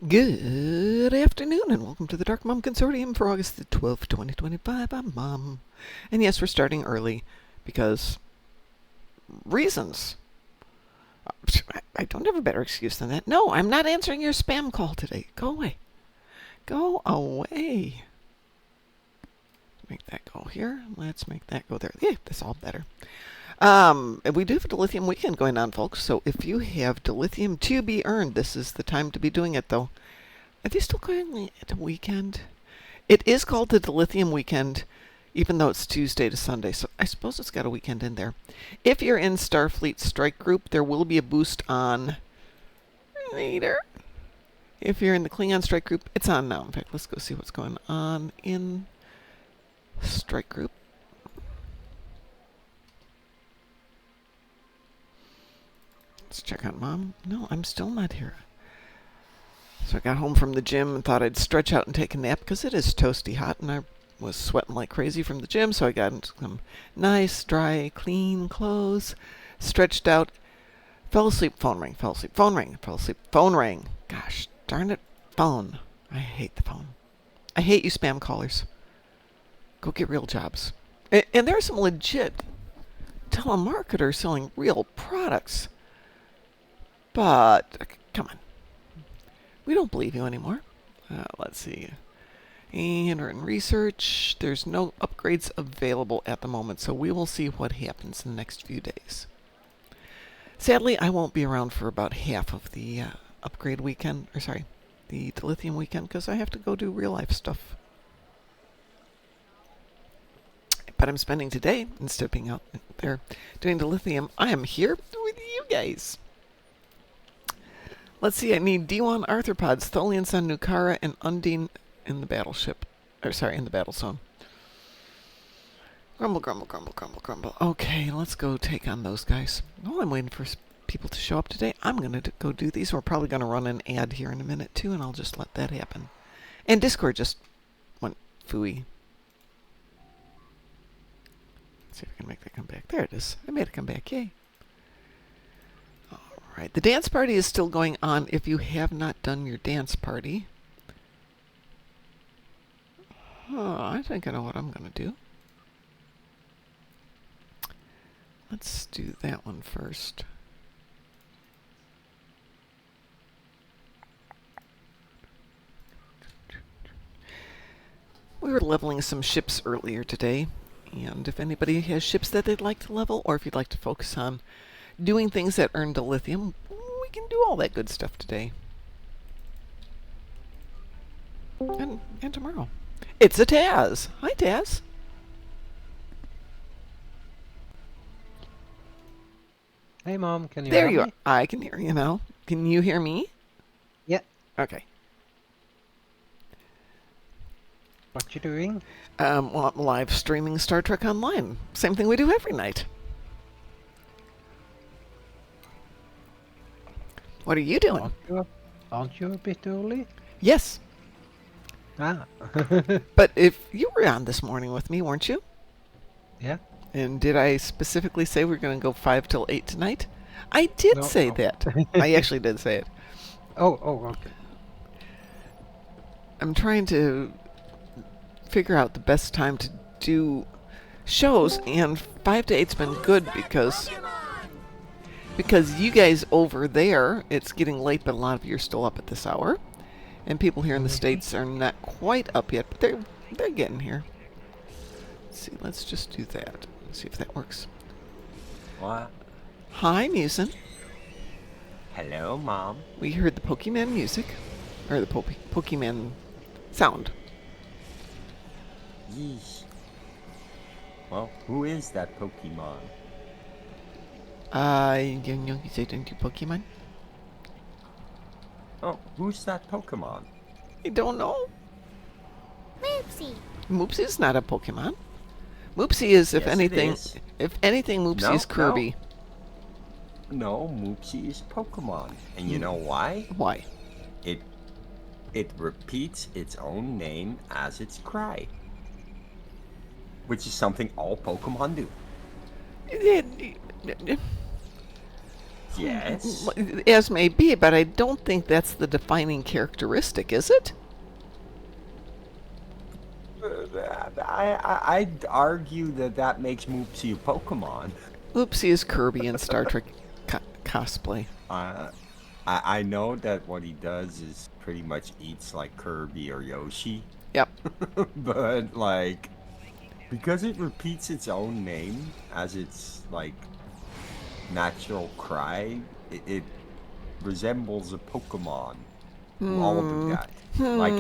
Good afternoon and welcome to the Darkmom Consortium for August the 12th, 2025. I'm Mom. And yes, we're starting early because reasons. I don't have a better excuse than that. No, I'm not answering your spam call today. Go away. Go away. Make that go here. Let's make that go there. Yeah, that's all better. We do have a dilithium weekend going on, folks. So if you have dilithium to be earned, this is the time to be doing it, though. Are they still going at a weekend? It is called the dilithium weekend, even though it's Tuesday to Sunday. So I suppose it's got a weekend in there. If you're in Starfleet Strike Group, there will be a boost on later. If you're in the Klingon Strike Group, it's on now. In fact, let's go see what's going on in Strike Group. Let's check on Mom. No, I'm still not here. So I got home from the gym and thought I'd stretch out and take a nap because it is toasty hot and I was sweating like crazy from the gym. So I got into some nice, dry, clean clothes, stretched out, fell asleep, phone rang, fell asleep, phone rang, fell asleep, phone rang. Gosh darn it, phone. I hate the phone. I hate you spam callers. Go get real jobs. And there are some legit telemarketers selling real products. But, come on. We don't believe you anymore. Let's see. And we're in research. There's no upgrades available at the moment, so we will see what happens in the next few days. Sadly, I won't be around for about half of the upgrade weekend, or sorry, the dilithium weekend, because I have to go do real life stuff. But I'm spending today, instead of being out there doing dilithium, I am here with you guys. Let's see, I need D1 arthropods, Tholians on Nukara, and Undine in the battleship. Or sorry, in the battle zone. Grumble, grumble, grumble, grumble, grumble. Okay, let's go take on those guys. While I'm waiting for people to show up today, I'm going to go do these. We're probably going to run an ad here in a minute, too, and I'll just let that happen. And Discord just went phooey. Let's see if I can make that come back. There it is. I made it come back. Yay. Right. The dance party is still going on if you have not done your dance party. I think I know what I'm going to do. Let's do that one first. We were leveling some ships earlier today, and if anybody has ships that they'd like to level, or if you'd like to focus on doing things that earn dilithium, we can do all that good stuff today. And tomorrow. It's a Taz. Hi, Taz. Hey, Mom, can you There hear you are. me? I can hear you now. Can you hear me? Yeah. Okay. What you doing? Well, I'm live streaming Star Trek Online. Same thing we do every night. What are you doing? Aren't you a bit early? Yes. Ah. But if you were on this morning with me, weren't you? Yeah. And did I specifically say we're going to go 5 till 8 tonight? I did say that. I actually did say it. Oh, okay. I'm trying to figure out the best time to do shows, and 5 to 8's been good because you guys over there, it's getting late, but a lot of you are still up at this hour. And people here in the States are not quite up yet, but they're getting here. Let's see, let's just do that. Let's see if that works. What? Hi, Musin. Hello, Mom. We heard the Pokemon music, or the Pokemon sound. Yeesh. Well, who is that Pokemon? You say don't you Pokemon? Oh, who's that Pokemon? I don't know. Moopsy. Moopsy is not a Pokemon. Moopsy is, if Yes, anything, it is. Moopsy No, is Kirby. No, Moopsy is Pokemon. And you know why? Why? It repeats its own name as its cry. Which is something all Pokemon do. Yes. As may be, but I don't think that's the defining characteristic, is it? I'd argue that makes Moopsy a Pokemon. Oopsie is Kirby in Star Trek cosplay. I know that what he does is pretty much eats like Kirby or Yoshi, Yep. but like because it repeats its own name as its like natural cry, it resembles a Pokemon. All of that. Like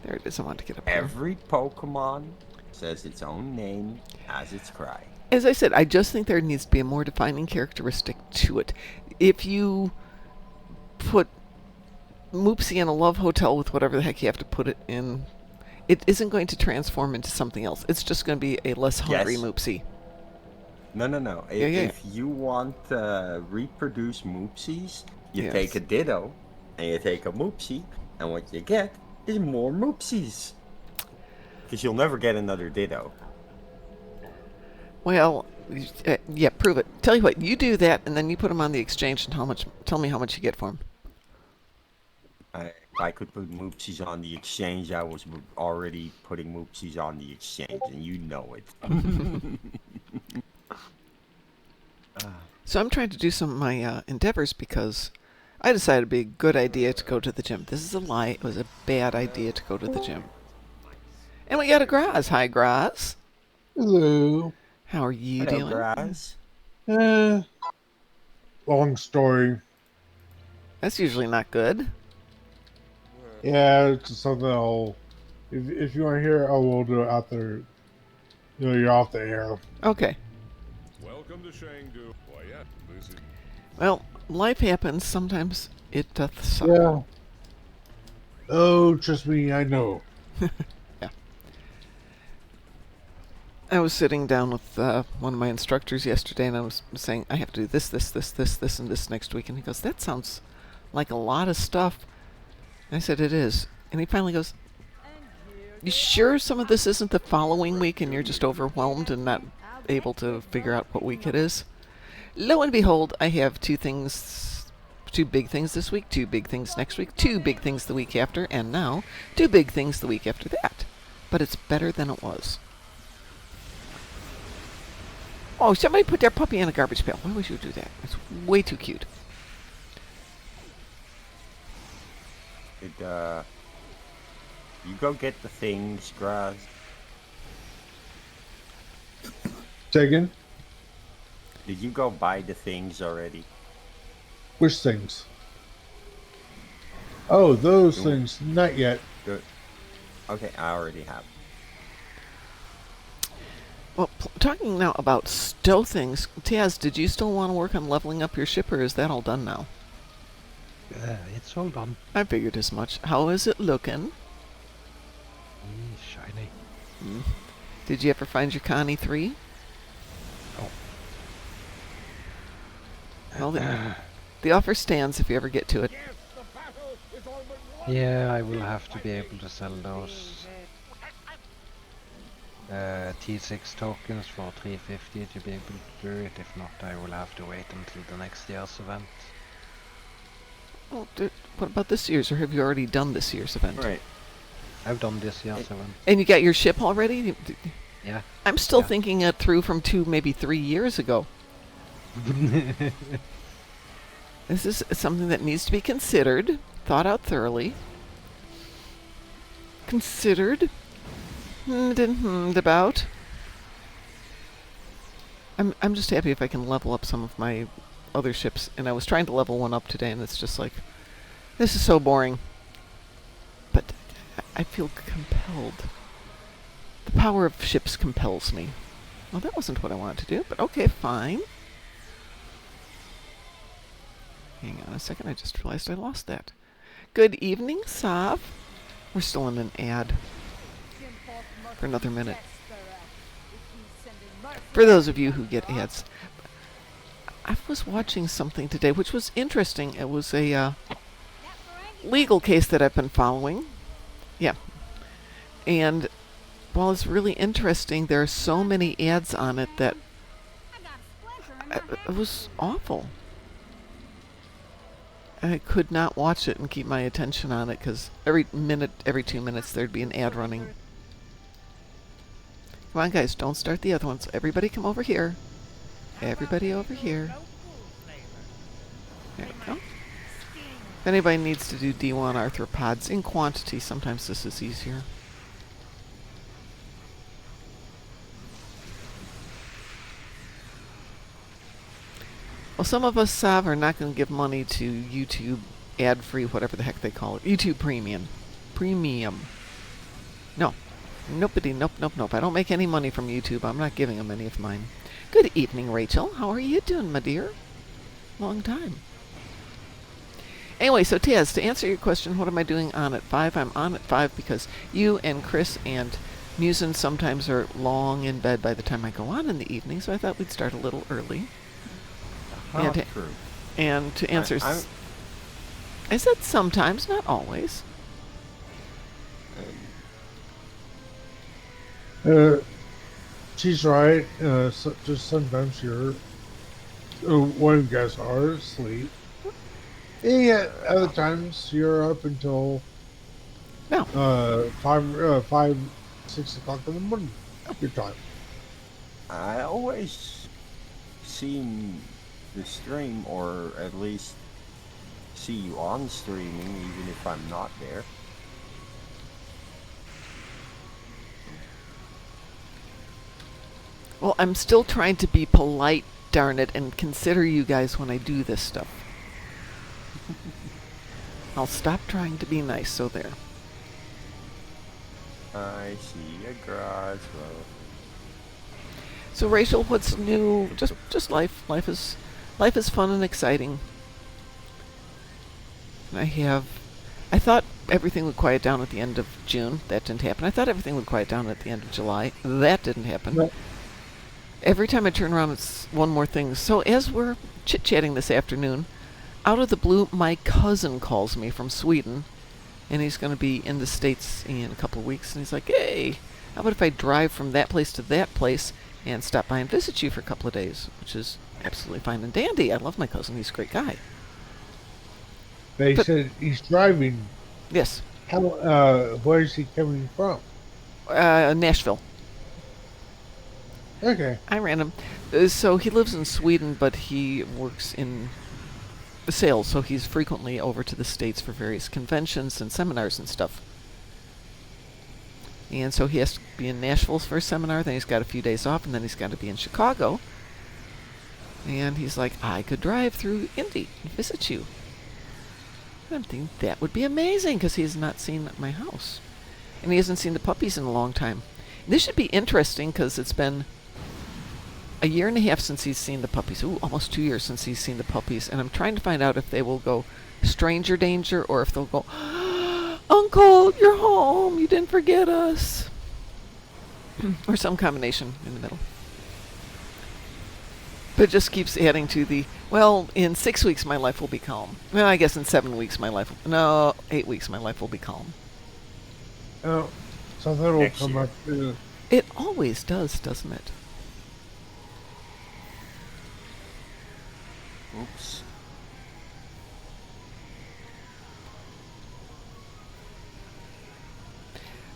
There it is. I want to get up here. every Pokemon says its own name as its cry. As I said, I just think there needs to be a more defining characteristic to it. If you put Moopsy in a love hotel with whatever the heck you have to put it in, it isn't going to transform into something else. It's just going to be a less hungry Yes. Moopsy. No. Yeah. If you want to reproduce Moopsies, you Yes. take a Ditto and you take a Moopsie, and what you get is more Moopsies. Because you'll never get another Ditto. Well, yeah, prove it. Tell you what, you do that, and then you put them on the exchange, and tell me how much you get for them. If I could put Moopsies on the exchange, I was already putting Moopsies on the exchange, and you know it. So I'm trying to do some of my endeavors because I decided it'd be a good idea to go to the gym. This is a lie. It was a bad idea to go to the gym. And we got a Graz. Hi, Graz. Hello. How are you Hello, doing? Graz. Long story. That's usually not good. Yeah, it's something I'll. If you want to hear, I will do it out there. You're off the air. Okay. Welcome to Shangdu. Why, yeah, listen. Well, life happens. Sometimes it doth suck. Yeah. Oh, trust me, I know. I was sitting down with one of my instructors yesterday, and I was saying, I have to do this, and this next week. And he goes, that sounds like a lot of stuff. And I said, it is. And he finally goes, you sure some of this isn't the following week and you're just overwhelmed and not able to figure out what week it is? Lo and behold, I have two big things this week, two big things next week, two big things the week after, and now two big things the week after that. But it's better than it was. Oh, somebody put their puppy in a garbage pail. Why would you do that? It's way too cute. You go get the things, Graz. Taken? Did you go buy the things already? Which things? Oh, those Ooh. things. Not yet. Good. Okay, I already have. Well, talking now about stow things, Taz, did you still want to work on leveling up your ship, or is that all done now? It's all done. I figured as much. How is it looking? Shiny. Did you ever find your Connie 3? Oh. Well, the offer stands if you ever get to it. Yeah, I will have to be able to sell those T6 tokens for 350 to be able to do it. If not, I will have to wait until the next year's event. Well, what about this year's, or have you already done this year's event? Right. I've done this year's event. And you got your ship already? Yeah. I'm still Yeah. thinking it through from 2, maybe 3 years ago. This is something that needs to be considered, thought out thoroughly. Considered. About. I'm just happy if I can level up some of my other ships, and I was trying to level one up today, and it's just like, this is so boring. But I feel compelled. The power of ships compels me. Well, that wasn't what I wanted to do, but okay, fine. Hang on a second, I just realized I lost that. Good evening, Sav. We're still in an ad for another minute. For those of you who get ads, I was watching something today which was interesting. It was a legal case that I've been following. Yeah. And while it's really interesting, there are so many ads on it that It was awful. I could not watch it and keep my attention on it because every 2 minutes, there'd be an ad running. Come on, guys, don't start the other ones. Everybody come over here. Everybody over here. There we go. If anybody needs to do D1 arthropods in quantity, sometimes this is easier. Well, some of us, Sav, are not going to give money to YouTube ad-free, whatever the heck they call it. YouTube Premium. No. Nobody, nope. I don't make any money from YouTube. I'm not giving them any of mine. Good evening, Rachel. How are you doing, my dear? Long time. Anyway, so Taz, to answer your question, what am I doing on at 5? I'm on at 5 because you and Chris and Musin sometimes are long in bed by the time I go on in the evening, so I thought we'd start a little early. True. And to answer... I said sometimes, not always. She's right. Just sometimes you're... one of you guys are asleep. And yet, other times you're up until... No. 5, 6 o'clock in the morning. Your time. I always seen the stream, or at least see you on streaming, even if I'm not there. Well, I'm still trying to be polite, darn it, and consider you guys when I do this stuff. I'll stop trying to be nice, so there. I see a garage. So Rachel, what's new? Just life. Life is fun and exciting. I thought everything would quiet down at the end of June. That didn't happen. I thought everything would quiet down at the end of July. That didn't happen. No. Every time I turn around, it's one more thing. So as we're chit-chatting this afternoon, out of the blue, my cousin calls me from Sweden, and he's going to be in the States in a couple of weeks, and he's like, hey, how about if I drive from that place to that place and stop by and visit you for a couple of days, which is absolutely fine and dandy. I love my cousin. He's a great guy. They said he's driving. Yes. How? Where is he coming from? Nashville. Okay. I ran him. So he lives in Sweden, but he works in sales, so he's frequently over to the States for various conventions and seminars and stuff. And so he has to be in Nashville for a seminar, then he's got a few days off, and then he's got to be in Chicago. And he's like, I could drive through Indy and visit you. And I'm thinking, that would be amazing, because he's not seen my house. And he hasn't seen the puppies in a long time. This should be interesting, because it's been a year and a half since he's seen the puppies. Ooh, almost 2 years since he's seen the puppies. And I'm trying to find out if they will go stranger danger, or if they'll go, Uncle, you're home. You didn't forget us. Or some combination in the middle. But it just keeps adding to the, well, in 6 weeks my life will be calm. Well, I guess in 7 weeks my life will, no, 8 weeks my life will be calm. Oh, something will Next come year. up. It always does, doesn't it? Oops.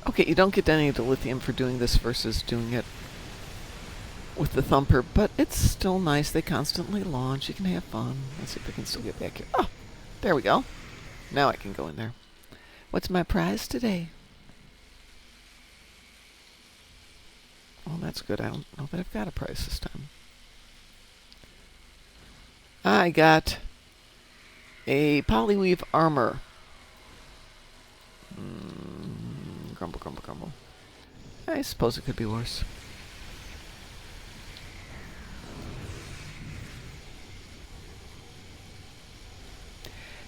Okay, you don't get any of the lithium for doing this versus doing it with the thumper, but it's still nice. They constantly launch. You can have fun. Let's see if I can still get back here. Oh, there we go. Now I can go in there. What's my prize today? Oh, that's good. I don't know that I've got a prize this time. I got a polyweave armor. Grumble, grumble, grumble. I suppose it could be worse.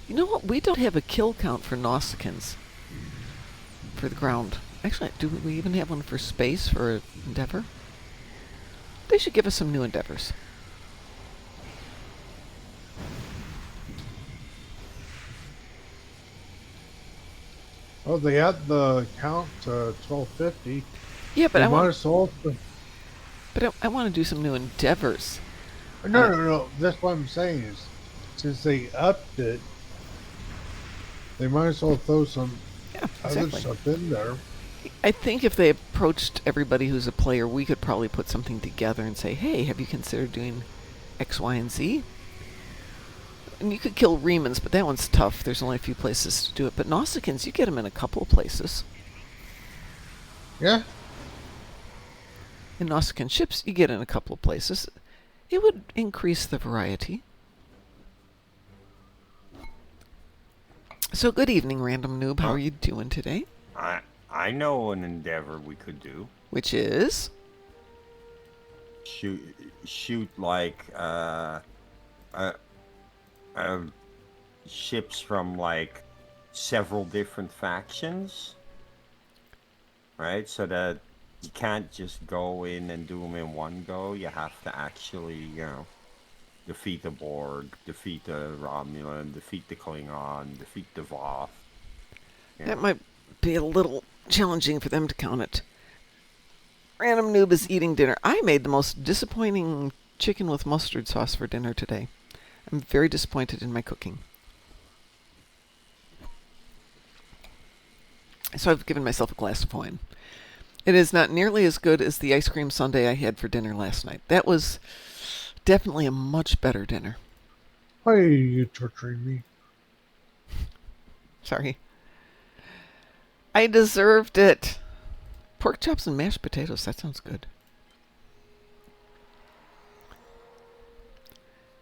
You know what? We don't have a kill count for Nausicaans. For the ground. Actually, do we even have one for space, for Endeavor? They should give us some new Endeavors. Oh, they had the count 1250. Yeah, but I want to do some new Endeavors. No. That's what I'm saying is, since they upped it, they might as well throw some Yeah, other exactly. stuff in there. I think if they approached everybody who's a player, we could probably put something together and say, hey, have you considered doing X, Y, and Z? And you could kill Remans, but that one's tough. There's only a few places to do it. But Nausicaans, you get them in a couple of places. Yeah. And Nausicaan ships, you get in a couple of places. It would increase the variety. So good evening, Random Noob. How are you doing today? I know an endeavor we could do. Which is? Shoot like ships from like several different factions, right? So that you can't just go in and do them in one go. You have to actually, defeat the Borg, defeat the Romulan, defeat the Klingon, defeat the Voth. That might be a little challenging for them to count it. Random Noob is eating dinner. I made the most disappointing chicken with mustard sauce for dinner today. I'm very disappointed in my cooking. So I've given myself a glass of wine. It is not nearly as good as the ice cream sundae I had for dinner last night. That was definitely a much better dinner. Why are you torturing me? Sorry. I deserved it. Pork chops and mashed potatoes. That sounds good.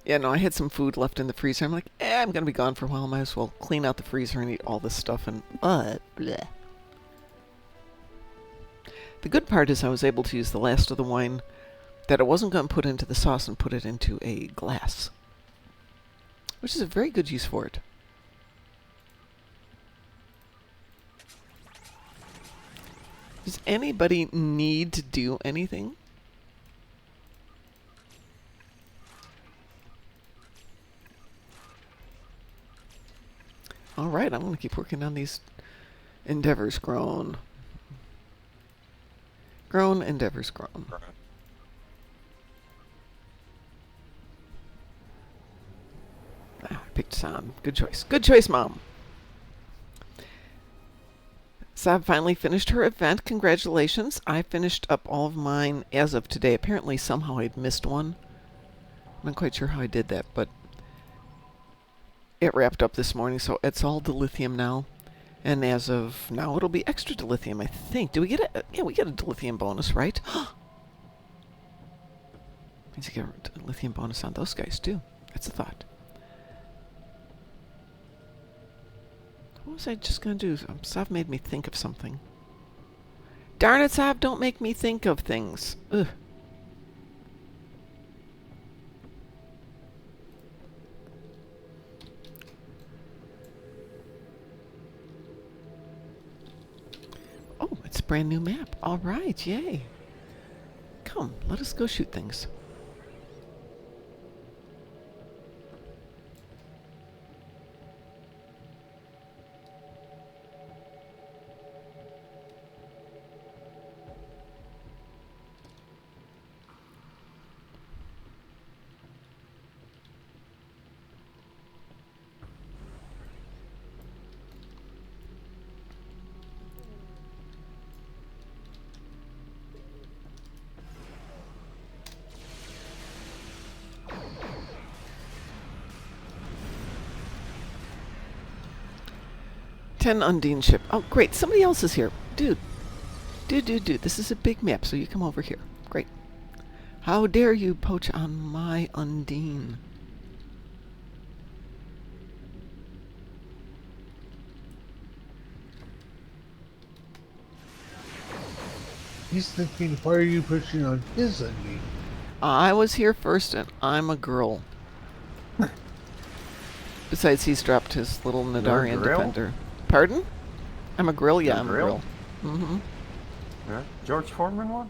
Yeah, no, I had some food left in the freezer. I'm like, I'm going to be gone for a while. Might as well clean out the freezer and eat all this stuff. And, bleh. The good part is I was able to use the last of the wine that I wasn't going to put into the sauce and put it into a glass, which is a very good use for it. Does anybody need to do anything? All right, I'm going to keep working on these endeavors grown. Grown, endeavors grown. I picked Sam. Good choice. Good choice, Mom. Sav finally finished her event. Congratulations. I finished up all of mine as of today. Apparently, somehow I'd missed one. I'm not quite sure how I did that, but it wrapped up this morning, so it's all dilithium now. And as of now, it'll be extra dilithium, I think. Do we get a... Yeah, we get a dilithium bonus, right? Means you get a dilithium bonus on those guys, too. That's a thought. What was I just going to do? Sav made me think of something. Darn it, Sav, don't make me think of things. Ugh. Oh, it's a brand new map. All right, yay. Come, let us go shoot things. Ten Undine ship. Oh, great. Somebody else is here. Dude. Dude. This is a big map, so you come over here. Great. How dare you poach on my Undine? He's thinking, why are you pushing on his ending? I was here first, and I'm a girl. Besides, he's dropped his little Nadarian grill? defender. Pardon? I'm a grill? Yeah, You're a I'm grill? a grill. Mm-hmm. Yeah. George Foreman one?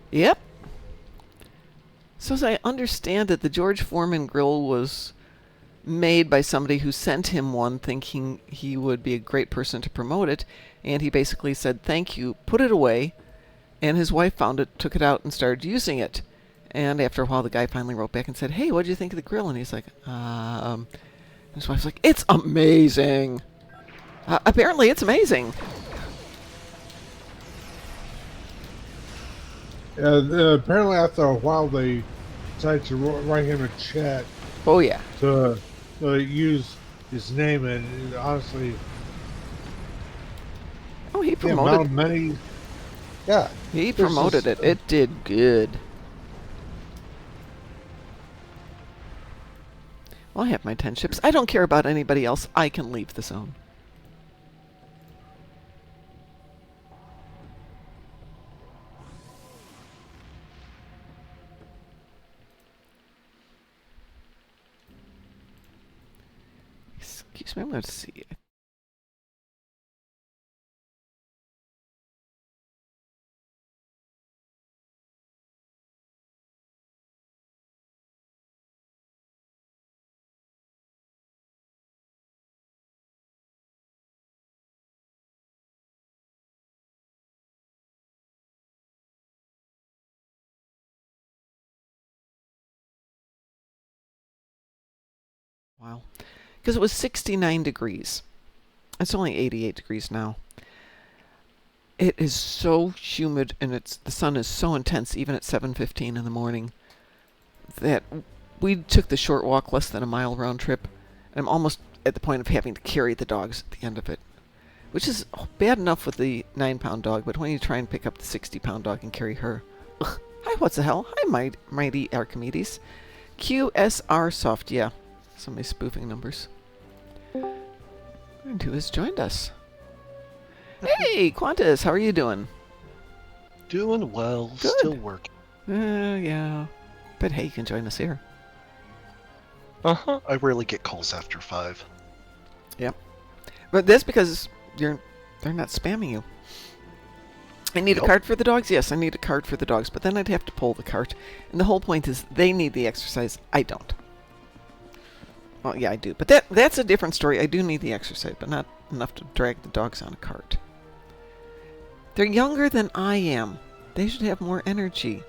Yep. So as I understand it, the George Foreman grill was made by somebody who sent him one thinking he would be a great person to promote it, and he basically said, thank you, put it away, and his wife found it, took it out, and started using it. And after a while, the guy finally wrote back and said, "Hey, what did you think of the grill?" And he's like, and his wife's like, "It's amazing. Apparently, it's amazing." Apparently, after a while, they decided to write him a check Oh yeah. to use his name, and honestly, Oh, he the amount promoted. of money. Yeah, He there's promoted this- it. It did good. Well, I have my 10 ships. I don't care about anybody else. I can leave the zone. Excuse me, I'm going to see. Wow. Because it was 69 degrees. It's only 88 degrees now. It is so humid, and the sun is so intense, even at 7:15 in the morning, that we took the short walk, less than a mile round trip, and I'm almost at the point of having to carry the dogs at the end of it, which is bad enough with the 9-pound dog, but when you try and pick up the 60-pound dog and carry her. Ugh. Hi, what's the hell? Hi, mighty Archimedes. QSR Soft, yeah. Somebody's spoofing numbers. And who has joined us? Hey, Qantas, how are you doing? Doing well, Good. still working. Yeah. But hey, you can join us here. Uh-huh. I rarely get calls after 5. But that's because they're not spamming you. I need a Yep. cart for the dogs? Yes, I need a cart for the dogs, but then I'd have to pull the cart. And the whole point is they need the exercise. I don't. Well, yeah, I do. But that's a different story. I do need the exercise, but not enough to drag the dogs on a cart. They're younger than I am. They should have more energy.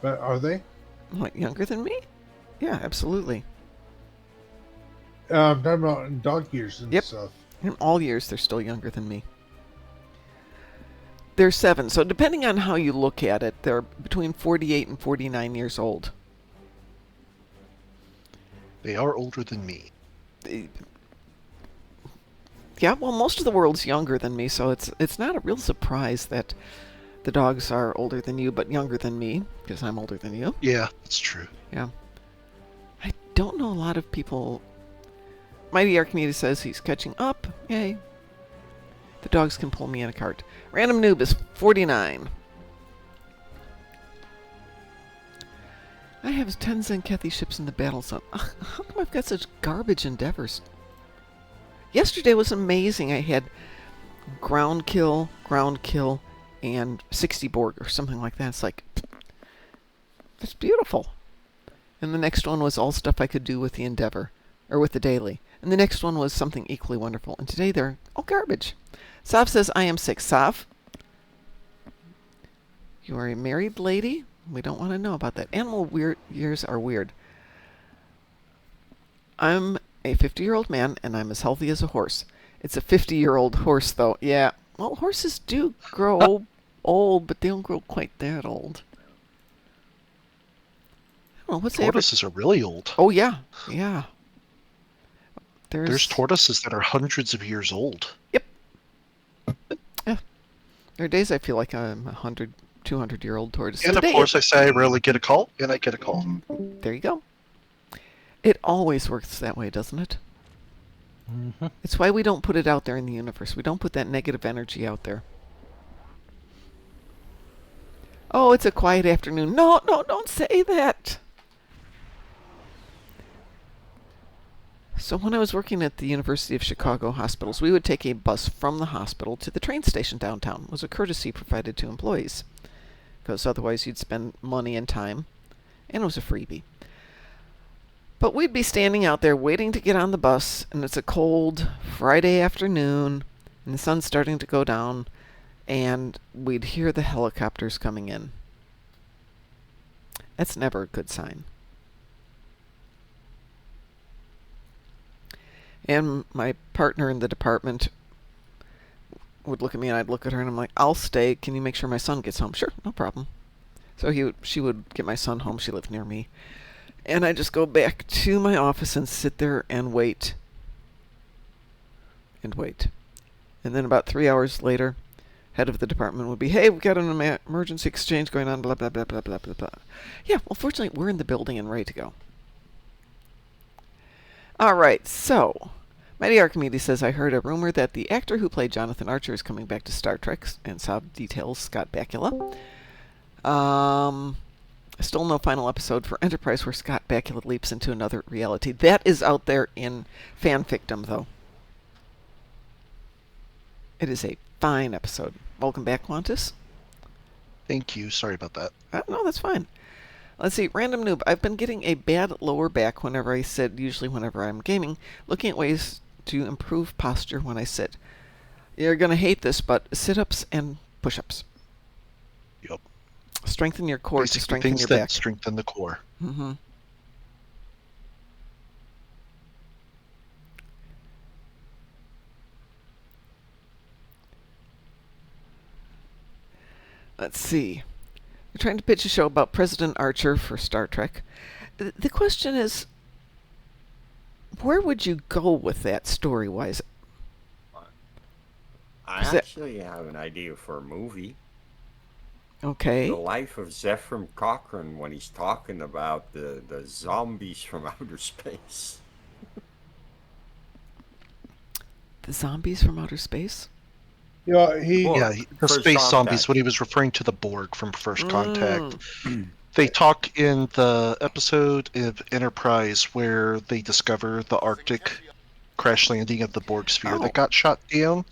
But are they? What, younger than me? Yeah, absolutely. I'm talking about in dog years and Yep. stuff. In all years, they're still younger than me. They're 7, so depending on how you look at it, they're between 48 and 49 years old. They are older than me. Yeah, well, most of the world's younger than me, so it's not a real surprise that the dogs are older than you, but younger than me, because I'm older than you. Yeah, that's true. Yeah. I don't know a lot of people. Mighty Archimedes says he's catching up. Yay. The dogs can pull me in a cart. Random Noob is 49. I have 10 Zenkethi ships in the battle zone. Ugh, how come I've got such garbage endeavors? Yesterday was amazing. I had ground kill, and 60 Borg or something like that. It's like, it's beautiful. And the next one was all stuff I could do with the Endeavor, or with the daily. And the next one was something equally wonderful. And today they're all garbage. Sav says, I am sick. Sav, you are a married lady? We don't want to know about that. Animal years are weird. I'm a 50-year-old man, and I'm as healthy as a horse. It's a 50-year-old horse, though. Yeah. Well, horses do grow old, but they don't grow quite that old. I don't know, what's the average? Tortoises are really old. Oh, yeah. Yeah. There's tortoises that are hundreds of years old. There are days I feel like I'm 100, 200-year-old tortoise. And of Today, course I say I rarely get a call, and I get a call. there you go. It always works that way, doesn't it? Mm-hmm. It's why we don't put it out there in the universe. We don't put that negative energy out there. Oh, it's a quiet afternoon. No, don't say that. So when I was working at the University of Chicago hospitals, we would take a bus from the hospital to the train station downtown. It was a courtesy provided to employees, because otherwise you'd spend money and time, and it was a freebie. But we'd be standing out there waiting to get on the bus, and it's a cold Friday afternoon, and the sun's starting to go down, and we'd hear the helicopters coming in. That's never a good sign. And my partner in the department would look at me, and I'd look at her, and I'm like, I'll stay. Can you make sure my son gets home? Sure, no problem. So she would get my son home. She lived near me. And I'd just go back to my office and sit there and wait. And wait. And then about 3 hours later, head of the department would be, hey, we've got an emergency exchange going on, blah, blah, blah, blah, blah, blah, blah. Yeah, well, fortunately, we're in the building and ready to go. All right, so Mighty Archimedes says, I heard a rumor that the actor who played Jonathan Archer is coming back to Star Trek, and saw details, Scott Bakula. Still no final episode for Enterprise where Scott Bakula leaps into another reality. That is out there in fanficdom, though. It is a fine episode. Welcome back, Qantas. Thank you. Sorry about that. No, that's fine. Let's see, Random Noob. I've been getting a bad lower back whenever I sit, usually whenever I'm gaming, looking at ways to improve posture when I sit. You're going to hate this, but sit-ups and push-ups. Yep. Strengthen your core to Basically strengthen things your that back. strengthen the core. Mm-hmm. Let's see. We're trying to pitch a show about President Archer for Star Trek. The question is, where would you go with that story-wise? I Is that- actually have an idea for a movie. Okay. The life of Zephram Cochrane when he's talking about the zombies from outer space. The zombies from outer space? Yeah, he. Well, Yeah, the First space Contact. zombies, when he was referring to the Borg from First Contact. They talk in the episode of Enterprise where they discover the Arctic crash landing of the Borg sphere Oh. that got shot down.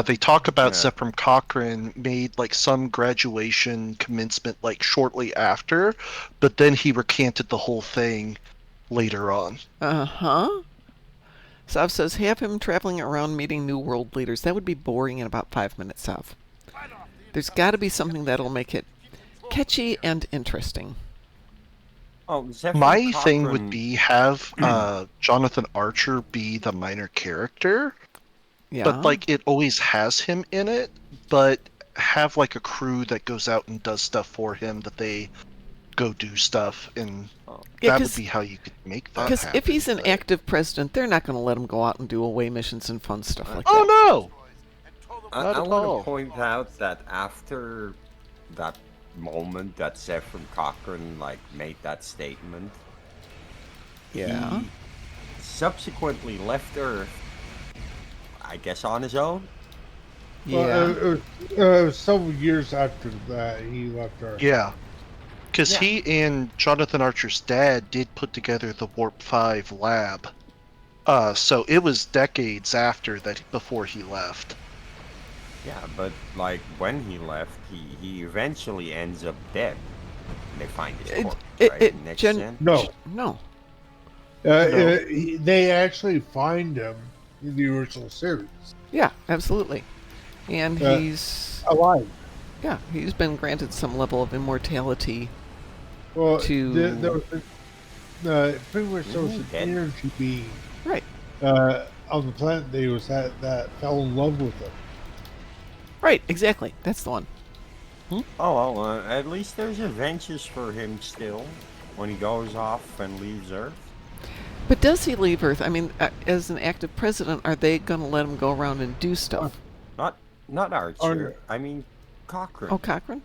They talk about Yeah. Zephram Cochrane made like some graduation commencement like shortly after, but then he recanted the whole thing later on. Uh-huh. Sav says, have him traveling around meeting new world leaders. That would be boring in about 5 minutes, Sav. There's got to be something that'll make it catchy and interesting. Oh, Zephram My thing Cochrane- would be have Jonathan Archer be the minor character, Yeah. but like it always has him in it, but have like a crew that goes out and does stuff for him, that they go do stuff, and Yeah, that would 'cause- be how you could make that Because happen. if he's an but- active president, they're not going to let him go out and do away missions and fun stuff like Oh that. no! I Not at want all. to point out that after that moment that Zephram Cochrane like made that statement, Yeah. he subsequently left Earth, I guess on his own. Yeah. Well, several years after that, he left Earth. Yeah. Because Yeah. he and Jonathan Archer's dad did put together the Warp 5 lab. So it was decades after that before he left. Yeah, but like when he left, he eventually ends up dead. And they find his corpse, right? Next gen. No, No. they actually find him in the original series Yeah, absolutely. And Uh, he's been granted some level of immortality. Well, To- there was pretty much there was an Dead. energy being Right. on the planet that fell in love with him. Right, exactly. That's the one. Oh well, at least there's adventures for him still when he goes off and leaves Earth. But does he leave Earth? I mean, as an active president, are they going to let him go around and do stuff? Not Archer. Or- I mean Cochrane. Oh, Cochrane?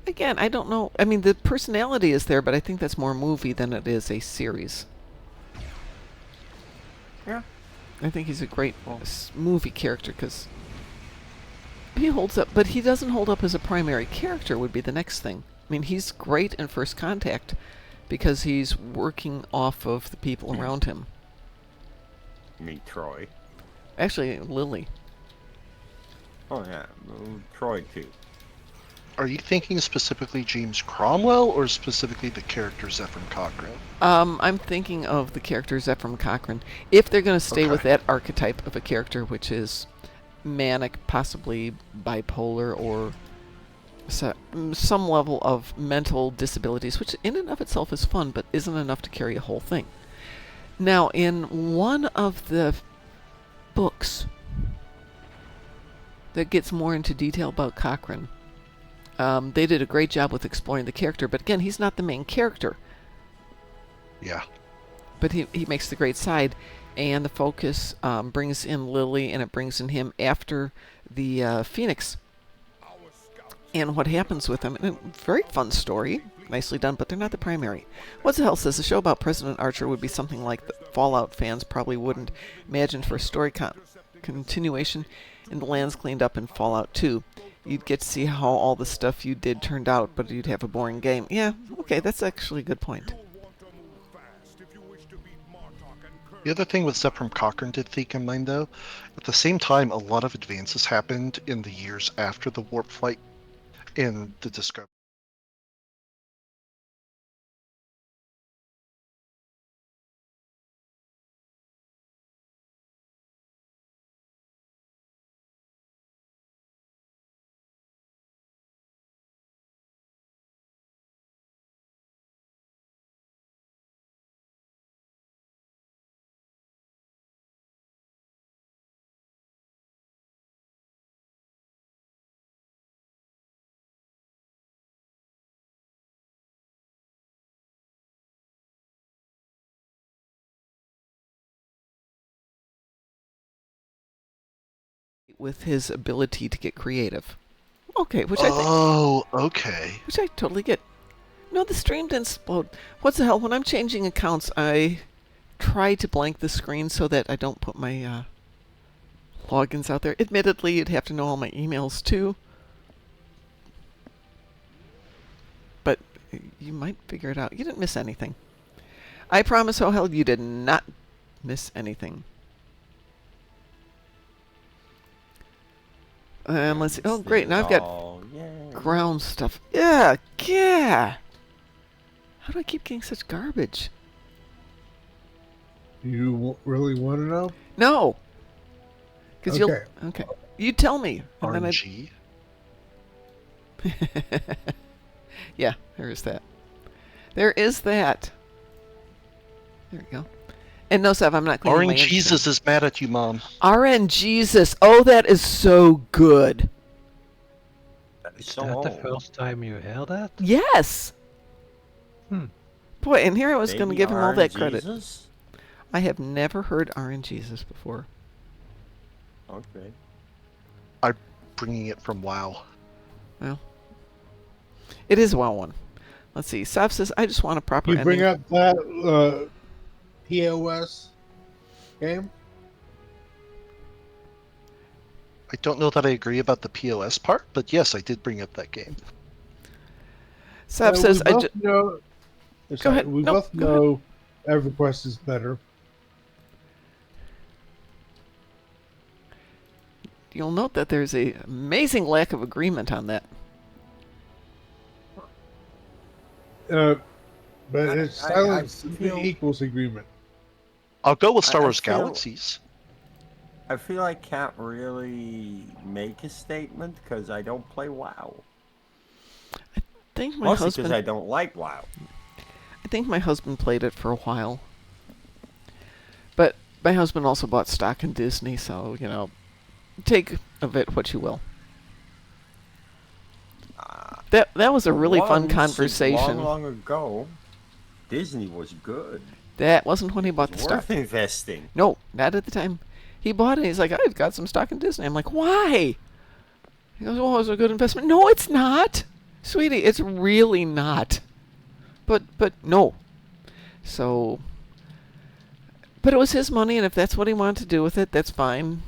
Again, I don't know. I mean, the personality is there, but I think that's more movie than it is a series. Yeah. I think he's a great movie character because he holds up, but he doesn't hold up as a primary character would be the next thing. I mean, he's great in First Contact because he's working off of the people around him. I mean Troy. Actually, Lily. Oh yeah, Troy too. Are you thinking specifically James Cromwell or specifically the character Zephram Cochrane? I'm thinking of the character Zephram Cochrane. If they're going to stay with Okay. that archetype of a character, which is manic, possibly bipolar, or some level of mental disabilities, which in and of itself is fun, but isn't enough to carry a whole thing. Now, in one of the books that gets more into detail about Cochrane, they did a great job with exploring the character, but again, he's not the main character. Yeah. But he makes the great side, and the focus brings in Lily, and it brings in him after the Phoenix, and what happens with him. And a very fun story, nicely done, but they're not the primary. What's the Hell says the show about President Archer would be something like the Fallout fans probably wouldn't imagine for a story continuation in the lands cleaned up in Fallout 2. You'd get to see how all the stuff you did turned out, but you'd have a boring game. Yeah, okay, that's actually a good point. The other thing with stuff from Cochrane to think in mind, though, at the same time, a lot of advances happened in the years after the warp flight and the discovery. With his ability to get creative. Okay, which Okay. which I totally get. No, the stream didn't explode. What's the hell? When I'm changing accounts, I try to blank the screen so that I don't put my logins out there. Admittedly, you'd have to know all my emails too. But you might figure it out. You didn't miss anything. I promise, oh hell, you did not miss anything. And let's see. Oh, great. Now I've got ground stuff. Yeah, yeah. How do I keep getting such garbage? You really want to know? No. Because Okay. you'll... Okay. You tell me. And then RNG. yeah, there is that. There is that. There we go. And no, Sav, I'm not cleaning my RNGesus is mad at you, Mom. RNGesus. Oh, that is so good. Is that the first time you hear that? Yes. Hmm. Boy, and here I was going to Baby give him all that credit. Jesus? I have never heard RNGesus before. Okay. I'm bringing it from WoW. Well, it is a well one. Let's see. Sav says, I just want a proper You ending. bring up that POS game? I don't know that I agree about the POS part, but yes, I did bring up that game. Sav says, we I both just... know. Go ahead. We No, both go know EverQuest is better. You'll note that there's a amazing lack of agreement on that. But it's I silence feel- equals agreement. I'll go with Star I Wars feel- Galaxies. I feel I can't really make a statement because I don't play WoW. I think my Mostly husband... because I don't like WoW. I think my husband played it for a while. But my husband also bought stock in Disney, so, you know, take of it what you will. That was a really fun Once, conversation. Long ago, Disney was good. That wasn't when he bought the It's stock. worth investing. No, not at the time. He bought it. He's like, I've got some stock in Disney. I'm like, why? He goes, well, it's a good investment. No, it's not. Sweetie, it's really not. But no. So, but it was his money, and if that's what he wanted to do with it, that's fine.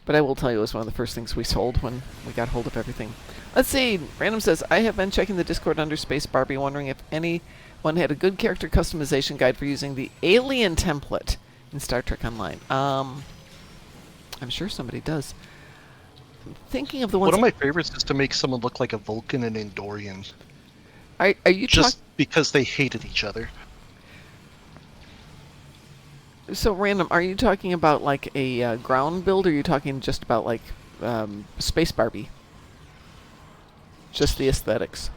But I will tell you, it was one of the first things we sold when we got hold of everything. Let's see. Random says, I have been checking the Discord under Space Barbie, wondering if anyone had a good character customization guide for using the alien template in Star Trek Online. I'm sure somebody does. Thinking of the ones... One of my favorites is to make someone look like a Vulcan and Andorian, Are you just because they hated each other. So, Random, are you talking about like a ground build, or are you talking just about like Space Barbie. Just the aesthetics.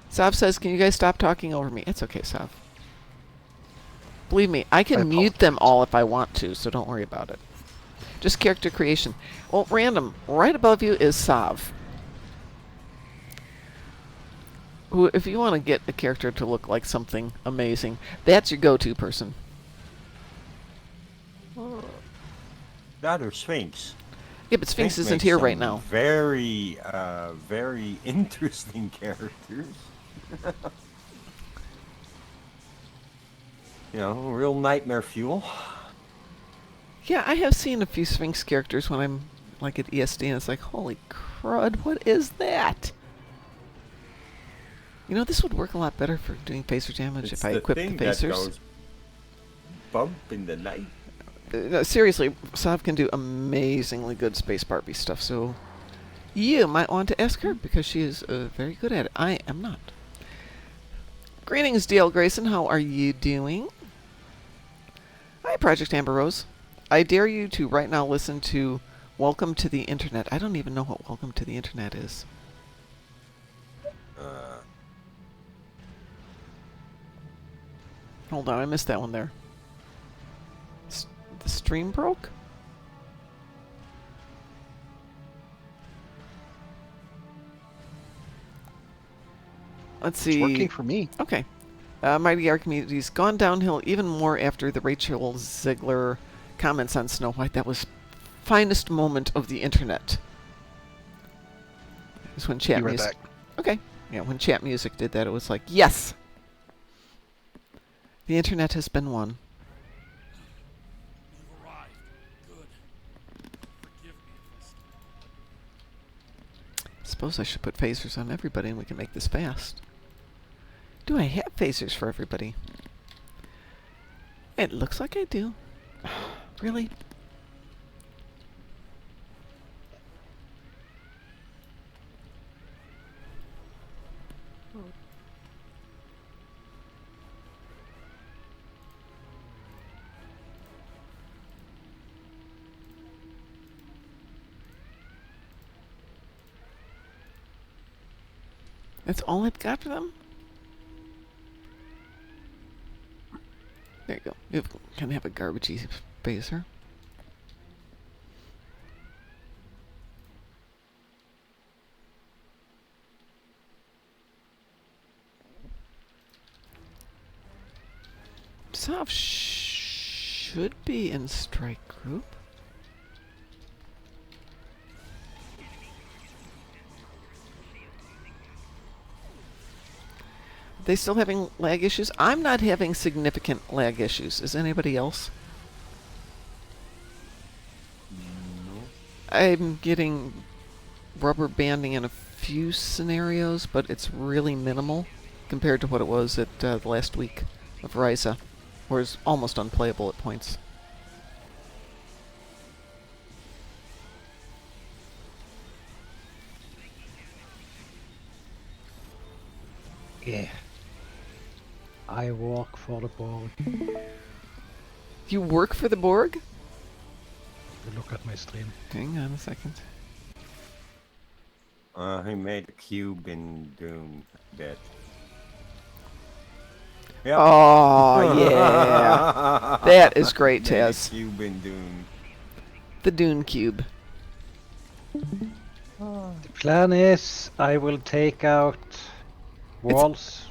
Sav says, can you guys stop talking over me? It's okay, Sav. Believe me, I can mute them all if I want to, so don't worry about it. Just character creation. Well, random. Right above you is Sav. Who, if you want to get a character to look like something amazing, that's your go-to person. That or Sphinx. Yeah, but Sphinx isn't makes here some right now. Very, very interesting characters. You know, real nightmare fuel. Yeah, I have seen a few Sphinx characters when I'm like at ESD, and it's like, holy crud, what is that? You know, this would work a lot better for doing phaser damage if I equipped the thing that phasers. goes bump in the night. No, seriously, Sav can do amazingly good Space Barbie stuff, so you might want to ask her because she is very good at it. I am not. Greetings, DL Grayson. How are you doing? Hi, Project Amber Rose. I dare you to right now listen to Welcome to the Internet. I don't even know what Welcome to the Internet is. Hold on, I missed that one there. The stream broke? Let's see. It's working for me. Okay. Mighty Archimedes gone downhill even more after the Rachel Ziegler comments on Snow White. That was finest moment of the internet. It was when chat You read music. that. Okay. Yeah, when chat music did that, it was like, yes! The internet has been won. You've arrived. Good. Forgive me if I Suppose I should put phasers on everybody and we can make this fast. Do I have phasers for everybody? It looks like I do. Really? That's all I've got for them? There you go. You can have a garbagey phaser. Sav should be in strike group. They still having lag issues? I'm not having significant lag issues. Is anybody else? No. I'm getting rubber banding in a few scenarios, but it's really minimal compared to what it was at the last week of Ryza, where it's almost unplayable at points. Yeah. I work for the Borg. You work for the Borg? Look at my stream. Hang on a second. He made a cube in Doom that. Yep. Oh, yeah. That is great, Made a Taz. cube in Doom. The Dune Cube. The plan is I will take out walls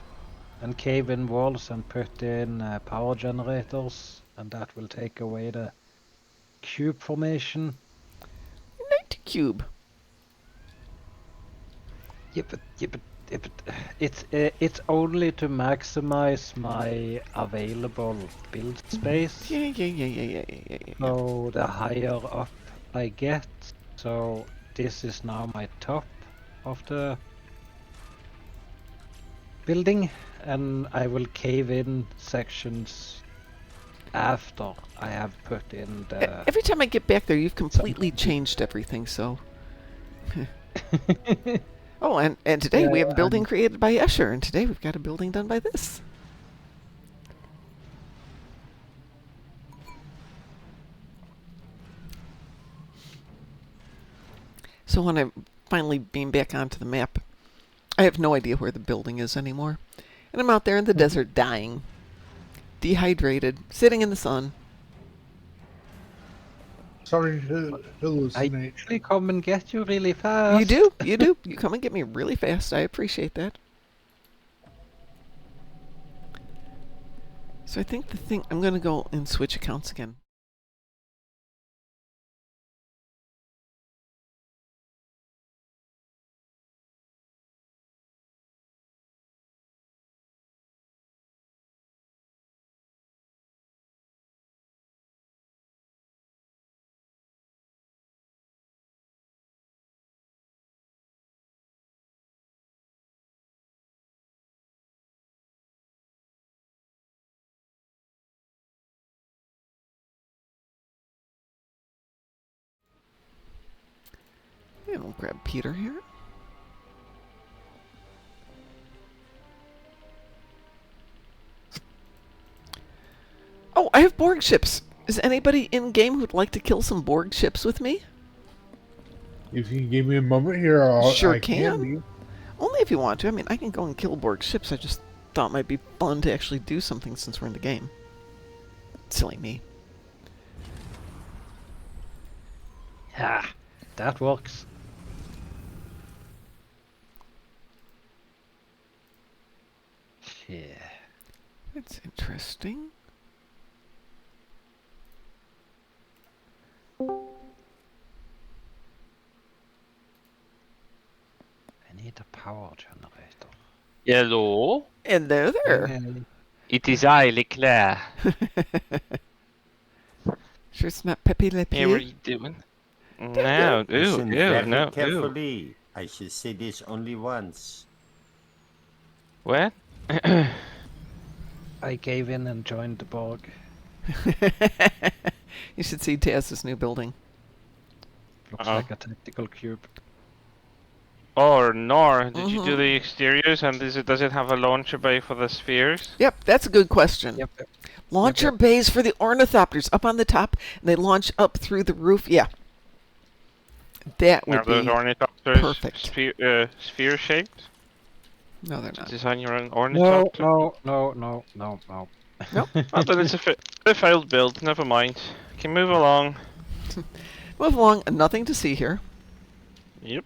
and cave-in walls and put in power generators, and that will take away the cube formation. Night Cube. Yeah, but it's only to maximize my available build space. Yeah. So the higher up I get, so this is now my top of the building, and I will cave in sections after I have put in the... Every time I get back there, you've completely changed everything, so... Oh, and today we have a building created by Escher, and today we've got a building done by this. So when I finally beam back onto the map, I have no idea where the building is anymore. And I'm out there in the desert dying. Dehydrated, sitting in the sun. Sorry to I hallucinate. usually come and get you really fast. You do, you do. You come and get me really fast. I appreciate that. So I think I'm going to go and switch accounts again. And we'll grab Peter here. Oh, I have Borg ships. Is anybody in game who'd like to kill some Borg ships with me? If you can give me a moment here, Sure I can. be. Only if you want to. I mean, I can go and kill Borg ships. I just thought it might be fun to actually do something since we're in the game. Silly me. Yeah, that works. Yeah. That's interesting. I need a power generator. Hello, Hello there. Hey. it is I, Leclerc. Sure it's not Pepe Le Hey, what are Pew? you doing? No, ooh, Listen ew, very no, ooh. carefully. I should say this only once. What? I gave in and joined the Borg. You should see Taz's new building. Looks Uh-oh. like a tactical cube. Or nor, did you do Mhm. the exteriors and does it have a launcher bay for the spheres? Yep, that's a good question. Yep. Launcher Yep. bays for the ornithopters up on the top, and they launch up through the roof. Yeah. That would Are those be... ornithopters perfect. sphere shaped? No, they're To not. design your own No, ornithopter? no. Nope. Oh, then it's a failed build, never mind. Can move along. Move along. Nothing to see here. Yep.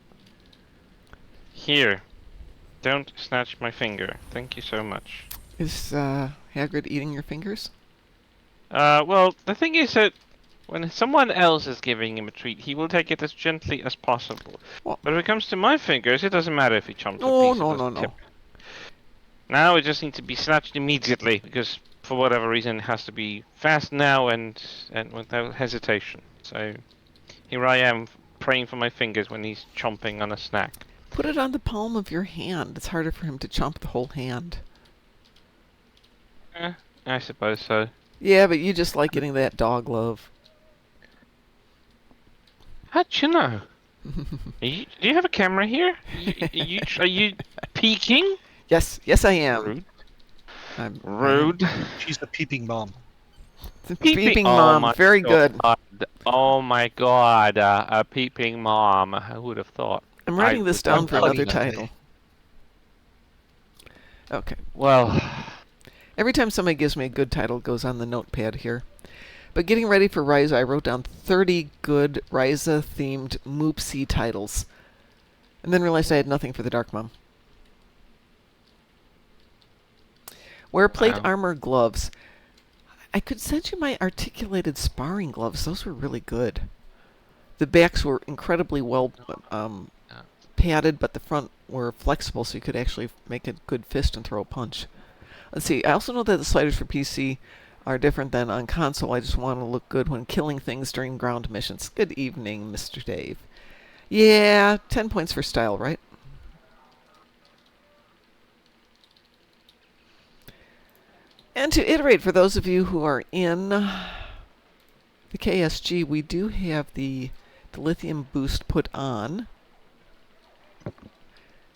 Here. Don't snatch my finger. Thank you so much. Is Hagrid eating your fingers? Well, the thing is that when someone else is giving him a treat, he will take it as gently as possible. Well- But if it comes to my fingers, it doesn't matter if he chomps a No, piece no, of the no, tip. no. Now it just needs to be snatched immediately, because for whatever reason it has to be fast now and without hesitation. So here I am praying for my fingers when he's chomping on a snack. Put it on the palm of your hand. It's harder for him to chomp the whole hand. I suppose so. Yeah, but you just like getting that dog love. How'd you know? Do you have a camera here? Are you peeking? Yes, yes I am. Rude. I'm Rude. She's the peeping mom. Peeping Oh mom. my Very good. God. Oh my god, a peeping mom. I would have thought. I'm writing this down for I'm another plugging that title. Okay. Well, Every time somebody gives me a good title, it goes on the notepad here. But getting ready for Ryza, I wrote down 30 good Ryza-themed Moopsy titles. And then realized I had nothing for the Darkmom. Wear plate Wow. armor gloves. I could send you my articulated sparring gloves. Those were really good. The backs were incredibly well padded, but the front were flexible, so you could actually make a good fist and throw a punch. Let's see. I also know that the sliders for PC are different than on console. I just want to look good when killing things during ground missions. Good evening, Mr. Dave. Yeah, 10 points for style, right? And to iterate, for those of you who are in the KSG, we do have the lithium boost put on.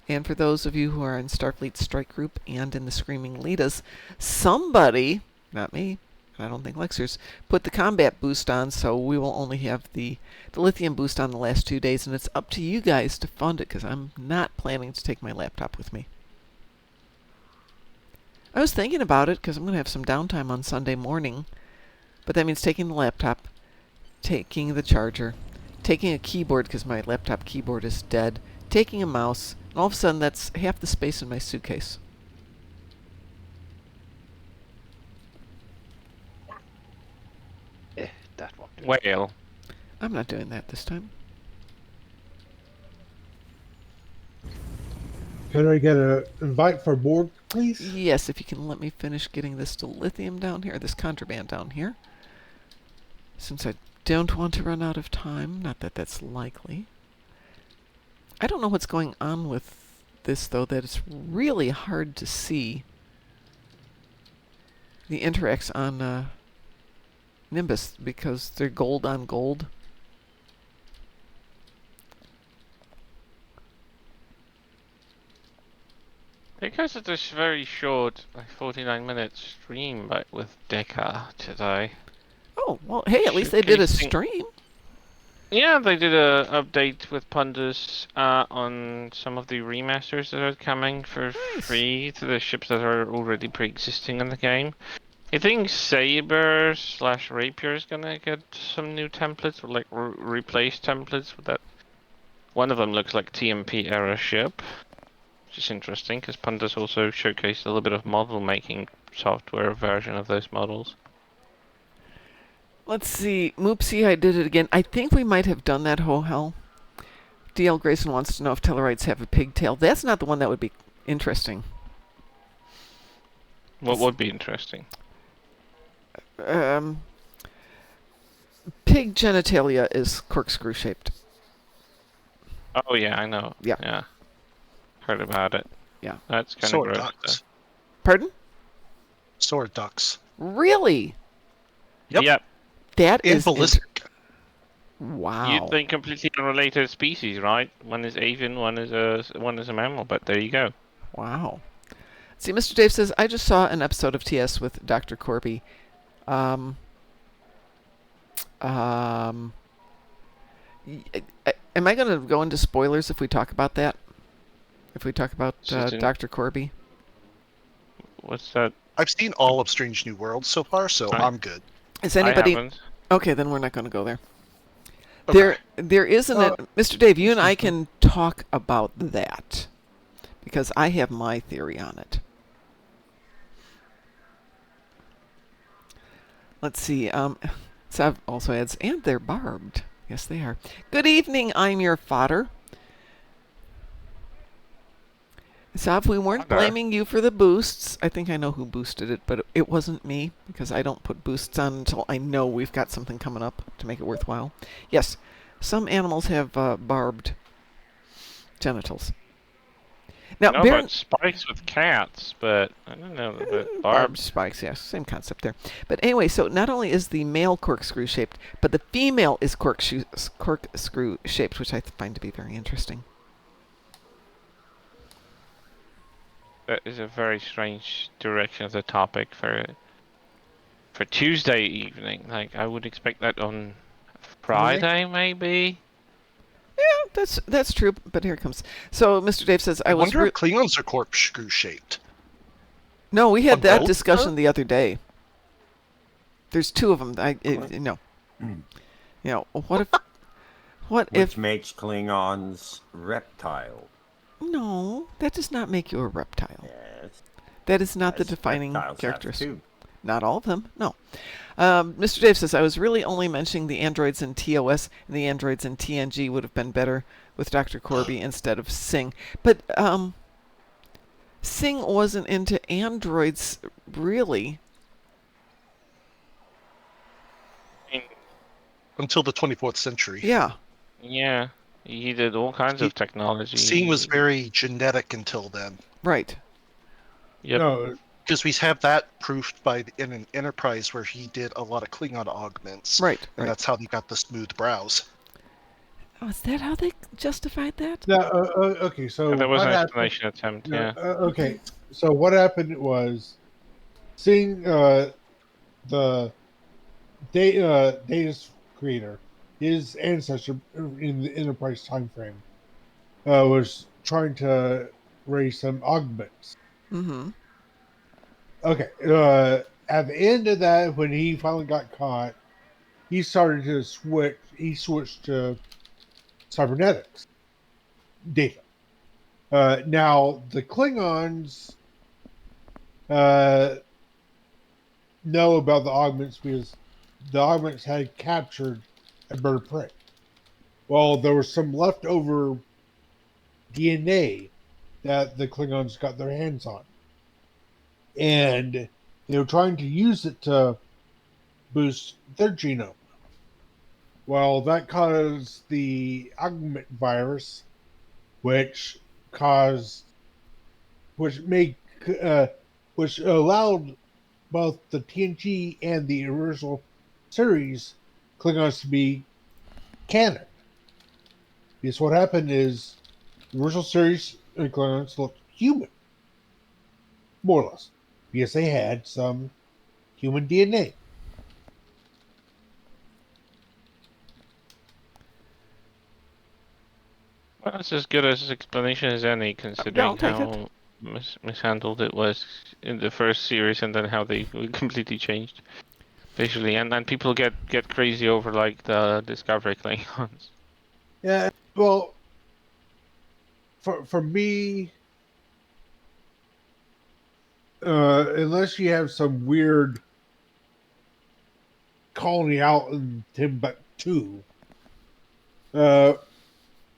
And for those of you who are in Starfleet Strike Group and in the Screaming Litas, somebody, not me, I don't think Lexer's put the combat boost on, so we will only have the lithium boost on the last 2 days, and it's up to you guys to fund it, because I'm not planning to take my laptop with me. I was thinking about it, because I'm going to have some downtime on Sunday morning, but that means taking the laptop, taking the charger, taking a keyboard, because my laptop keyboard is dead, taking a mouse, and all of a sudden that's half the space in my suitcase. That won't do. Well, I'm not doing that this time. Can I get an invite for board, please? Yes, if you can let me finish getting this lithium down here, this contraband down here. Since I don't want to run out of time, not that that's likely. I don't know what's going on with this, though, that it's really hard to see the interacts on Nimbus, because they're gold on gold. because of this very short, like 49-minute stream with Deca today. Oh, well, hey, at least they did a Showcasing- stream. Yeah, they did a update with Pundus on some of the remasters that are coming for Nice. free to the ships that are already pre-existing in the game. I think Saber/Rapier is gonna get some new templates, or like replace templates with that. One of them looks like TMP era ship, which is interesting because Pundus also showcased a little bit of model making software version of those models. Let's see. Moopsie, I did it again. I think we might have done that whole hell. DL Grayson wants to know if Tellarites have a pigtail. That's not the one that would be interesting. What would be interesting? Pig genitalia is corkscrew shaped. Oh yeah, I know. Yeah. Yeah. Heard about it. Yeah. That's kind So of are gross. ducks. Pardon? So are ducks. Really? Yep. Yep. That And is ballistic. wow. You'd think completely unrelated species, right? One is avian, one is a mammal. But there you go. Wow. See, Mr. Dave says, I just saw an episode of TS with Dr. Corby. Am I going to go into spoilers if we talk about that? If we talk about Susan. Dr. Corby? What's that? I've seen all of Strange New Worlds so far, so I- I'm good. Is anybody... I haven't. Okay, then we're not going to go there. Okay. There isn't a... Mr. Dave, you and I can talk about that. Because I have my theory on it. Let's see. Sav also adds, and they're barbed. Yes, they are. Good evening, I'm your fodder. Sav, we weren't Fodder. blaming you for the boosts. I think I know who boosted it, but it wasn't me, because I don't put boosts on until I know we've got something coming up to make it worthwhile. Yes, some animals have barbed genitals. Now, No, bear- but spikes with cats, but I don't know. But barbed spikes, yes, same concept there. But anyway, so not only is the male corkscrew shaped, but the female is corkscrew shaped, which I find to be very interesting. that is a very strange direction of the topic for Tuesday evening. Like I would expect that on Friday, maybe. Yeah, that's true. But here it comes. So Mr. Dave says, I wonder if Klingons are corkscrew shaped. No, we had On that both? discussion the other day. There's two of them. No. Mm. You know, what Which if... makes Klingons reptile. No, that does not make you a reptile. Yes. That is not the as defining reptiles have characteristic. too. Not all of them, no. Mr. Dave says, I was really only mentioning the androids in TOS, and the androids in TNG would have been better with Dr. Corby instead of Singh. But Singh wasn't into androids, really. Until the 24th century. Yeah. Yeah, he did all kinds of technology. Seeing was very genetic until then. Right. Yep. No, Because we have that proofed in an Enterprise where he did a lot of Klingon augments. Right. And Right. that's how he got the smooth brows. Oh, is that how they justified that? no, okay, so That was what an happened? explanation attempt. No, Yeah. okay, so what happened was, seeing the Data's creator, his ancestor in the Enterprise time frame, was trying to raise some augments. Mm-hmm. Okay. At the end of that, when he finally got caught, he started to switch. He switched to cybernetics data. Now the Klingons uh, know about the augments because the augments had captured a bird of prey. Well, there was some leftover DNA that the Klingons got their hands on, and they were trying to use it to boost their genome. Well, that caused the augment virus, which caused, which made, uh, which allowed both the TNG and the original series Klingons to be canon. Because what happened is the original series Klingons looked human, more or less, because they had some human DNA. Well, that's as good as explanation as any, Yeah, considering I'll take it. how mishandled it was in the first series, and then how they completely changed, basically. And people get crazy over like the Discovery Klingons. Yeah, well, for me, unless you have some weird colony out in Timbuktu, uh,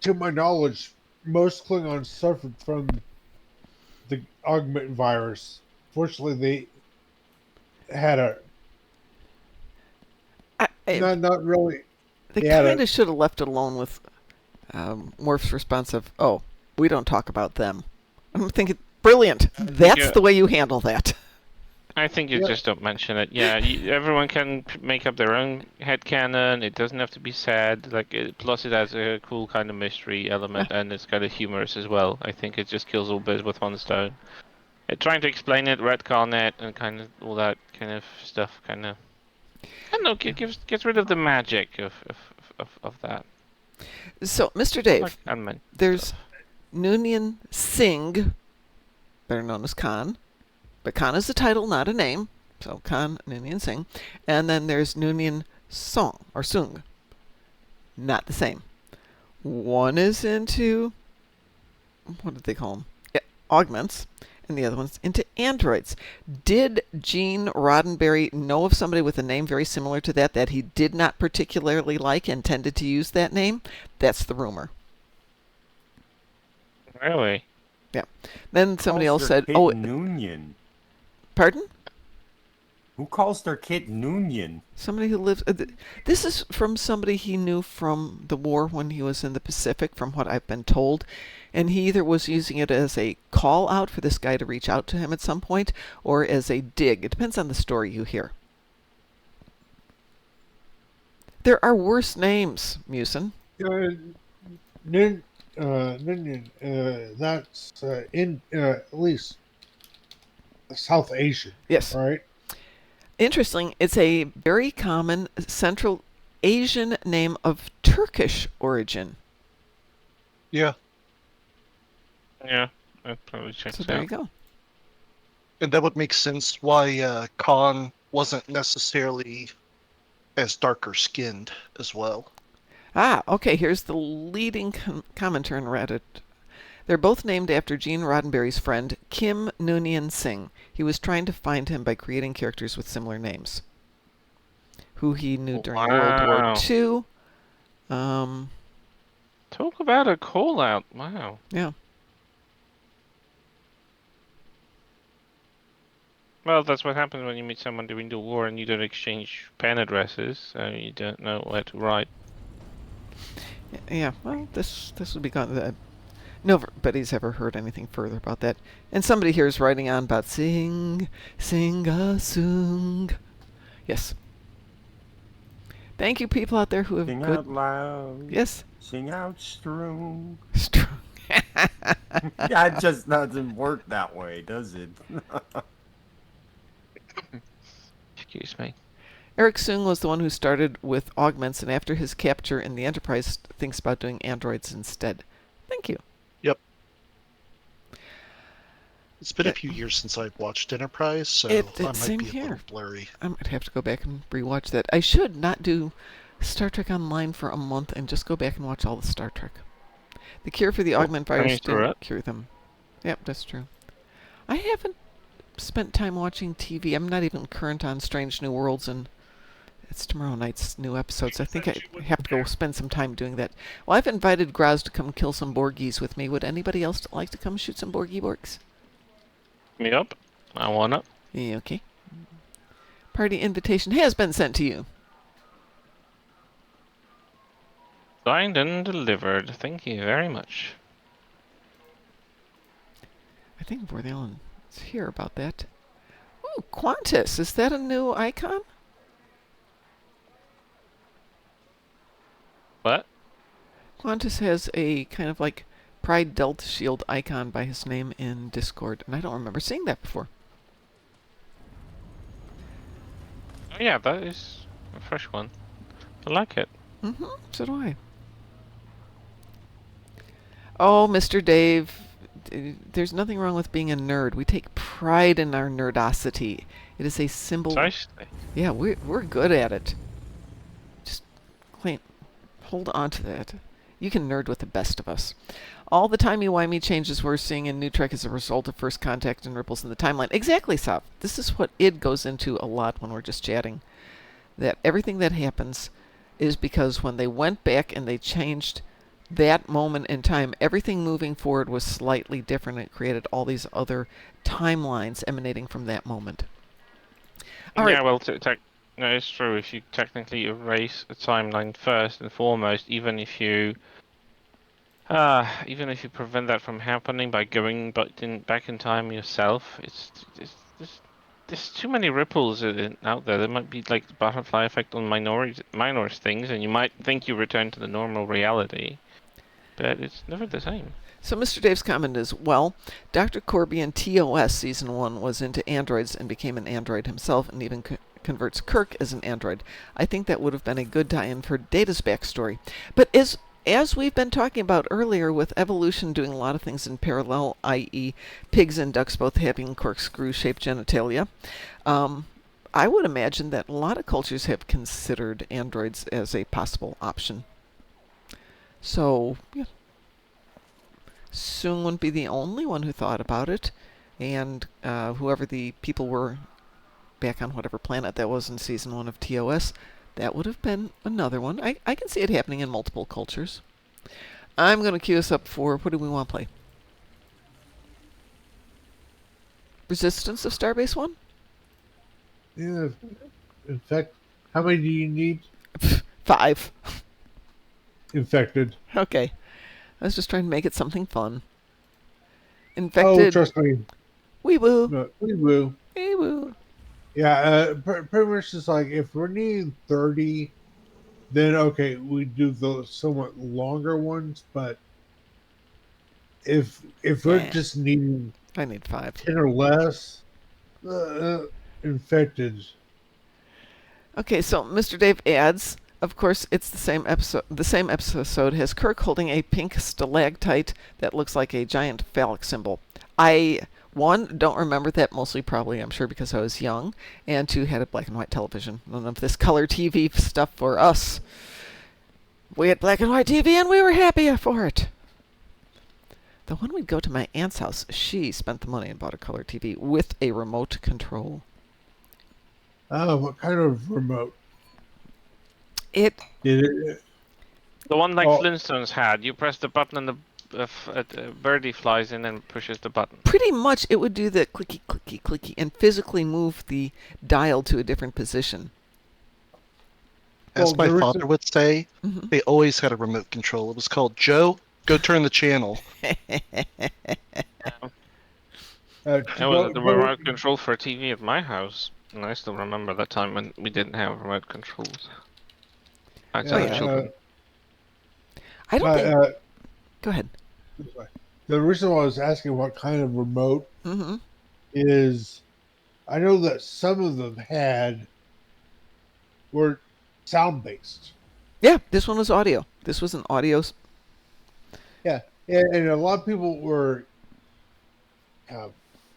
to my knowledge, most Klingons suffered from the augment virus. Fortunately, they had a not really. They They had kind a of should have left it alone with Worf's response of, "Oh, we don't talk about them." I'm thinking, brilliant. That's the way you handle that. I think you Yeah. just don't mention it. Yeah, everyone can make up their own headcanon. It doesn't have to be sad. Plus, it has a cool kind of mystery element, and it's kind of humorous as well. I think it just kills all birds with one stone. Trying to explain it, retcon it, and kind of all that kind of stuff, kind of. I don't know. Gets rid of the magic of that. So, Mr. Dave, Like unmeant there's stuff. Noonien Singh, better known as Khan, but Khan is a title, not a name. So Khan Noonien Singh, and then there's Noonien Song or Sung, not the same. One is into, what did they call them? Yeah, augments, and the other one's into androids. Did Gene Roddenberry know of somebody with a name very similar to that he did not particularly like and tended to use that name? That's the rumor. Really? Yeah. Then somebody else Calls their said, kid "Oh, Noonien. pardon?" Who calls their kid Noonien? Somebody who lives. This is from somebody he knew from the war when he was in the Pacific, from what I've been told. And he either was using it as a call out for this guy to reach out to him at some point, or as a dig. It depends on the story you hear. There are worse names, Musin. Ninian, that's in at least South Asian, Yes. right? Interesting. It's a very common Central Asian name of Turkish origin. Yeah. Yeah, that probably checks So there out. you go. And that would make sense why Khan wasn't necessarily as darker skinned as well. Ah, okay, here's the leading commenter on Reddit. They're both named after Gene Roddenberry's friend, Kim Noonien Singh. He was trying to find him by creating characters with similar names, who he knew during World War Wow. II. Talk about a call out. Wow. Yeah. Well, that's what happens when you meet someone during the war and you don't exchange pen addresses, so you don't know where to write. Yeah, well, this would be gone. Nobody's ever heard anything further about that. And somebody here is writing on about sing a sung. Yes. Thank you, people out there who have Sing good. out loud. Yes. Sing out strong. Strong. Yeah, it just doesn't work that way, does it? Excuse me. Eric Soong was the one who started with augments, and after his capture in the Enterprise, thinks about doing androids instead. Thank you. Yep. It's been a few years since I've watched Enterprise, so I might same be a here. little blurry. I might have to go back and rewatch that. I should not do Star Trek Online for a month and just go back and watch all the Star Trek. The cure for the augment virus didn't cure them. Yep, that's true. I haven't spent time watching TV. I'm not even current on Strange New Worlds, and it's tomorrow night's new episodes. I think I have to go spend some time doing that. Well, I've invited Graz to come kill some Borgies with me. Would anybody else like to come shoot some Borgie Borgs? Yep. I wanna. Yeah, okay. Party invitation has been sent to you. Signed and delivered. Thank you very much. I think Bordelon is here about that. Ooh, Qantas. Is that a new icon? What? Qantas has a kind of like Pride Delta Shield icon by his name in Discord, and I don't remember seeing that before. Oh yeah, that is a fresh one. I like it. Mm-hmm, so do I. Oh, Mr. Dave, there's nothing wrong with being a nerd. We take pride in our nerdosity. It is a symbol. Precisely. Yeah, we're good at it. Just hold on to that. You can nerd with the best of us. All the timey-wimey changes we're seeing in New Trek as a result of First Contact and ripples in the timeline. Exactly, Sop. This is what id goes into a lot when we're just chatting. That everything that happens is because when they went back and they changed that moment in time, everything moving forward was slightly different. It created all these other timelines emanating from that moment. All right. Yeah, well, no, it's true. If you technically erase a timeline first and foremost, even if you prevent that from happening by going back in time yourself, there's too many ripples out there. There might be like the butterfly effect on minor things, and you might think you return to the normal reality, but it's never the same. So Mr. Dave's comment is, well, Dr. Corby in TOS Season 1 was into androids and became an android himself and even converts Kirk as an android. I think that would have been a good tie-in for Data's backstory. But as we've been talking about earlier, with evolution doing a lot of things in parallel, i.e. pigs and ducks both having corkscrew-shaped genitalia, I would imagine that a lot of cultures have considered androids as a possible option. So, yeah. Soong wouldn't be the only one who thought about it, and whoever the people were back on whatever planet that was in Season 1 of TOS, that would have been another one. I can see it happening in multiple cultures. I'm going to queue us up for, what do we want to play? Resistance of Starbase 1? Yeah. In fact, how many do you need? 5. Infected. Okay. I was just trying to make it something fun. Infected. Oh, trust me. Wee woo. No, we will. Wee woo. Yeah, pretty much just like if we're needing 30, then okay, we do the somewhat longer ones. But if we're just needing, I need 5. 10 or less, infected. Okay, so Mr. Dave adds, of course, it's the same episode. The same episode has Kirk holding a pink stalactite that looks like a giant phallic symbol. I, 1, don't remember that, mostly probably, I'm sure, because I was young, and 2, had a black and white television. None of this color TV stuff for us. We had black and white TV, and we were happy for it. Though when we'd go to my aunt's house, she spent the money and bought a color TV with a remote control. Oh, what kind of remote? It The one like Flintstones had. You press the button and the birdie flies in and pushes the button. pretty much it would do the clicky, clicky, clicky, and physically move the dial to a different position. As my father would say, Mhm. they always had a remote control. It was called, Joe, go turn the channel. That was the remote control for a TV at my house, and I still remember that time when we didn't have remote controls. Outside of children. I don't think... Go ahead. The reason why I was asking what kind of remote Mm-hmm. is, I know that some of them had were sound based. Yeah, this one was audio. This was an audio. Yeah, and a lot of people were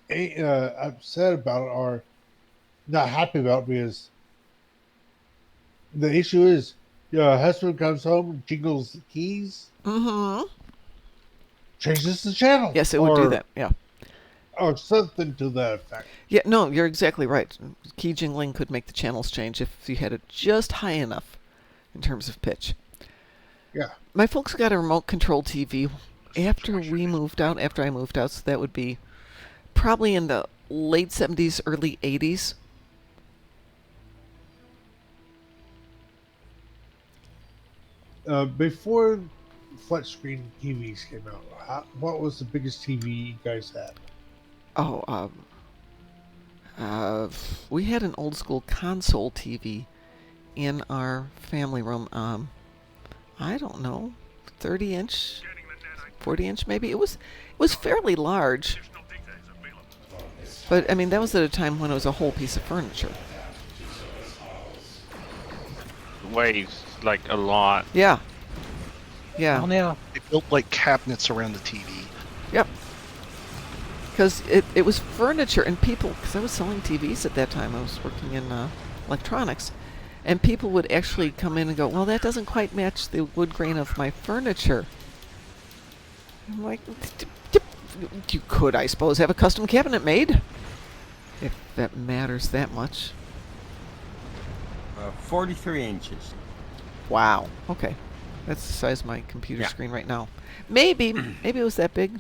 upset about it or not happy about it because the issue is, husband comes home, jingles the keys, Mm-hmm. changes the channel. Yes, it would do that. Yeah. Or something to that effect. Yeah, no, you're exactly right. Key jingling could make the channels change if you had it just high enough in terms of pitch. Yeah. My folks got a remote control TV after we moved out, after I moved out, so that would be probably in the late 70s, early 80s. Before flat screen TVs came out, what was the biggest TV you guys had? Oh, we had an old school console TV in our family room. I don't know, 30-inch, 40-inch maybe. It was fairly large. But I mean, that was at a time when it was a whole piece of furniture. Weighs like a lot. Yeah. Yeah. Oh, yeah. They built like cabinets around the TV. Yep. Because it was furniture, and people, because I was selling TVs at that time, I was working in electronics, and people would actually come in and go, well, that doesn't quite match the wood grain of my furniture. I'm like, you could, I suppose, have a custom cabinet made, if that matters that much. 43 inches. Wow. Okay. That's the size of my computer Yeah. screen right now. Maybe it was that big.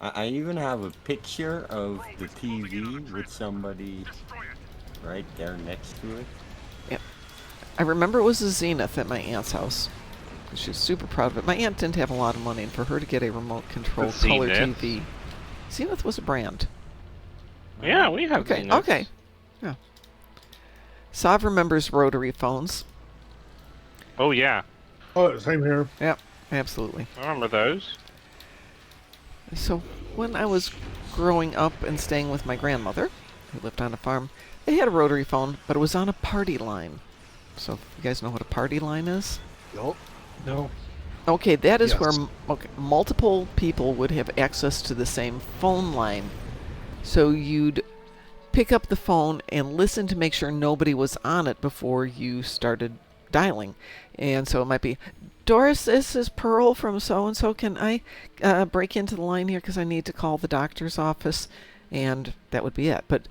I even have a picture of the TV with somebody right there next to it. Yep. I remember it was a Zenith at my aunt's house. She was super proud of it. My aunt didn't have a lot of money, and for her to get a remote control The color Zenith? TV. Zenith was a brand. Yeah, we have Okay, Zeniths. okay. Yeah. Sav remembers rotary phones. Oh yeah, Oh, same here. Yep, absolutely. I remember those. So when I was growing up and staying with my grandmother, who lived on a farm, they had a rotary phone, but it was on a party line. So if you guys know what a party line is? Yup. No. Okay, that is Yes. where multiple people would have access to the same phone line. So you'd pick up the phone and listen to make sure nobody was on it before you started dialing. And so it might be, Doris, this is Pearl from so-and-so. Can I break into the line here because I need to call the doctor's office? And that would be it. But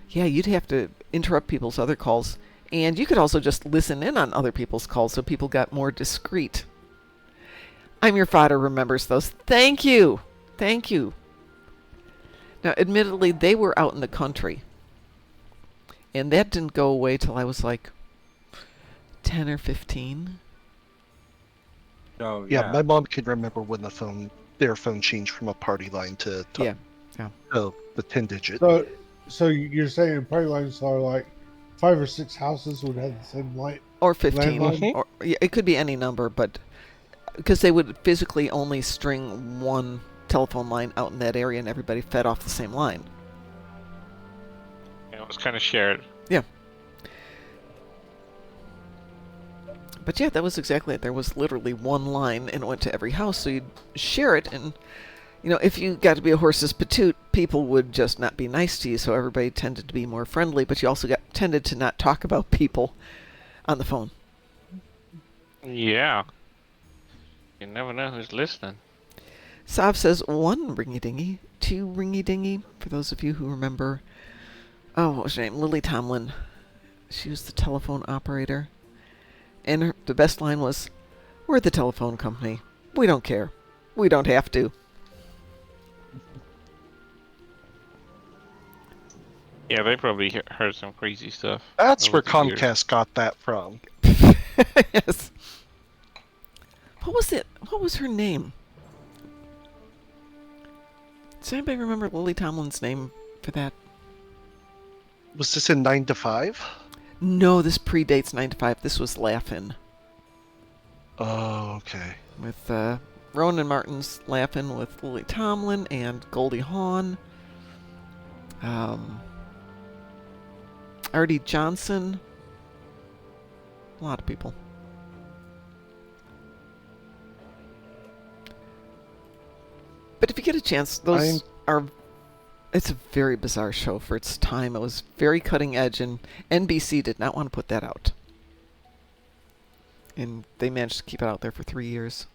yeah, you'd have to interrupt people's other calls. And you could also just listen in on other people's calls so people got more discreet. I'm Your Father remembers those. Thank you. Thank you. Now, admittedly, they were out in the country. And that didn't go away till I was like 10 or 15. So Yeah, my mom can remember when their phone changed from a party line to Yeah. the 10-digit. So you're saying party lines are like 5 or 6 houses would have the same light? Or 15. Landline? Or, yeah, it could be any number, but because they would physically only string one telephone line out in that area and everybody fed off the same line. Yeah, it was kind of shared. Yeah. But yeah, that was exactly it. There was literally one line and it went to every house, so you'd share it. And, you know, if you got to be a horse's patoot, people would just not be nice to you, so everybody tended to be more friendly, but you also tended to not talk about people on the phone. Yeah. You never know who's listening. Sav says 1 ringy-dingy, 2 ringy-dingy, for those of you who remember. Oh, what was her name? Lily Tomlin. She was the telephone operator. And the best line was, "We're the telephone company. We don't care. We don't have to." Yeah, they probably heard some crazy stuff. That's over where the years. Comcast got that from. Yes. What was it? What was her name? Does anybody remember Lily Tomlin's name for that? Was this in 9 to 5? No, this predates 9 to 5. This was Laugh-In. Oh, okay. With Ronan Martin's Laugh-In with Lily Tomlin and Goldie Hawn. Artie Johnson. A lot of people. But if you get a chance, those are... It's a very bizarre show for its time. It was very cutting edge, and NBC did not want to put that out. And they managed to keep it out there for 3 years.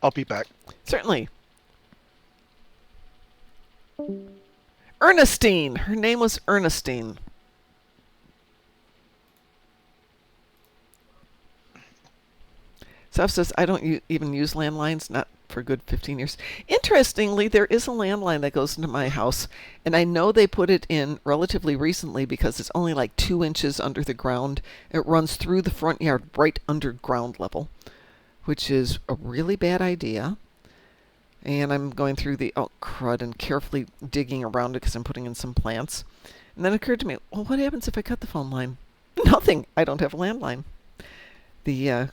I'll be back. Certainly. Ernestine! Her name was Ernestine. Seth says, I don't even use landlines, not for a good 15 years. Interestingly, there is a landline that goes into my house, and I know they put it in relatively recently because it's only like 2 inches under the ground. It runs through the front yard right under ground level, which is a really bad idea. And I'm going through the crud and carefully digging around it because I'm putting in some plants. And then it occurred to me, well, what happens if I cut the phone line? Nothing. I don't have a landline. The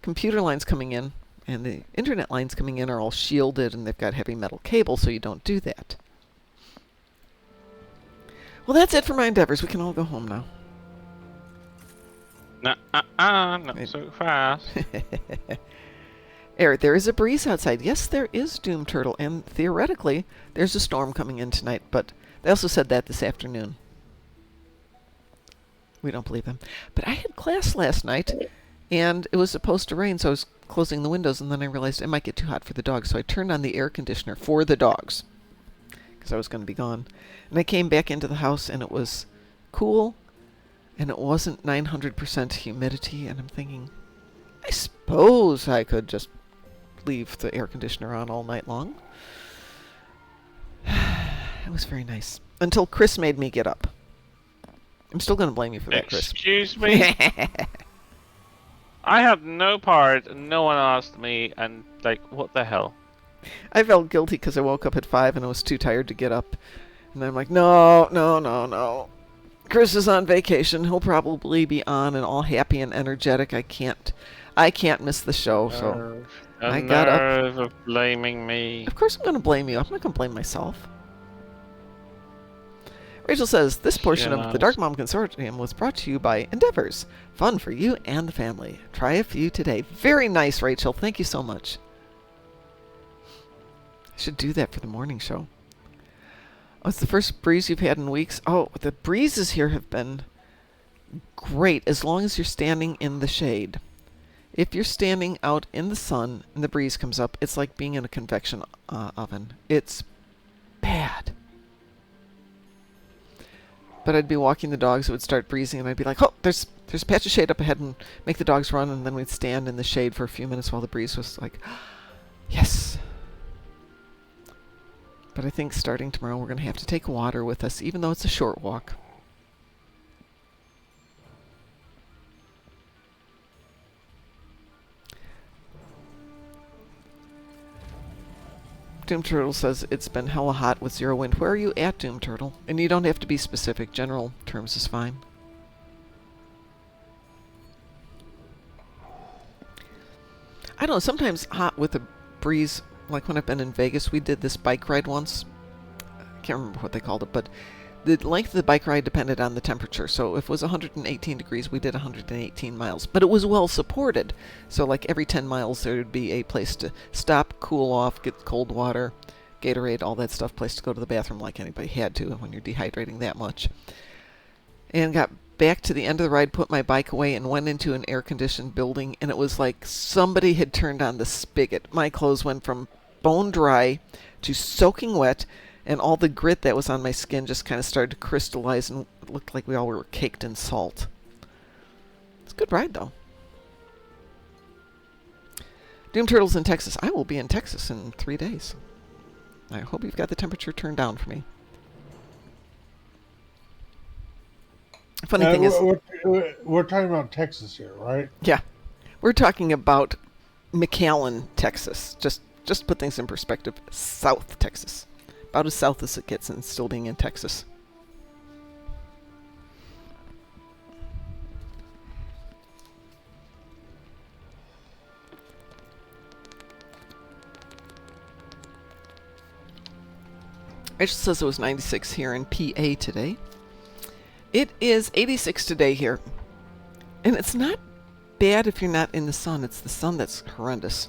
computer lines coming in and the internet lines coming in are all shielded, and they've got heavy metal cable, so you don't do that. Well, that's it for my endeavors. We can all go home now. Not so fast. Eric, there is a breeze outside. Yes, there is, Doom Turtle, and theoretically, there's a storm coming in tonight, but they also said that this afternoon. We don't believe them. But I had class last night, and it was supposed to rain, so I was closing the windows, and then I realized it might get too hot for the dogs, so I turned on the air conditioner for the dogs, because I was going to be gone. And I came back into the house, and it was cool, and it wasn't 900% humidity, and I'm thinking, I suppose I could just leave the air conditioner on all night long. It was very nice. Until Chris made me get up. I'm still going to blame you for that, Chris. Excuse me? I had no part, no one asked me, and, like, what the hell? I felt guilty because I woke up at 5 and I was too tired to get up. And I'm like, no. Chris is on vacation. He'll probably be on and all happy and energetic. I can't miss the show, so I got up. Nerve of blaming me. Of course I'm going to blame you. I'm not going to blame myself. Rachel says, this portion of the Darkmom Consortium was brought to you by Endeavors. Fun for you and the family. Try a few today. Very nice, Rachel. Thank you so much. I should do that for the morning show. Oh, it's the first breeze you've had in weeks. Oh, the breezes here have been great as long as you're standing in the shade. If you're standing out in the sun and the breeze comes up, it's like being in a convection oven. It's bad. But I'd be walking the dogs, it would start breezing, and I'd be like, oh, there's a patch of shade up ahead, and make the dogs run, and then we'd stand in the shade for a few minutes while the breeze was like, yes. But I think starting tomorrow we're going to have to take water with us, even though it's a short walk. Doom Turtle says it's been hella hot with zero wind. Where are you at, Doom Turtle? And you don't have to be specific. General terms is fine. I don't know, sometimes hot with a breeze, like when I've been in Vegas, we did this bike ride once. I can't remember what they called it, but the length of the bike ride depended on the temperature. So if it was 118 degrees, we did 118 miles. But it was well supported. So like every 10 miles, there would be a place to stop, cool off, get cold water, Gatorade, all that stuff, place to go to the bathroom like anybody had to when you're dehydrating that much. And got back to the end of the ride, put my bike away, and went into an air-conditioned building, and it was like somebody had turned on the spigot. My clothes went from bone dry to soaking wet, and all the grit that was on my skin just kind of started to crystallize, and it looked like we all were caked in salt. It's a good ride, though. Doom Turtle's in Texas. I will be in Texas in 3 days. I hope you've got the temperature turned down for me. Funny thing is... We're talking about Texas here, right? Yeah. We're talking about McAllen, Texas. Just to put things in perspective, South Texas. About as south as it gets and still being in Texas. Rachel says it was 96 here in PA today. It is 86 today here. And it's not bad if you're not in the sun. It's the sun that's horrendous.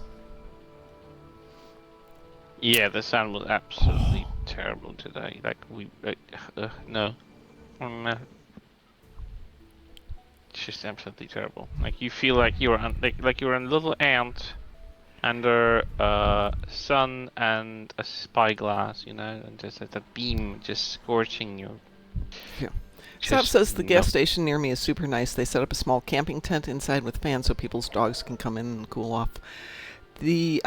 Yeah, the sun was absolutely terrible today. Like no, it's just absolutely terrible. Like you feel like you're like you're a little ant under sun and a spyglass, you know, and just like the beam just scorching you. Yeah. Sap says the gas station near me is super nice. They set up a small camping tent inside with fans so people's dogs can come in and cool off. The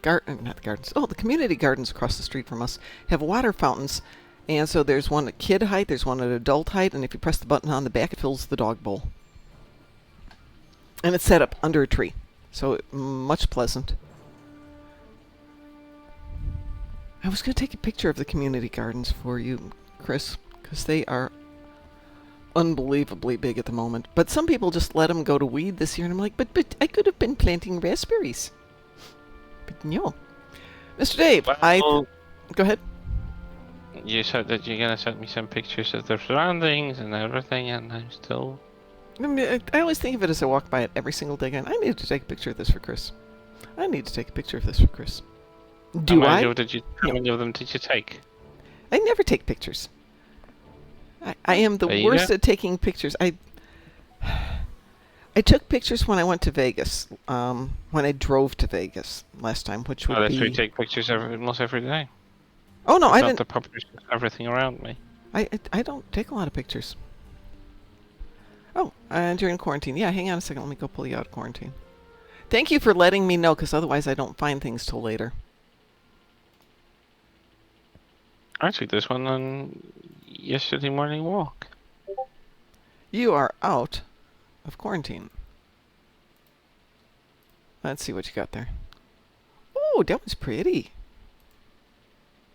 the community gardens across the street from us have water fountains, and so there's one at kid height, there's one at adult height, and if you press the button on the back, it fills the dog bowl. And it's set up under a tree, so much pleasant. I was going to take a picture of the community gardens for you, Chris, because they are unbelievably big at the moment. But some people just let them go to weed this year, and I'm like, but I could have been planting raspberries. But no. Mr. Dave, Well, go ahead. You said that you're gonna send me some pictures of their surroundings and everything, and I'm still... I always think of it as I walk by it every single day, and I need to take a picture of this for Chris. I need to take a picture of this for Chris. Do I? How many of them did you take? I never take pictures. I am the worst at taking pictures. I took pictures when I went to Vegas, when I drove to Vegas last time, which would be... We take pictures almost every day. Oh, no, I didn't... the publish everything around me. I don't take a lot of pictures. Oh, during quarantine. Yeah, hang on a second. Let me go pull you out of quarantine. Thank you for letting me know, because otherwise I don't find things till later. I took this one on yesterday morning walk. You are out of quarantine. Let's see what you got there. Oh, that was pretty.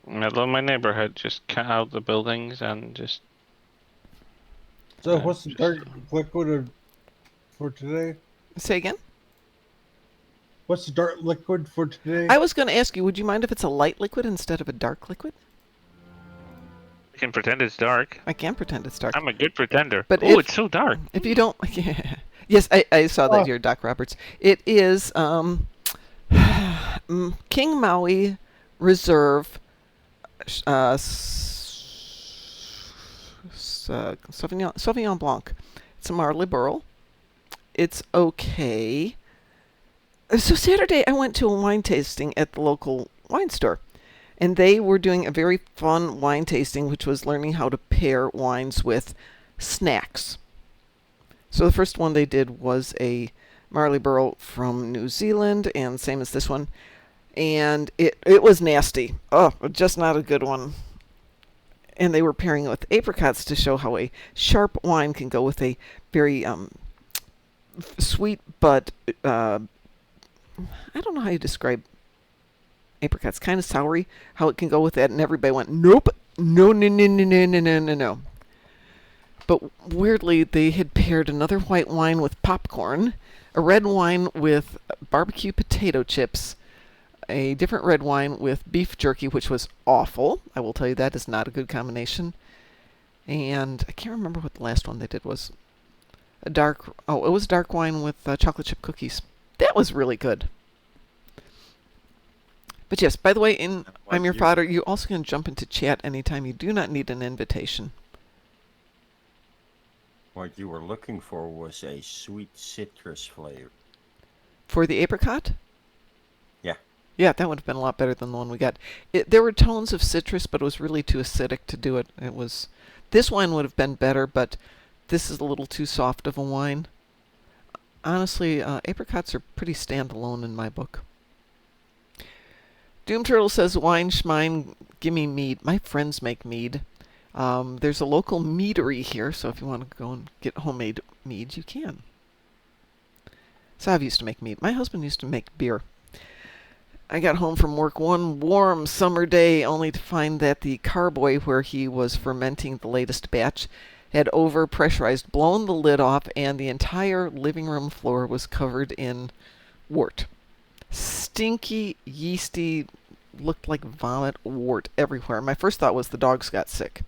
I love my neighborhood. Just cut out the buildings and just... So what's the dark liquid for today? Say again? What's the dark liquid for today? I was going to ask you, would you mind if it's a light liquid instead of a dark liquid? I can pretend it's dark. I can pretend it's dark. I'm a good pretender. But oh, it's so dark. If you don't... Yeah. Yes, I saw that you're Doc Roberts. It is King Maui Reserve Sauvignon Blanc. It's a Marley-Burrell. It's okay. So Saturday I went to a wine tasting at the local wine store. And they were doing a very fun wine tasting, which was learning how to pair wines with snacks. So the first one they did was a Marley-Burrell from New Zealand, and same as this one. And it was nasty. Oh, just not a good one. And they were pairing it with apricots to show how a sharp wine can go with a very sweet, but I don't know how you describe apricots, kind of soury, how it can go with that, and everybody went, nope, no. But weirdly, they had paired another white wine with popcorn, a red wine with barbecue potato chips, a different red wine with beef jerky, which was awful. I will tell you that is not a good combination. And I can't remember what the last one they did was. It was dark wine with chocolate chip cookies. That was really good. But yes, by the way, I'm Your Fodder, you also can jump into chat anytime. You do not need an invitation. What you were looking for was a sweet citrus flavor. For the apricot? Yeah. Yeah, that would have been a lot better than the one we got. There were tones of citrus, but it was really too acidic to do it. This wine would have been better, but this is a little too soft of a wine. Honestly, apricots are pretty standalone in my book. Doom Turtle says, wine, schmine, gimme mead. My friends make mead. There's a local meadery here, so if you want to go and get homemade mead, you can. Sav used to make mead. My husband used to make beer. I got home from work one warm summer day only to find that the carboy where he was fermenting the latest batch had overpressurized, blown the lid off, and the entire living room floor was covered in wort. Stinky, yeasty looked like vomit, wart everywhere. My first thought was the dogs got sick.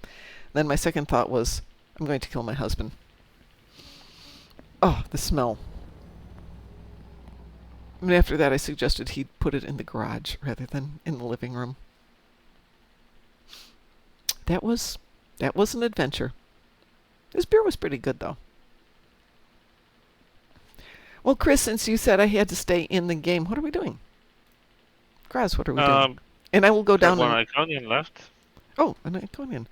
Then my second thought was, I'm going to kill my husband. Oh, the smell. And after that, I suggested he put it in the garage rather than in the living room. That was an adventure. This beer was pretty good, though. Well, Chris, since you said I had to stay in the game, what are we doing? Graz, what are we doing? And I will go down One and... Iconian left. Oh, an Iconian.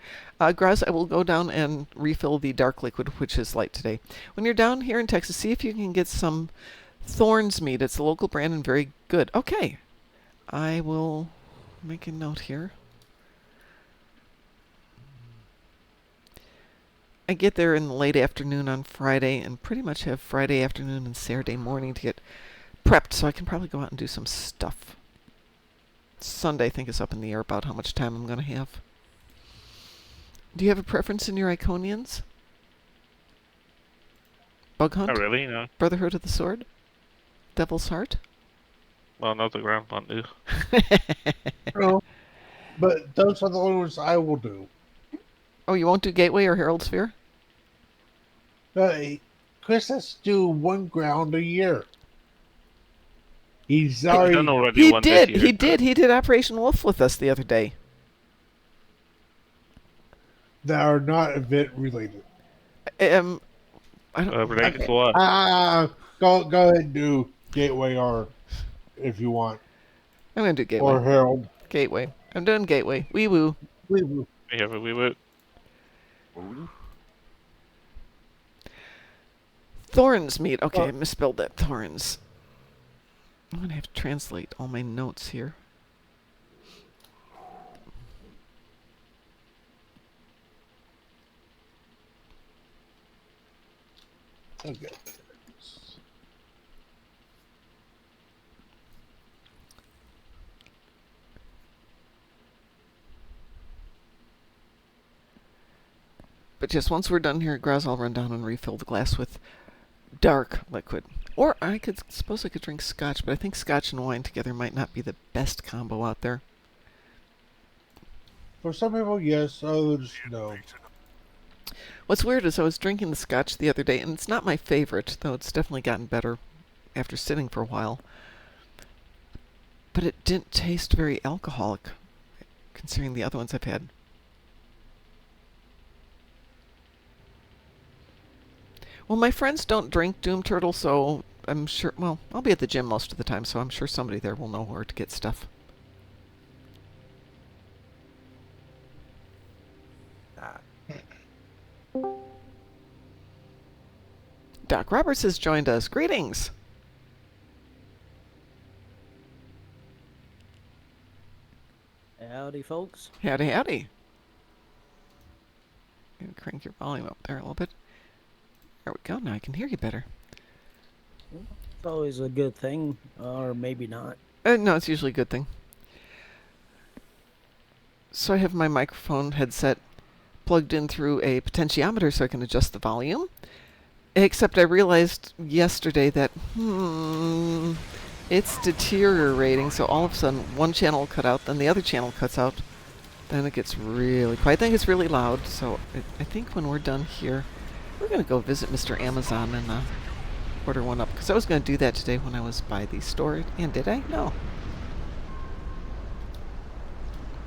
Graz, I will go down and refill the dark liquid, which is light today. When you're down here in Texas, see if you can get some Thorns meat. It's a local brand and very good. Okay. I will make a note here. I get there in the late afternoon on Friday and pretty much have Friday afternoon and Saturday morning to get prepped, so I can probably go out and do some stuff. Sunday, I think, is up in the air about how much time I'm going to have. Do you have a preference in your Iconians? Bug Hunt? Not really, no. Brotherhood of the Sword? Devil's Heart? Well, not the ground one, no. No, but those are the only ones I will do. Oh, you won't do Gateway or Herald Sphere? Chris has to do one ground a year. He's I've done already. already He one did. this year. He did Operation Wolf with us the other day. That are not event related. I don't. Related Okay. to what? Go ahead and do Gateway or if you want, I'm gonna do Gateway. or Herald. Gateway. I'm doing Gateway. Wee woo. We have a wee woo. Thorns meat. Okay, I misspelled that. Thorns. I'm gonna have to translate all my notes here. Okay. But just once we're done here, Graz, I'll run down and refill the glass with dark liquid. Or I could suppose I could drink scotch, but I think scotch and wine together might not be the best combo out there. For some people, yes. Others, no. What's weird is I was drinking the scotch the other day, and it's not my favorite, though it's definitely gotten better after sitting for a while. But it didn't taste very alcoholic, considering the other ones I've had. Well, my friends don't drink Doom Turtle, so I'm sure... Well, I'll be at the gym most of the time, so I'm sure somebody there will know where to get stuff. Doc Roberts has joined us. Greetings! Howdy, folks. Howdy, howdy. Gonna crank your volume up there a little bit. There we go. Now I can hear you better. It's always a good thing, or maybe not. No, it's usually a good thing. So I have my microphone headset plugged in through a potentiometer so I can adjust the volume. Except I realized yesterday that, it's deteriorating, so all of a sudden one channel will cut out, then the other channel cuts out, then it gets really quiet. I think it's really loud, so I think when we're done here, we're going to go visit Mr. Amazon and order one up. Because I was going to do that today when I was by the store. And did I? No.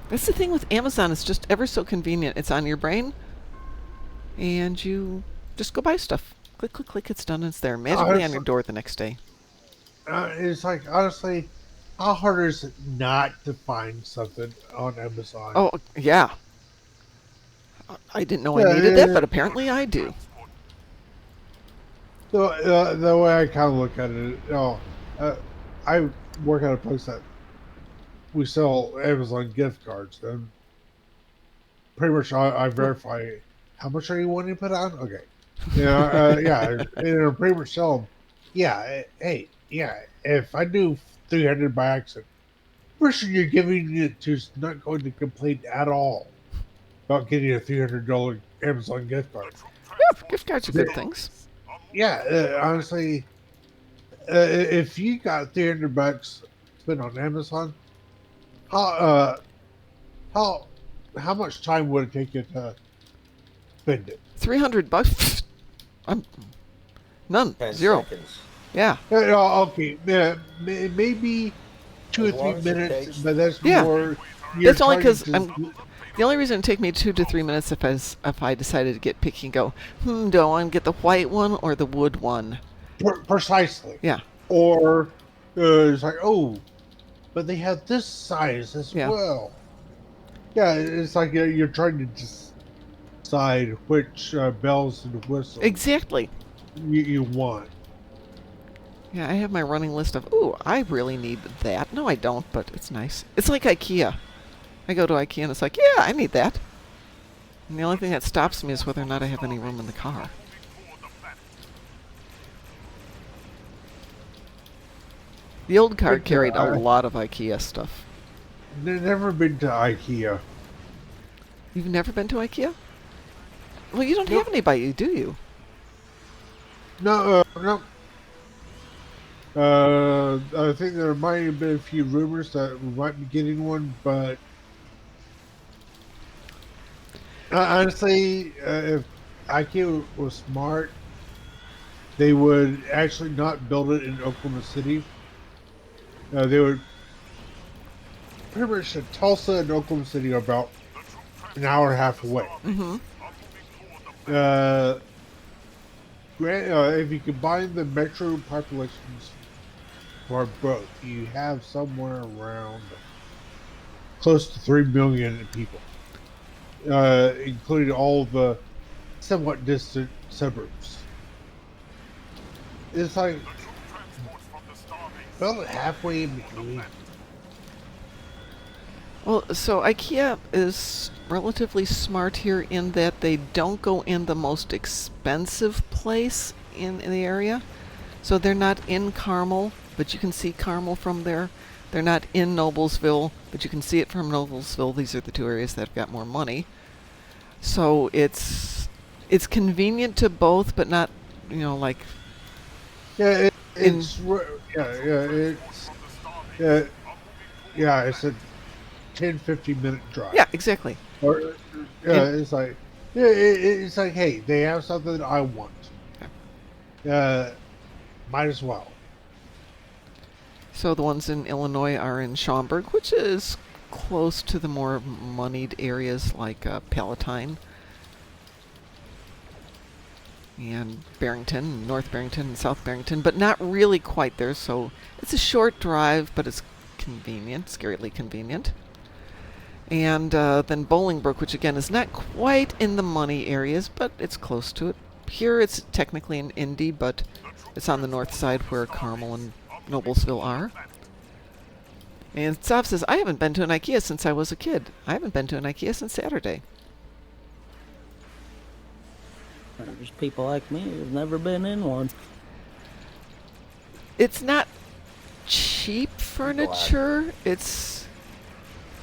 That's the thing with Amazon. It's just ever so convenient. It's on your brain. And you just go buy stuff. Click, click, click. It's done. It's there. Magically on your door the next day. It's like, honestly, how hard is it not to find something on Amazon? Oh, yeah. I didn't know I needed that, but apparently I do. The way I kind of look at it, I work at a place that we sell Amazon gift cards, and pretty much I verify how much are you wanting to put on. Okay, yeah, and I pretty much sell them. Yeah, hey, yeah, if I do 300 by accident, the person you're giving it to is not going to complain at all about getting a $300 Amazon gift card. Yeah, gift cards are good things. Yeah, honestly, if you got $300 spent on Amazon, How how how much time would it take you to spend it? $300? I'm none. 10 Zero. seconds. Yeah. Okay, yeah, maybe 2 or As 3 long as it minutes, takes- but that's Yeah. more. You're That's only trying because to- I'm. The only reason it'd take me 2 to 3 minutes if I decided to get picky and go, do I want to get the white one or the wood one? precisely. Yeah. Or it's like, oh, but they have this size as Yeah. well. Yeah, it's like you're trying to decide which bells and whistles Exactly. you want. Yeah, I have my running list of, ooh, I really need that. No, I don't, but it's nice. It's like IKEA. I go to IKEA and it's like, yeah, I need that. And the only thing that stops me is whether or not I have any room in the car. The old car But, carried a I- lot of IKEA stuff. Never been to IKEA. You've never been to IKEA? Well, you don't Nope. have any by you, do you? No, no. I think there might have been a few rumors that we might be getting one, but honestly, if IKEA was smart, they would actually not build it in Oklahoma City. They would pretty much Tulsa and Oklahoma City are about an hour and a half away. Mm-hmm. If you combine the metro populations for both, you have somewhere around close to 3 million people, including all the somewhat distant suburbs. It's like about halfway in between. Well, so IKEA is relatively smart here in that they don't go in the most expensive place in the area. So they're not in Carmel, but you can see Carmel from there. They're not in Noblesville, but you can see it from Noblesville. These are the two areas that have got more money. So it's convenient to both, but not, like Yeah, In- it's it's a 10-15 minute drive. yeah, exactly. Or it's like it's like, hey, they have something that I want. Might as well. So the ones in Illinois are in Schaumburg, which is close to the more moneyed areas like Palatine and Barrington, North Barrington and South Barrington, but not really quite there. So it's a short drive, but it's convenient, scarily convenient. And then Bolingbrook, which again is not quite in the money areas, but it's close to it. Here it's technically an Indy, but it's on the north side where Carmel and Noblesville are. And Sav says, I haven't been to an IKEA since I was a kid. I haven't been to an IKEA since Saturday. There's people like me who've never been in one. It's not cheap furniture. It's,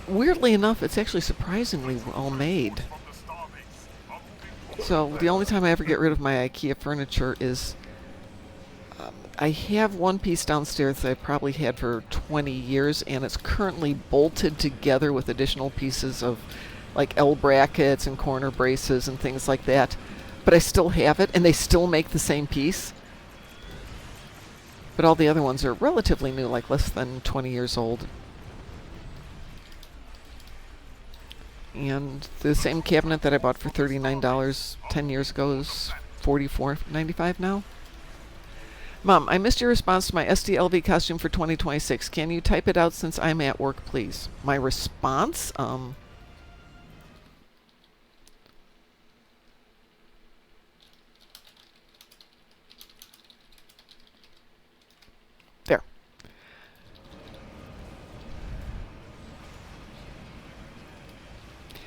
weirdly enough, it's actually surprisingly well made. So the only time I ever get rid of my IKEA furniture is I have one piece downstairs that I've probably had for 20 years, and it's currently bolted together with additional pieces of like L brackets and corner braces and things like that. But I still have it, and they still make the same piece. But all the other ones are relatively new, like less than 20 years old. And the same cabinet that I bought for $39 10 years ago is $44.95 now. Mom, I missed your response to my SDLV costume for 2026. Can you type it out since I'm at work, please? My response? There.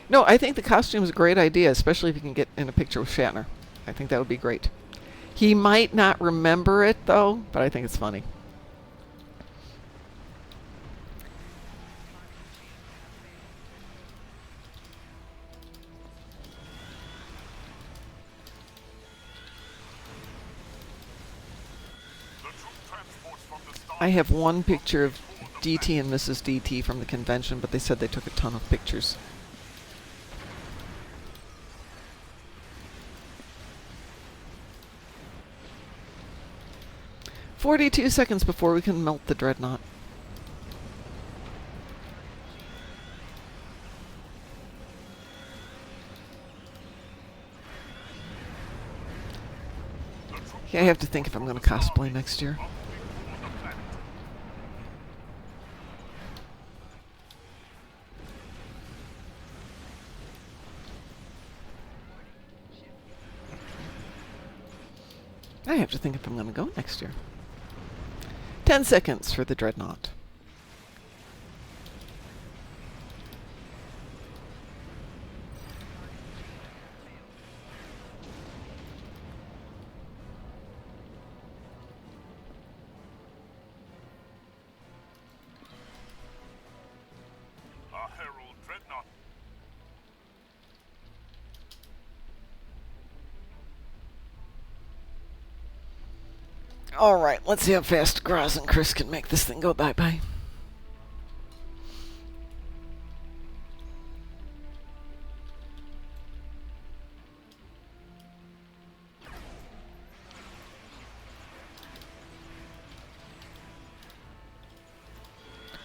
No, I think the costume is a great idea, especially if you can get in a picture with Shatner. I think that would be great. He might not remember it, though, but I think it's funny. I have one picture of DT and Mrs. DT from the convention, but they said they took a ton of pictures. "42 seconds before we can melt the dreadnought." Yeah, I have to think if I'm going to cosplay next year. I have to think if I'm going to go next year. 10 seconds for the dreadnought. A Herald Dreadnought. Alright, let's see how fast Graz and Chris can make this thing go bye-bye.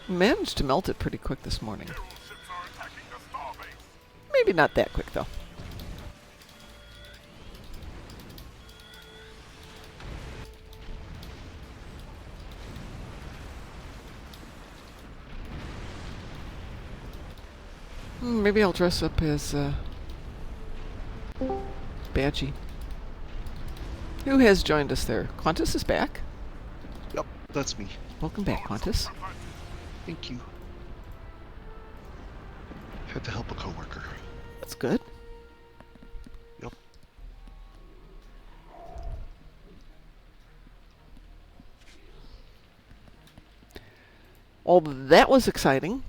Managed to melt it pretty quick this morning. Ships are attacking the starbase. Maybe not that quick, though. Maybe I'll dress up as Badgie. Who has joined us there? Qantas is back. Yep, that's me. Welcome back, Qantas. Thank you. Had to help a coworker. That's good. Yep. Well, that was exciting.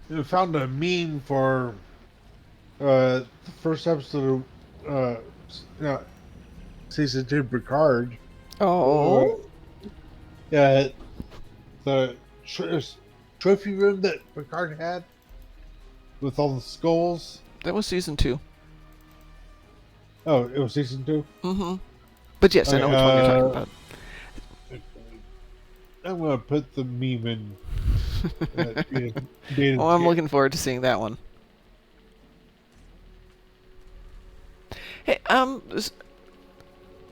I found a meme for the first episode of season 2 Picard. Oh. Yeah, the trophy room that Picard had with all the skulls. That was season 2. Oh, it was season 2? Mm-hmm. But yes, I know which one you're talking about. I'm going to put the meme in. Oh, I'm looking forward to seeing that one. Hey,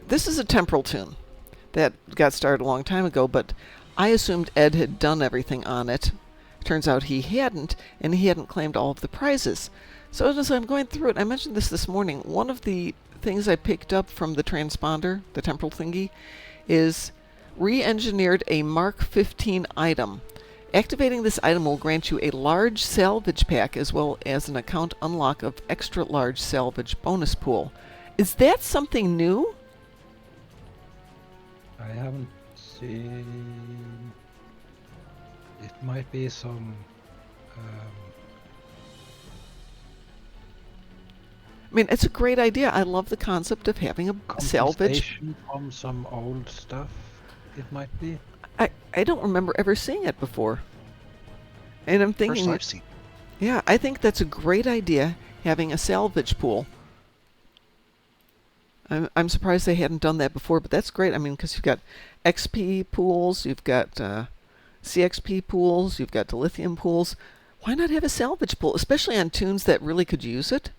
this is a temporal tune that got started a long time ago, but I assumed Ed had done everything on it. Turns out he hadn't, and he hadn't claimed all of the prizes. So as I'm going through it, I mentioned this morning, one of the things I picked up from the transponder, the temporal thingy, is re-engineered a Mark 15 item. Activating this item will grant you a large salvage pack as well as an account unlock of extra large salvage bonus pool. Is that something new? I haven't seen. It might be some. I mean, it's a great idea. I love the concept of having a salvage. Compensation from some old stuff. It might be. I don't remember ever seeing it before. And I'm thinking, First I've seen. yeah, I think that's a great idea, having a salvage pool. I'm surprised they hadn't done that before, but that's great. I mean, because you've got XP pools, you've got CXP pools, you've got dilithium pools. Why not have a salvage pool, especially on tunes that really could use it?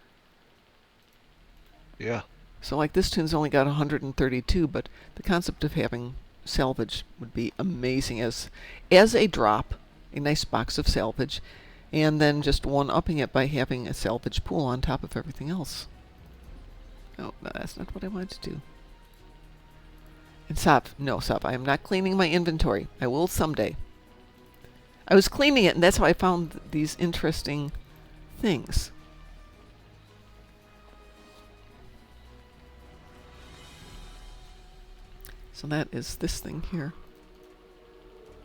Yeah. So like this tune's only got 132, but the concept of having salvage would be amazing as a drop, a nice box of salvage, and then just one-upping it by having a salvage pool on top of everything else. No, that's not what I wanted to do. And Sop, I am not cleaning my inventory. I will someday. I was cleaning it, and that's how I found these interesting things. So that is this thing here.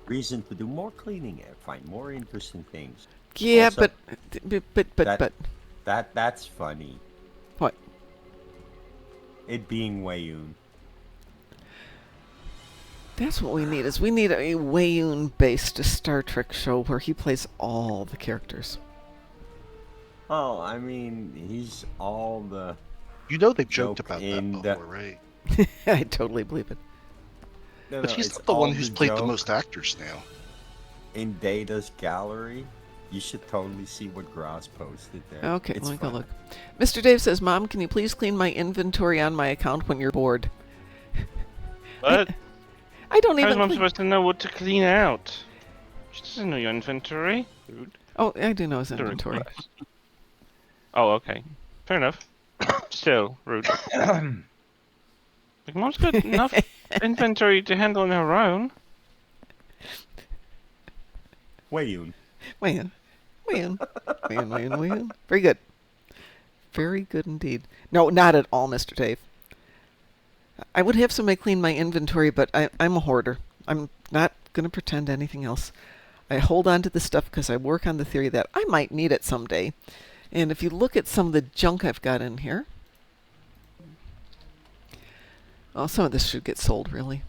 Reason to do more cleaning and find more interesting things. Yeah, Also, but that's funny. What? It being Wayun. That's what we need. Is we need a Wayun-based Star Trek show where he plays all the characters. Oh, I mean, he's all the You know they've joked joke about that in before, right? I totally believe it. No, But no, he's it's not the one all who's the played the joke most actors now. in Data's gallery. You should totally see what Gross posted there. Okay, It's let me go fun. look. Mr. Dave says, Mom, can you please clean my inventory on my account when you're bored? But I don't how's even Mom clean. supposed to know what to clean out? She doesn't know your inventory. Rude. Oh, I do know his Don't inventory. request. Oh, okay. Fair enough. Still, rude. Like, Mom's got enough inventory to handle on her own. Wayun. Wayun. Wayun. Very good. Very good indeed. No, not at all, Mr. Dave. I would have somebody clean my inventory, but I'm a hoarder. I'm not going to pretend anything else. I hold on to this stuff because I work on the theory that I might need it someday. And if you look at some of the junk I've got in here, well, some of this should get sold, really.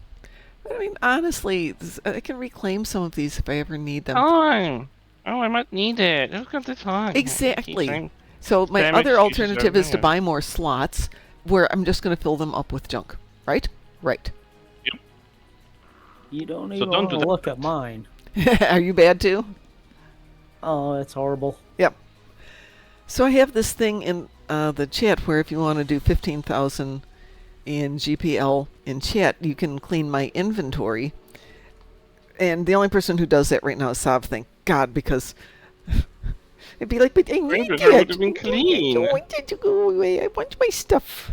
But I mean, honestly, I can reclaim some of these if I ever need them. Time. Oh, I might need it. Look at the time. Exactly. So my Damn other excuses alternative is to everywhere. buy more slots where I'm just going to fill them up with junk. Right? Right. You don't So even don't want do to that. look at mine. Are you bad too? Oh, it's horrible. Yep. So I have this thing in the chat where if you want to do 15,000 in GPL in chat, you can clean my inventory. And the only person who does that right now is Sav, thank God, because it'd be like, but I need Rangers it. would have been I clean. don't want it to go away. I want my stuff.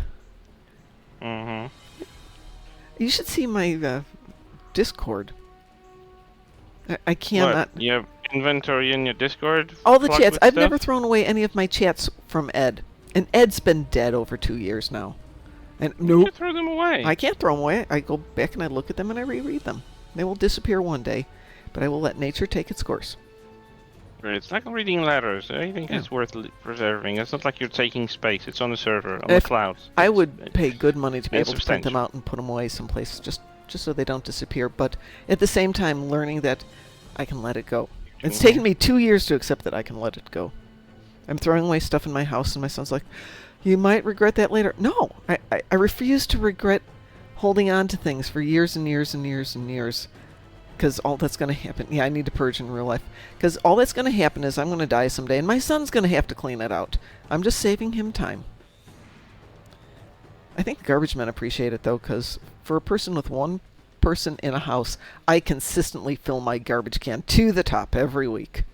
Mm-hmm. You should see my Discord. I cannot. What? You have inventory in your Discord? All the plugged chats. with I've stuff? never thrown away any of my chats from Ed. And Ed's been dead over 2 years now. And You nope, should throw them away. I can't throw them away. I go back and I look at them and I reread them. They will disappear one day, but I will let nature take its course. It's like reading letters. I think Yeah. it's worth preserving. It's not like you're taking space. It's on the server, on If the clouds. I It's- would pay good money to be and able to print them substantial. out and put them away someplace just so they don't disappear. But at the same time, learning that I can let it go. It's Mhm. taken me 2 years to accept that I can let it go. I'm throwing away stuff in my house, and my son's like, you might regret that later. No, I refuse to regret holding on to things for years and years and years and years. Because all that's going to happen, yeah, I need to purge in real life. Because all that's going to happen is I'm going to die someday, and my son's going to have to clean it out. I'm just saving him time. I think the garbage men appreciate it, though, because for a person with one person in a house, I consistently fill my garbage can to the top every week.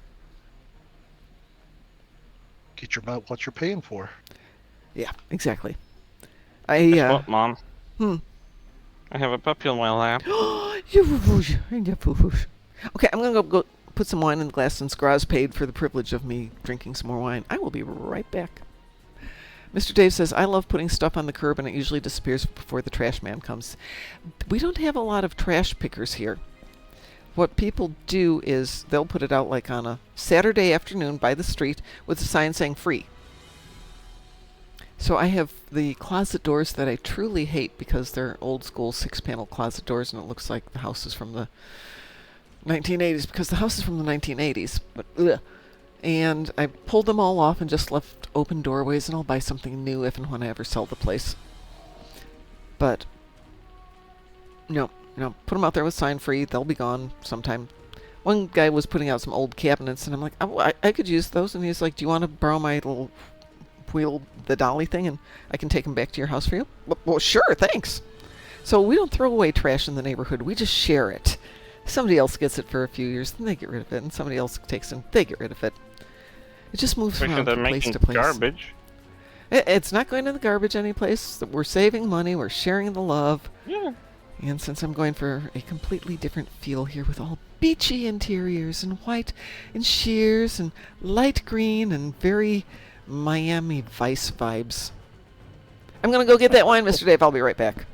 Get your what you're paying for. Yeah, exactly. Guess what, Mom? Hmm. I have a puppy on my lap. Okay, I'm gonna go put some wine in the glass since Graz paid for the privilege of me drinking some more wine. I will be right back. Mr. Dave says, I love putting stuff on the curb and it usually disappears before the trash man comes. We don't have a lot of trash pickers here. What people do is they'll put it out like on a Saturday afternoon by the street with a sign saying free. So I have the closet doors that I truly hate because they're old school 6-panel closet doors and it looks like the house is from the 1980s because the house is from the 1980s. But ugh. And I pulled them all off and just left open doorways, and I'll buy something new if and when I ever sell the place. But no, put them out there with sign free. They'll be gone sometime. One guy was putting out some old cabinets, and I'm like, oh, I could use those. And he's like, do you want to borrow my little wheel, the dolly thing, and I can take them back to your house for you? Well, sure, thanks. So we don't throw away trash in the neighborhood. We just share it. Somebody else gets it for a few years, then they get rid of it, and somebody else takes it, they get rid of it. It just moves Especially around they're from place making to place. garbage. It's not going to the garbage any place. We're saving money. We're sharing the love. Yeah. And since I'm going for a completely different feel here with all beachy interiors and white and sheers and light green and very Miami Vice vibes, I'm going to go get that wine, Mr. Dave. I'll be right back.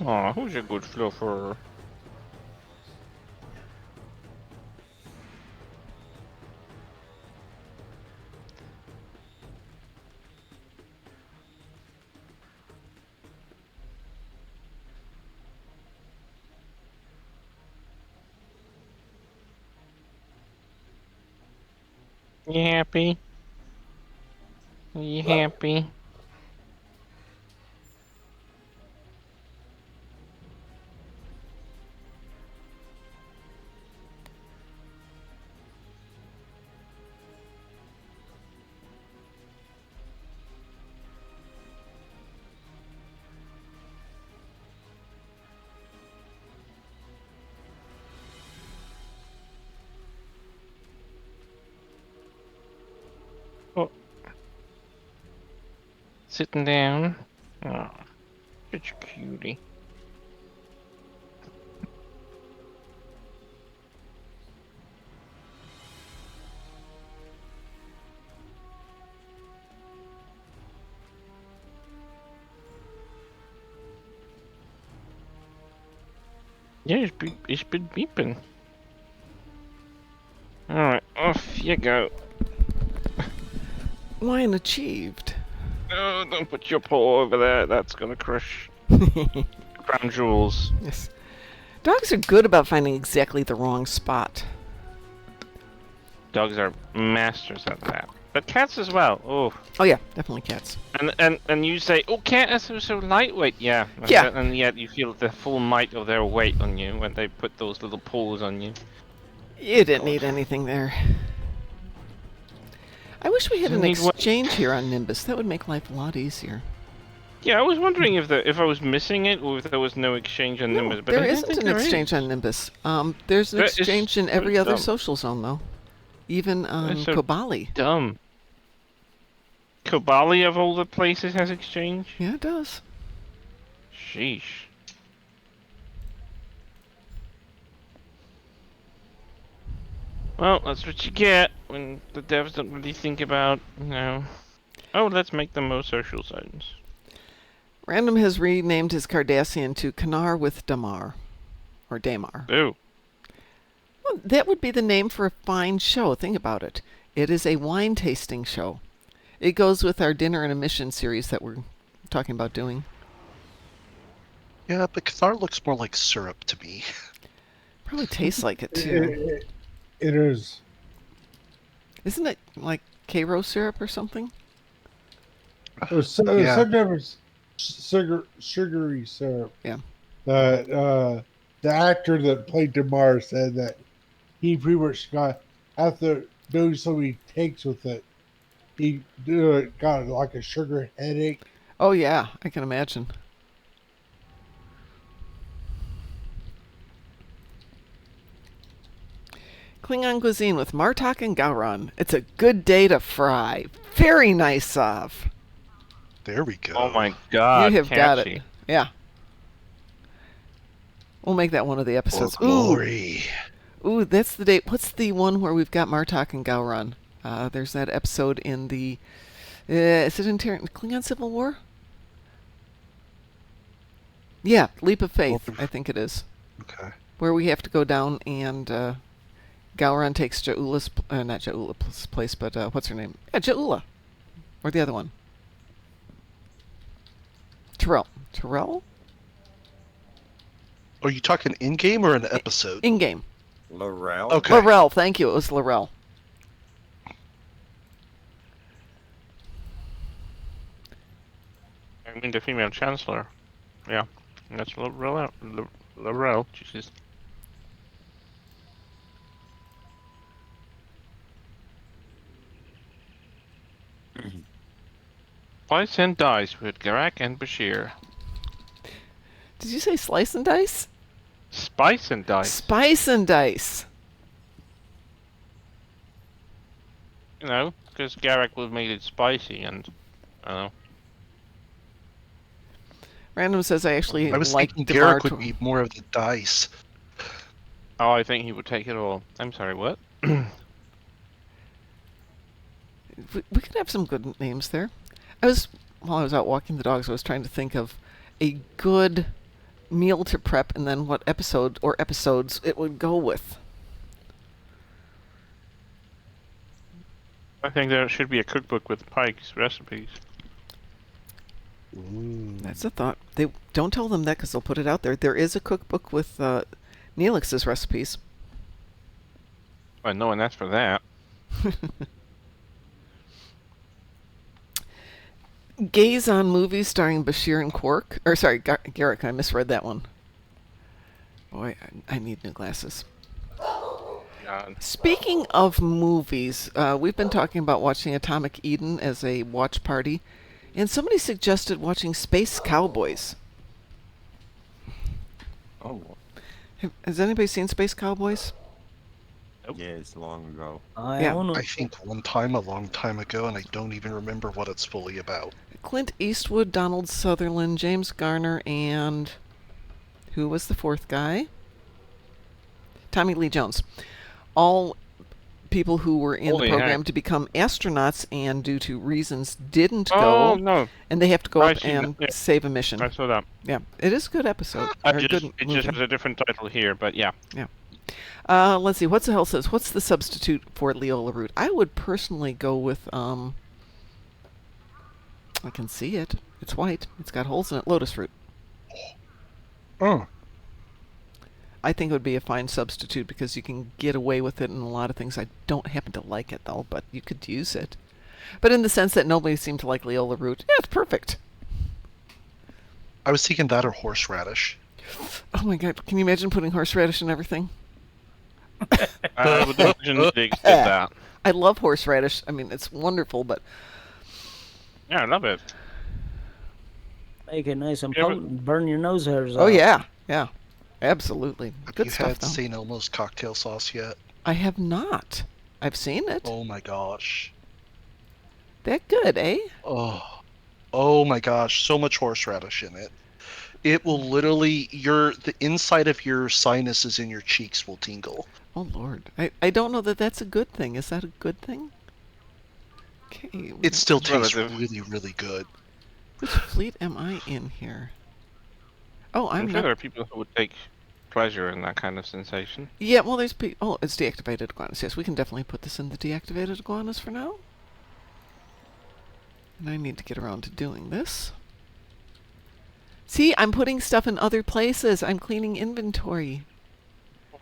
Aw, who's a good fluffer? You happy? You happy? Oh. Sitting down. Oh, such a cutie. Yeah, it's been beeping. Alright, off you go. Line achieved. Oh, don't put your paw over there. That's gonna crush crown jewels. Yes. Dogs are good about finding exactly the wrong spot. Dogs are masters at that. But cats as well. Oh. Oh yeah, definitely cats. And you say, oh, cat is so lightweight. Yeah. Yeah. And yet you feel the full might of their weight on you when they put those little paws on you. You didn't need anything there. I wish we had an exchange here on Nimbus. That would make life a lot easier. Yeah, I was wondering if I was missing it or if there was no exchange on Nimbus. But there isn't an exchange on Nimbus. There's an exchange in every other social zone, though. Even on Kobali. Dumb. Kobali of all the places has exchange? Yeah, it does. Sheesh. Well, that's what you get when the devs don't really think about, oh, let's make them more social zones. Random has renamed his Cardassian to Kanar with Damar. Or Damar. Ooh. Well, that would be the name for a fine show. Think about it. It is a wine tasting show. It goes with our dinner and a mission series that we're talking about doing. Yeah, but Kanar looks more like syrup to me. Probably tastes like it, too. It is. Isn't it like Karo syrup or something? Sometimes sugary syrup. Yeah. The actor that played Damar said that he pretty much got, after doing so many takes with it, he got like a sugar headache. Oh, yeah. I can imagine. Klingon cuisine with Martok and Gowron. It's a good day to fry. Very nice of. There we go. Oh my god. You have got it. Yeah. We'll make that one of the episodes. Glory. Ooh, that's the date. What's the one where we've got Martok and Gowron? There's that episode in the... is it in Klingon Civil War? Yeah, Leap of Faith, I think it is. Okay. Where we have to go down and Gowron takes Ja'ula's... not Ja'ula's place, but what's her name? Yeah, Ja'ula. Or the other one. Terrell. Terrell? Are you talking in-game or an episode? In-game. Laurel? Okay. Laurel, thank you. It was Laurel. I mean the female chancellor. Yeah. That's Laurel. Laurel. Jesus. Slice and dice with Garak and Bashir. Did you say slice and dice? Spice and dice. Spice and dice. You know, because Garak would have made it spicy and, I don't know. Random says I actually I was like thinking Damar Garrick would need more of the dice. Oh, I think he would take it all. I'm sorry, what? We could have some good names there. While I was out walking the dogs, I was trying to think of a good meal to prep and then what episode or episodes it would go with. I think there should be a cookbook with Pike's recipes. Ooh. That's a thought. They don't tell them that because they'll put it out there. There is a cookbook with Neelix's recipes. Well, no one asked for that. Gaze on movies starring Bashir and Quark. Or sorry, Garrick, I misread that one. Boy, I need new glasses. God. Speaking of movies, we've been talking about watching Atomic Eden as a watch party, and somebody suggested watching Space Cowboys. Oh, Has anybody seen Space Cowboys? yeah, it's long ago. I Yeah. own I it. think one time, a long time ago, and I don't even remember what it's fully about. Clint Eastwood, Donald Sutherland, James Garner, and who was the fourth guy? Tommy Lee Jones. All people who were in Holy the program heck. to become astronauts and due to reasons didn't Oh, go, no. and they have to go I've up seen and that, yeah. save a mission. I saw that. Yeah, it is a good episode. It or a good just movie. has a different title here, but yeah. Let's see. What's the hell says? What's the substitute for Leola root? I would personally go with I can see it. It's white. It's got holes in it. Lotus root. Oh, I think it would be a fine substitute because you can get away with it in a lot of things. I don't happen to like it though, but you could use it. But in the sense that nobody seemed to like Leola root, yeah, it's perfect. I was thinking that or horseradish. Oh my god, can you imagine putting horseradish in everything? I would imagine they did that. I love horseradish. I mean, it's wonderful, but Yeah, I love it. Make it nice and Yeah, but- potent. Burn your nose hairs oh out. yeah, absolutely. Have Good you stuff had though. St. Elmo's cocktail sauce yet? I have not. I've seen it. Oh my gosh. That good, eh? Oh my gosh, so much horseradish in it. It will literally the inside of your sinuses in your cheeks will tingle. Oh lord, I don't know that that's a good thing. Is that a good thing? Okay. It still tastes Relative. really, really good. Which fleet am I in here? Oh, I'm I'm sure not. there are people who would take pleasure in that kind of sensation. Yeah, well, there's oh, it's deactivated iguanas. Yes, we can definitely put this in the deactivated iguanas for now. And I need to get around to doing this. See, I'm putting stuff in other places. I'm cleaning inventory.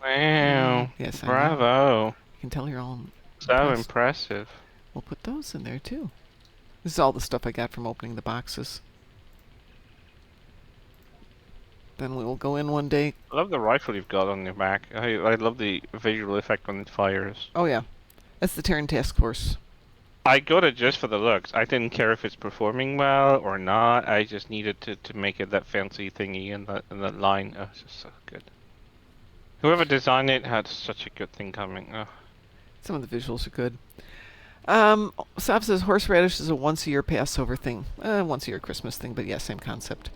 Wow. Yes, I know. Bravo. You can tell you're all So impressed. impressive. We'll put those in there too. This is all the stuff I got from opening the boxes. Then we will go in one day. I love the rifle you've got on your back. I love the visual effect when it fires. Oh yeah, that's the Terran Task Force. I got it just for the looks. I didn't care if it's performing well or not. I just needed to make it that fancy thingy in that line. Oh, it's just so good. Whoever designed it had such a good thing coming. Oh. Some of the visuals are good. Sav says horseradish is a once-a-year Passover thing. Once-a-year Christmas thing, but yeah, same concept.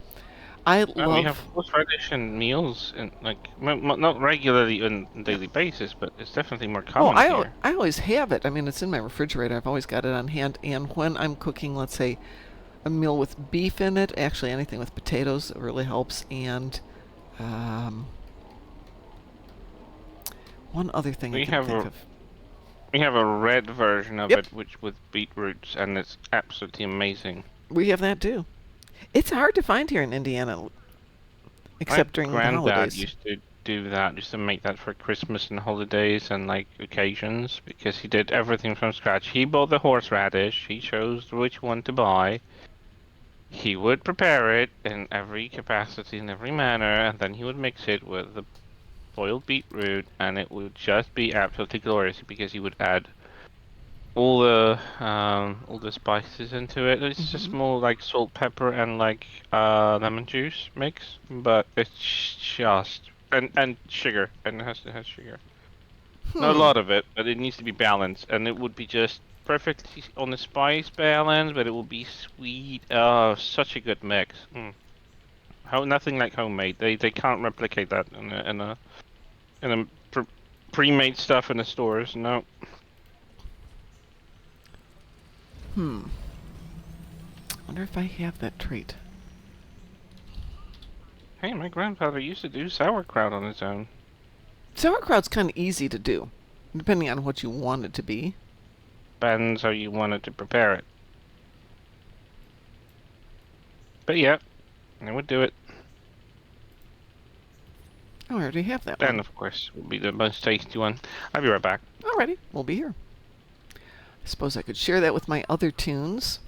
I We love... have horseradish and meals, and like not regularly on a daily basis, but it's definitely more common here. I always have it. I mean, it's in my refrigerator. I've always got it on hand. And when I'm cooking, let's say, a meal with beef in it, actually anything with potatoes really helps. And one other thing I can think of. We have a red version of Yep. it, which with beetroots, and it's absolutely amazing. We have that too. It's hard to find here in Indiana, except during the My granddad holidays. used to do that, used to make that for Christmas and holidays and like occasions, because he did everything from scratch. He bought the horseradish, he chose which one to buy, he would prepare it in every capacity and every manner, and then he would mix it with the boiled beetroot, and it would just be absolutely glorious because he would add all the spices into it. It's just more like salt, pepper, and like lemon juice mix, but it's just and sugar, and it has sugar. Not a lot of it, but it needs to be balanced, and it would be just perfectly on the spice balance, but it will be sweet. Oh, such a good mix. Nothing like homemade. They can't replicate that in a pre-made stuff in the stores. No. Wonder if I have that trait. Hey, my grandfather used to do sauerkraut on his own. Sauerkraut's kind of easy to do, depending on what you want it to be. Depends how you wanted to prepare it. But yeah, I would do it. Oh, I already have that Then, one. of course, would be the most tasty one. I'll be right back. Alrighty, we'll be here. I suppose I could share that with my other tunes.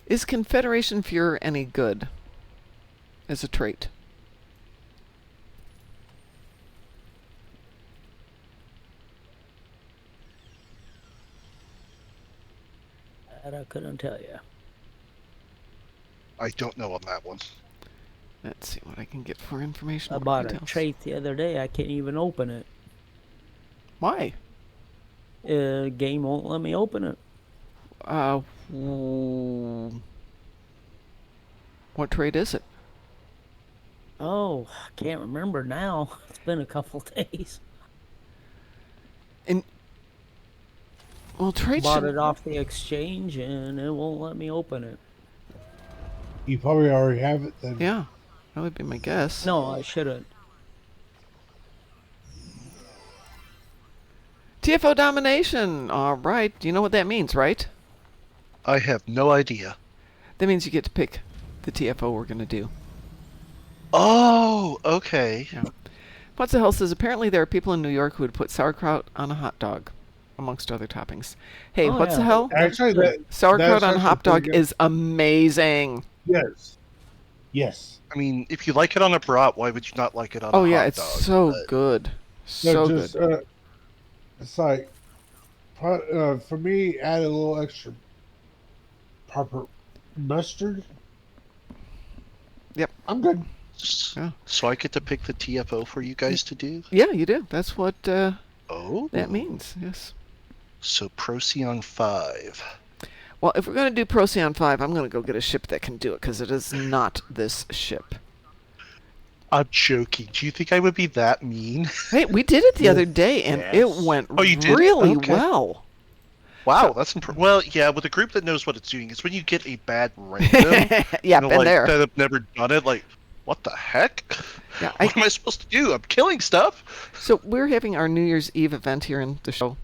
Is Confederation Fuhrer any good as a trait? That I couldn't tell you. I don't know on that one. Let's see what I can get for information. I bought a trait the other day. I can't even open it. Why? Game won't let me open it. What trait is it? Oh, I can't remember now. It's been a couple days. Well, traits Bought it off the exchange and it won't let me open it. You probably already have it then. Yeah, that would be my guess. No, I shouldn't. TFO domination. All right. Do you know what that means, right? I have no idea. That means you get to pick the TFO we're going to do. Oh, okay. Yeah. What's the Hell says, apparently there are people in New York who would put sauerkraut on a hot dog, amongst other toppings. Hey, Oh, What's yeah. the Hell? Actually, Sauerkraut on a actually hot dog pretty good. is amazing. Yes. Yes. I mean, if you like it on a brat, why would you not like it on a Oh, yeah, hot it's dog? so But- good. No, So just, good. it's like, for me, add a little extra proper mustard. Yep. I'm good. Yeah. So I get to pick the TFO for you guys to do? Yeah, you do. That's what Oh. that means, yes. So Procyon 5. Well, if we're going to do Procyon 5, I'm going to go get a ship that can do it, because it is not this ship. I'm joking. Do you think I would be that mean? Hey, we did it the other day, and it Yes. went Oh, you did? really Okay. well. Wow, that's well, yeah. With a group that knows what it's doing, it's when you get a bad random, Yeah, and, been like, there. that have never done it. Like, what the heck? Yeah, What am I supposed to do? I'm killing stuff. So we're having our New Year's Eve event here in the show,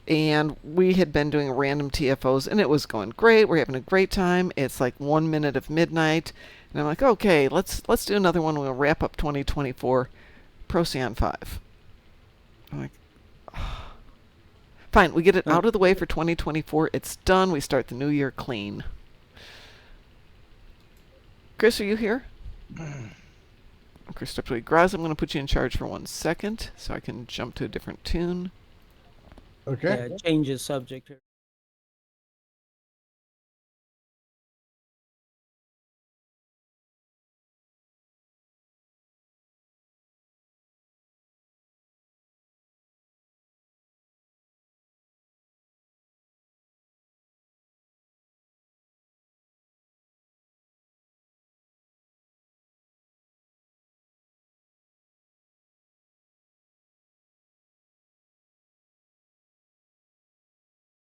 and we had been doing random TFOs, and it was going great. We're having a great time. It's like 1 minute of midnight, and I'm like, okay, let's do another one. We'll wrap up 2024, Procyon 5. I'm like, fine, we get it out of the way for 2024. It's done. We start the new year clean. Chris, are you here? Christopher Graz, I'm going to put you in charge for 1 second so I can jump to a different tune. Okay. Yeah, changes subject here.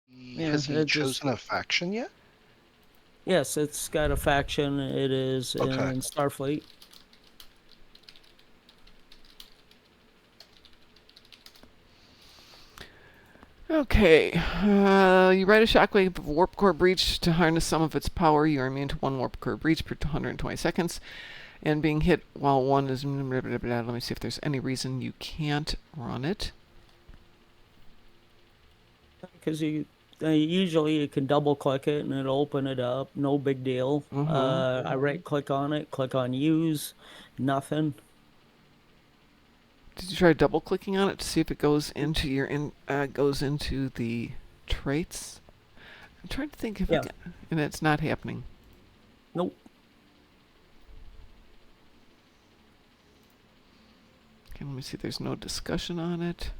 Yeah, Has he it just- chosen a faction yet? Yes, it's got a faction. It is Okay. in Starfleet. Okay, you ride a shockwave of warp core breach to harness some of its power. You are immune to 1 warp core breach per 120 seconds, and being hit while 1 is blah, blah, blah. Let me see if there's any reason you can't run it. Because usually you can double click it and it'll open it up. No big deal. I right click on it, click on use, nothing. Did you try double clicking on it to see if it goes into your goes into the traits? I'm trying to think if Yeah. it can, and it's not happening. Nope. Okay, let me see. There's no discussion on it.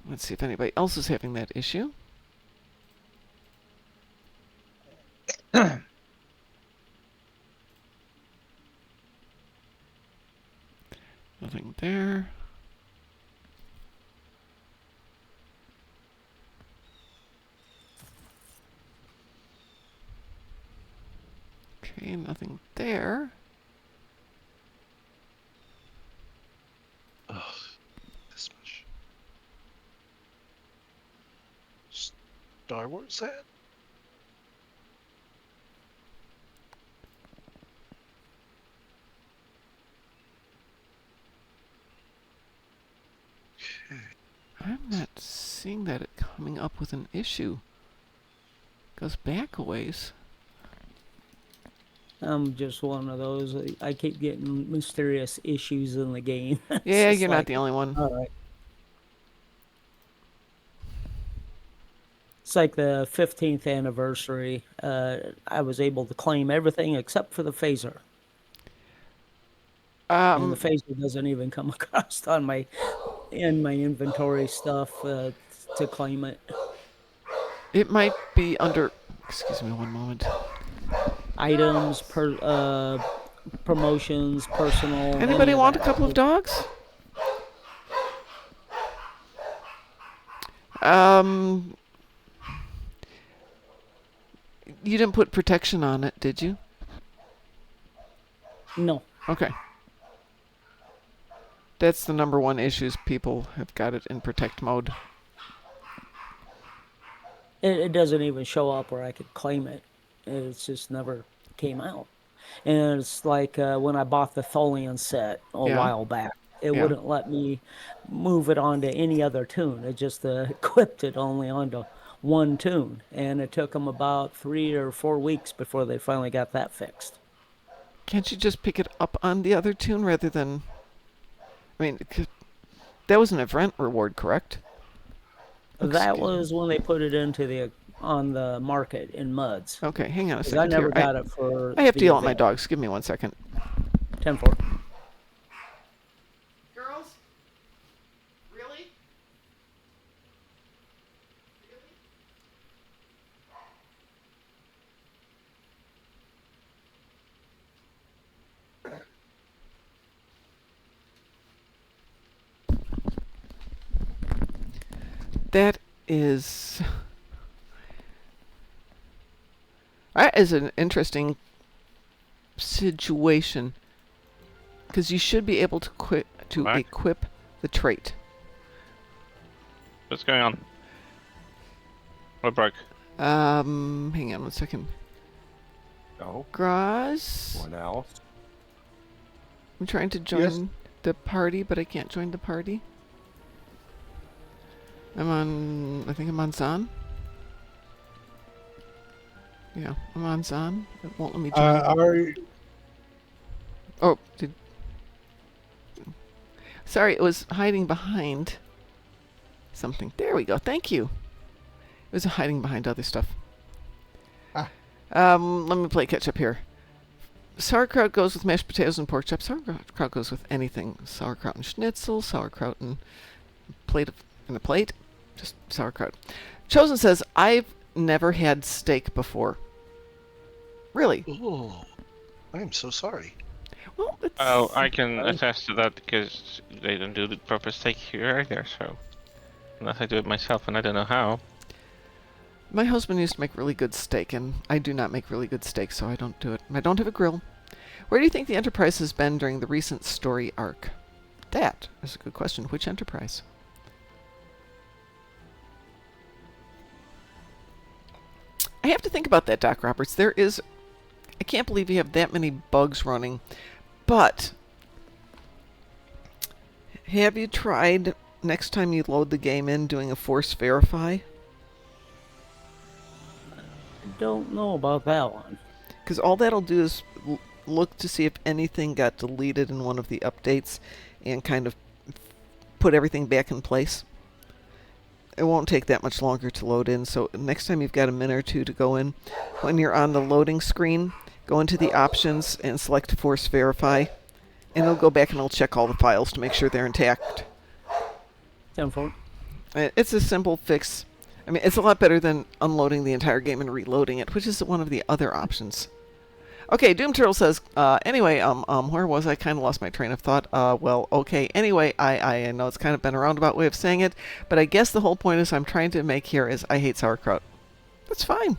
Let's see if anybody else is having that issue. Nothing there. Okay, nothing there. Ugh, this much. Star Wars ad? I'm not seeing that it coming up with an issue. Goes back a ways. I'm just one of those. I keep getting mysterious issues in the game. It's Yeah, just you're not like, the only one. all right. It's like the 15th anniversary. I was able to claim everything except for the phaser. And the phaser doesn't even come across on my inventory stuff to claim it. It might be under. Excuse me, one moment. Items, promotions, personal. Anybody any of want a that. couple of dogs? Um, you didn't put protection on it, did you? No. Okay. That's the number one issues. People have got it in protect mode. It doesn't even show up where I could claim it. It's just never came out. And it's like when I bought the Tholian set a Yeah. while back. It Yeah. wouldn't let me move it onto any other tune. It just equipped it only onto one tune. And it took them about 3 or 4 weeks before they finally got that fixed. Can't you just pick it up on the other tune rather than... I mean, that was an event reward, correct? That was when they put it into on the market in MUDs. Okay, hang on a 'Cause second. I never here. got it for I have to the yell at my event. dogs. Give me 1 second. 10-4. Girls? Really? That is an interesting situation because you should be able to equip the trait. What's going on? What broke? Hang on 1 second. Oh. Graz? What else? I'm trying to join the party, but I can't join the party. I think I'm on Zan. Yeah, I'm on Zan. It won't let me join. Oh, sorry, it was hiding behind something. There we go. Thank you. It was hiding behind other stuff. Let me play catch up here. Sauerkraut goes with mashed potatoes and pork chops. Sauerkraut goes with anything. Sauerkraut and schnitzel. Sauerkraut and a plate. Just sauerkraut. Chosen says, I've never had steak before. Really? Oh, I am so sorry. Well, Oh, I can attest to that because they don't do the proper steak here either, so... Unless I do it myself, and I don't know how. My husband used to make really good steak, and I do not make really good steak, so I don't do it. I don't have a grill. Where do you think the Enterprise has been during the recent story arc? That is a good question. Which Enterprise? I have to think about that, Doc Roberts. I can't believe you have that many bugs running. But have you tried, next time you load the game in, doing a force verify? I don't know about that one. Because all that'll do is look to see if anything got deleted in one of the updates and kind of put everything back in place. It won't take that much longer to load in, so next time you've got a minute or two to go in, when you're on the loading screen, go into the options and select Force Verify, and it'll go back and it'll check all the files to make sure they're intact. 10-4. It's a simple fix. I mean, it's a lot better than unloading the entire game and reloading it, which is one of the other options. Okay, Doom Turtle says, anyway, where was I? Kind of lost my train of thought. Well, okay, anyway, I know it's kind of been a roundabout way of saying it, but I guess the whole point is I'm trying to make here is I hate sauerkraut. That's fine.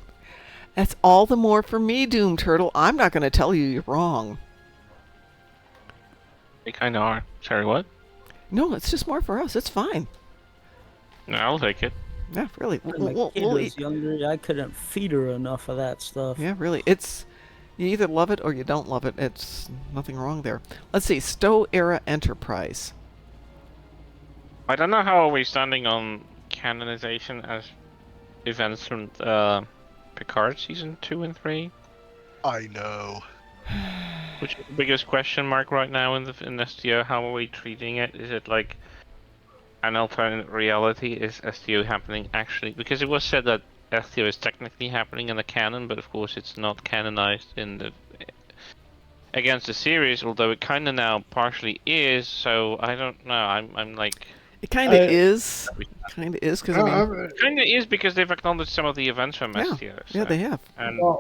That's all the more for me, Doom Turtle. I'm not going to tell you you're wrong. They kind of are. Sorry, what? No, it's just more for us. It's fine. No, I'll take it. Yeah, really. When my kid was younger, I couldn't feed her enough of that stuff. Yeah, really. You either love it or you don't love it. It's nothing wrong there. Let's see. Stowe Era Enterprise. I don't know how we're standing on canonization as events from Picard season 2 and 3. I know. Which is the biggest question mark right now in STO? How are we treating it? Is it like an alternate reality? Is STO happening actually? Because it was said that STO is technically happening in the canon, but of course it's not canonized in the against the series. Although it kind of now partially is. So I don't know. I'm like. It kind of I- is. Kind of is because I mean, I'm- Kind of is because they've acknowledged some of the events from yeah, STO. yeah, they have. And Well-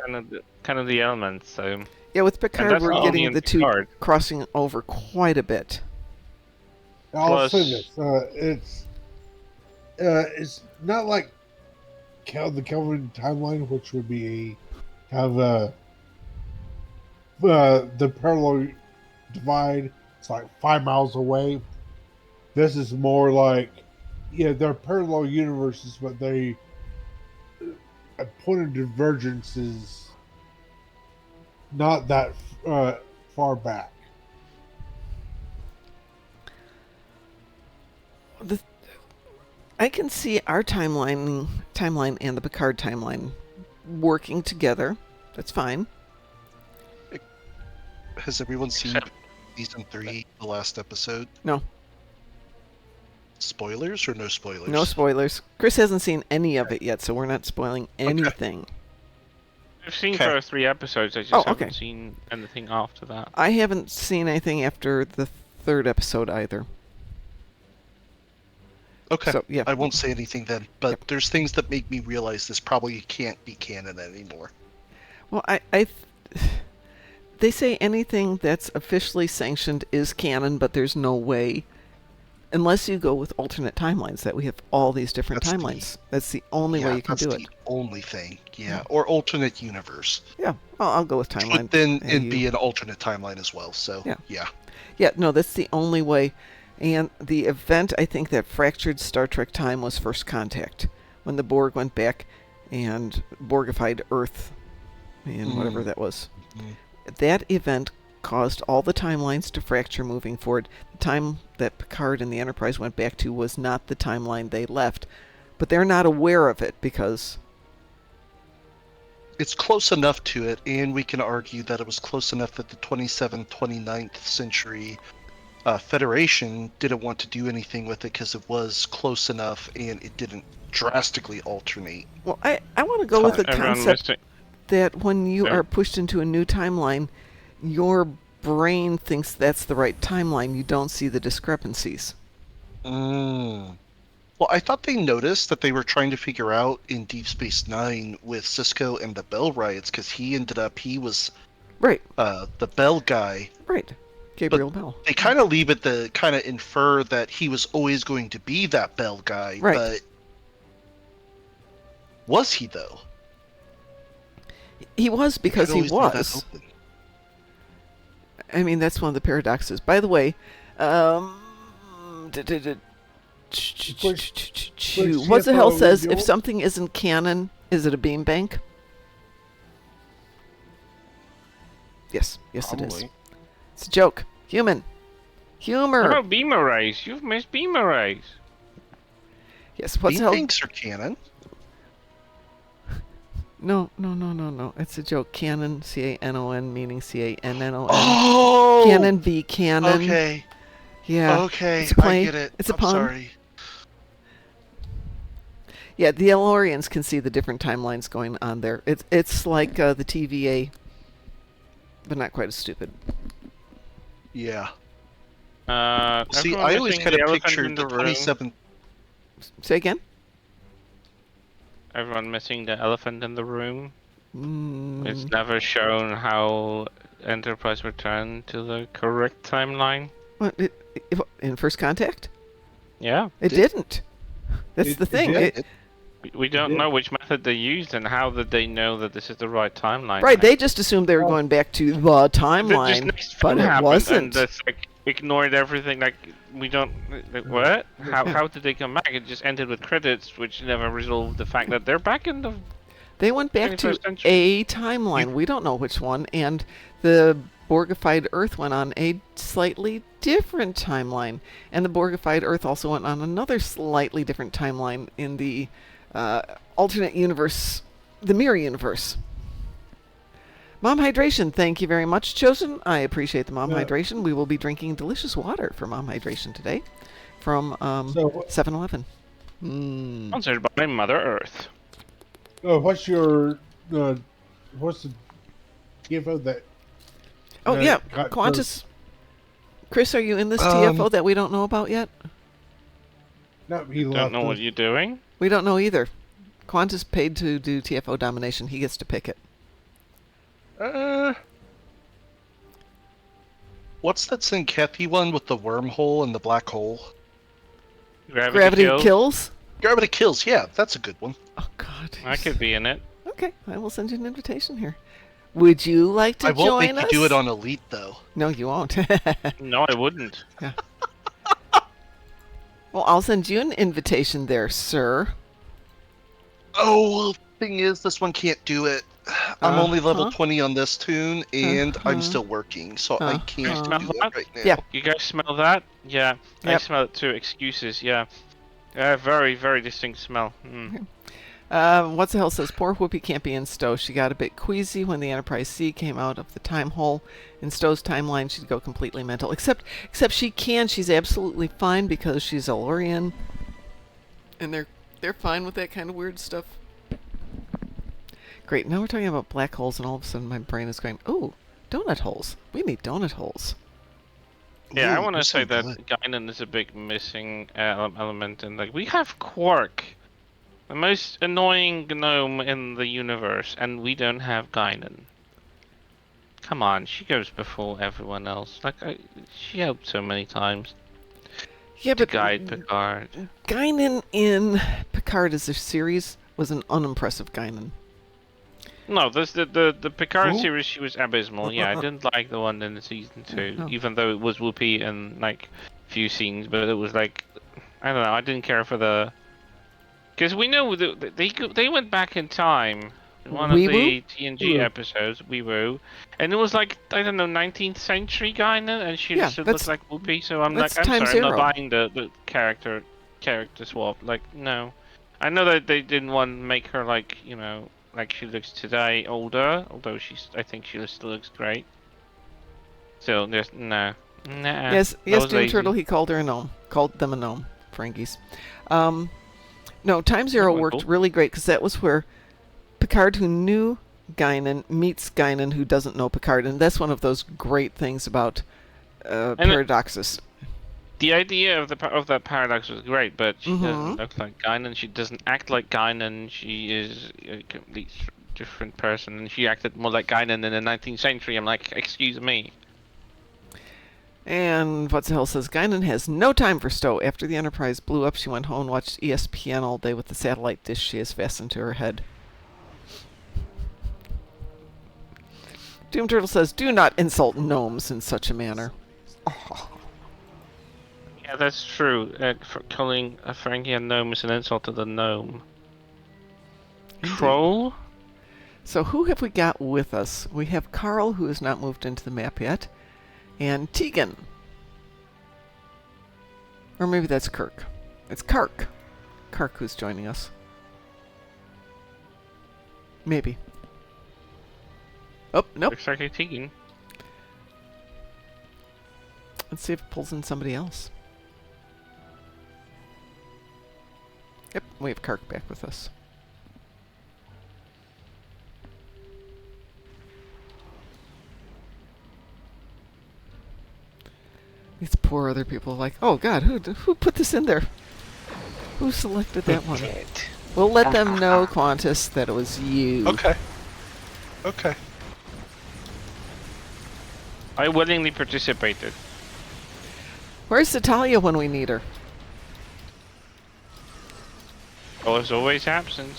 kind of the elements. So Yeah, with Picard, that's we're only getting in the two Picard. crossing over quite a bit. I'll say Plus- this: it's not like the Kelvin timeline, which would be kind of the parallel divide. It's like 5 miles away. This is more like, yeah, they're parallel universes, but they a point of divergence is not that far back. I can see our timeline and the Picard timeline working together. That's fine. Has everyone seen Except- season 3, the last episode? No. Spoilers or no spoilers? No spoilers. Chris hasn't seen any of it yet, so we're not spoiling anything. I've seen Okay. first 3 episodes. I just Oh, haven't okay. seen anything after that. I haven't seen anything after the 3rd episode either. Okay. So, yeah. I won't say anything then, but Yep. there's things that make me realize this probably can't be canon anymore. Well, they say anything that's officially sanctioned is canon, but there's no way, unless you go with alternate timelines, that we have all these different That's the- timelines. That's the only way you can that's do the it. only thing. Yeah, or alternate universe. Yeah, I'll go with Which timeline. would then and it'd you- be an alternate timeline as well. So Yeah. yeah. Yeah, no, that's the only way. And the event, I think, that fractured Star Trek time was First Contact, when the Borg went back and Borgified Earth, and whatever that was. That event caused all the timelines to fracture moving forward. The time that Picard and the Enterprise went back to was not the timeline they left, but they're not aware of it because... It's close enough to it, and we can argue that it was close enough that the 27th, 29th century Federation didn't want to do anything with it because it was close enough and it didn't drastically alternate. Well, I want to go with the Everyone concept missing. that when you Sorry. are pushed into a new timeline, your brain thinks that's the right timeline. You don't see the discrepancies. Well, I thought they noticed that they were trying to figure out in Deep Space Nine with Cisco and the Bell riots because he was Right, the Bell guy. right. Gabriel Bell. They kind of leave it to kind of infer that he was always going to be that Bell guy, Right. but was he though? He was because Could he always leave that was. open. I mean, that's one of the paradoxes. By the way, What's the hell says if something isn't canon, is it a beanbank? Yes, yes it is. Probably. It's a joke. Human. What Humor. about beamer rays? You've missed beamer rays. Yes, what's the hell? Beanbanks are canon. No. It's a joke. Canon, C-A-N-O-N, meaning C-A-N-N-O-N. Oh, Canon be canon. Okay. Yeah. Okay, It's a play. I get it. It's a I'm pun. sorry. Yeah, the Elorians can see the different timelines going on there. It's like the TVA, but not quite as stupid. Yeah. See, everyone I always missing kind the of elephant pictured in the room. 27th. Say again? Everyone missing the elephant in the room. Mm, It's never shown how Enterprise returned to the correct timeline. what, in First Contact? Yeah. It didn't. That's It- the thing. it It- We don't Yeah. know which method they used and how did they know that this is the right timeline. right, they just assumed they were going back to the timeline, but it wasn't. And that's like ignored everything. Like we don't. Like, what? How did they come back? It just ended with credits, which never resolved the fact that they're back in the. They went back to 21st century. a timeline. We don't know which one, and the Borgified Earth went on a slightly different timeline, and the Borgified Earth also went on another slightly different timeline in the alternate universe, the mirror universe. Mom Hydration, thank you very much, Chosen. I appreciate the Mom Hydration. We will be drinking delicious water for Mom Hydration today from 7-Eleven. Sponsored by Mother Earth. What's your what's the TFO that? Oh yeah, got Qantas. Chris, are you in this Um, TFO that we don't know about yet? No, he Don't left know what us. you're doing. We don't know either. Qantas paid to do TFO domination. He gets to pick it. What's that Kathy one with the wormhole and the black hole? Gravity kills? Gravity Kills, yeah, that's a good one. Oh, God. I could be in it. Okay, I will send you an invitation here. Would you like to I won't join make us? you do it on Elite, though. No, you won't. No, I wouldn't. Yeah. Well, I'll send you an invitation there, sir. Oh, well, thing is, this one can't do it. I'm only level 20 on this tune, and I'm still working, so I can't do it right now. Yeah. You guys smell that? Yeah, I Yep. smell it too. Excuses, yeah. Very, very distinct smell. Mm. What's the hell says, poor Whoopi can't be in Stowe. She got a bit queasy when the Enterprise C came out of the time hole. In Stowe's timeline, she'd go completely mental. Except she can. She's absolutely fine because she's Elorian. And they're fine with that kind of weird stuff. Great, now we're talking about black holes, and all of a sudden my brain is going, oh, donut holes. We need donut holes. Yeah, I Ooh, want to those say sound that good. Guinan is a big missing element, and like we have Quark, the most annoying gnome in the universe, and we don't have Guinan. Come on, she goes before everyone else. Like she helped so many times Yeah, to but guide Picard. Guinan in Picard as a series was an unimpressive Guinan. No, the Picard Who? series, she was abysmal. Yeah, I didn't like the one in the season 2, Oh. even though it was Whoopi and like few scenes, but it was like I don't know. I didn't care for the because we know they went back in time in one of Wee the Woo? TNG episodes, Wee Woo, and it was like I don't know 19th century Guinan, and she Yeah, still that's- looked like Whoopi. So I'm that's like, I'm time sorry, I'm zero. not buying the character swap. Like no, I know that they didn't want to make her like like she looks today, older. Although I think she still looks great. So there's nah. Yes, that was Doom lazy. Turtle, he called her a gnome. Called them a gnome, Frankies. No, Time Zero was worked cool. really great because that was where Picard, who knew Guinan, meets Guinan, who doesn't know Picard, and that's one of those great things about paradoxes. The idea of that paradox was great, but she Mhm. doesn't look like Guinan. She doesn't act like Guinan. She is a complete different person, and she acted more like Guinan in the 19th century. I'm like, excuse me. And what's the hell says, Guinan has no time for Stowe. After the Enterprise blew up, she went home and watched ESPN all day with the satellite dish she has fastened to her head. Doom Turtle says, do not insult gnomes in such a manner. Yeah, that's true. For calling a Frankie a gnome is an insult to the gnome. Indeed. Troll? So who have we got with us? We have Carl, who has not moved into the map yet, and Tegan. Or maybe that's Kirk. It's Kark. Kark who's joining us. Maybe. Oh, nope. Looks like a Tegan. Let's see if it pulls in somebody else. Yep, we have Kark back with us. These poor other people are like, oh God, who put this in there? Who selected that one? We'll let them know, Qantas, that it was you. Okay. Okay. I willingly participated. Where's Natalia when we need her? Oh, as always absent.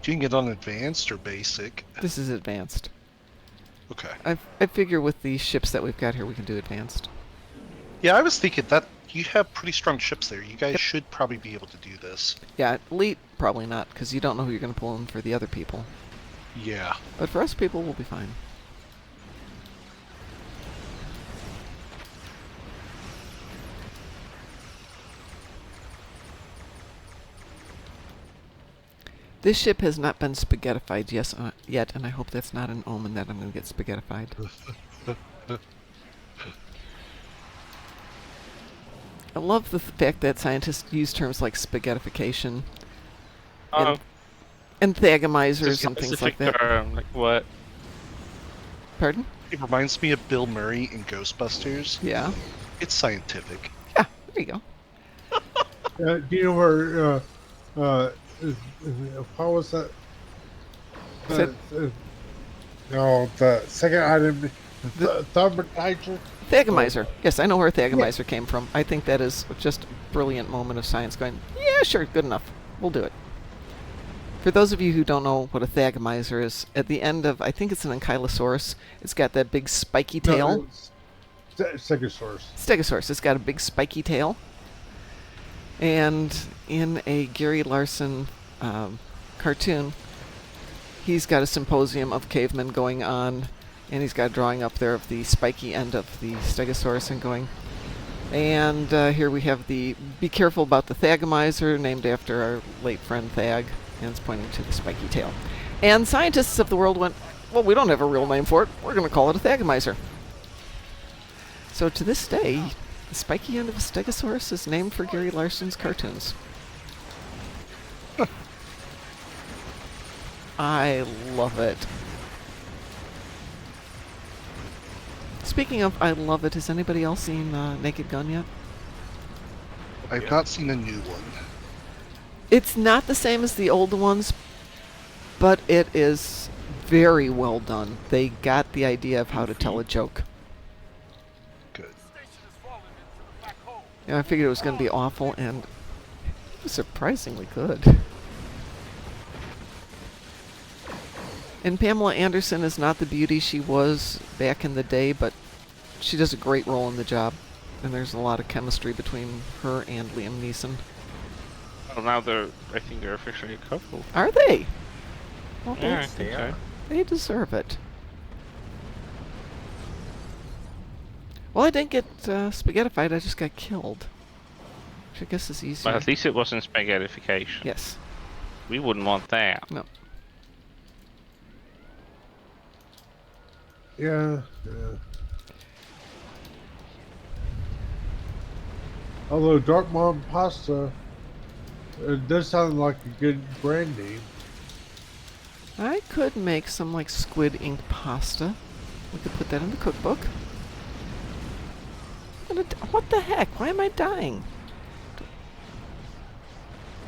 You can get on advanced or basic. This is advanced. Okay. I figure with the ships that we've got here, we can do advanced. Yeah, I was thinking that you have pretty strong ships there. You guys should probably be able to do this. Yeah, elite, probably not, because you don't know who you're going to pull in for the other people. Yeah. But for us people, we'll be fine. This ship has not been spaghettified yet, and I hope that's not an omen that I'm going to get spaghettified. I love the fact that scientists use terms like spaghettification Oh, and it's thagomizers a and things specific like that. term. Like what? Pardon? It reminds me of Bill Murray in Ghostbusters. Yeah. It's scientific. Yeah, there you go. Do you know where? How was that? Said- No, the second item, the thermometer. Thagomizer. Yes, I know where Thagomizer came from. I think that is just a brilliant moment of science going, yeah, sure, good enough. We'll do it. For those of you who don't know what a Thagomizer is, at the end of, I think it's an Ankylosaurus, it's got that big spiky tail. Stegosaurus. Stegosaurus. It's got a big spiky tail. And in a Gary Larson cartoon, he's got a symposium of cavemen going on, and he's got a drawing up there of the spiky end of the Stegosaurus and going. And here we have the be careful about the Thagomizer, named after our late friend Thag, and it's pointing to the spiky tail. And scientists of the world went, well, we don't have a real name for it. We're going to call it a Thagomizer. So to this day, the spiky end of a Stegosaurus is named for Gary Larson's cartoons. I love it. Speaking of I love it, has anybody else seen Naked Gun yet? I've not seen a new one. It's not the same as the old ones, but it is very well done. They got the idea of how to tell a joke. Good. I figured it was going to be awful, and it was surprisingly good. And Pamela Anderson is not the beauty she was back in the day, but she does a great role in the job. And there's a lot of chemistry between her and Liam Neeson. Well, now I think they're officially a couple. Are they? Well, Yeah, I they, think so. they deserve it. Well, I didn't get spaghettified, I just got killed. Which I guess is easier. But at least it wasn't spaghettification. Yes. We wouldn't want that. No. Yeah. Although Darkmom pasta, it does sound like a good brand name. I could make some like squid ink pasta. We could put that in the cookbook. What the heck? Why am I dying?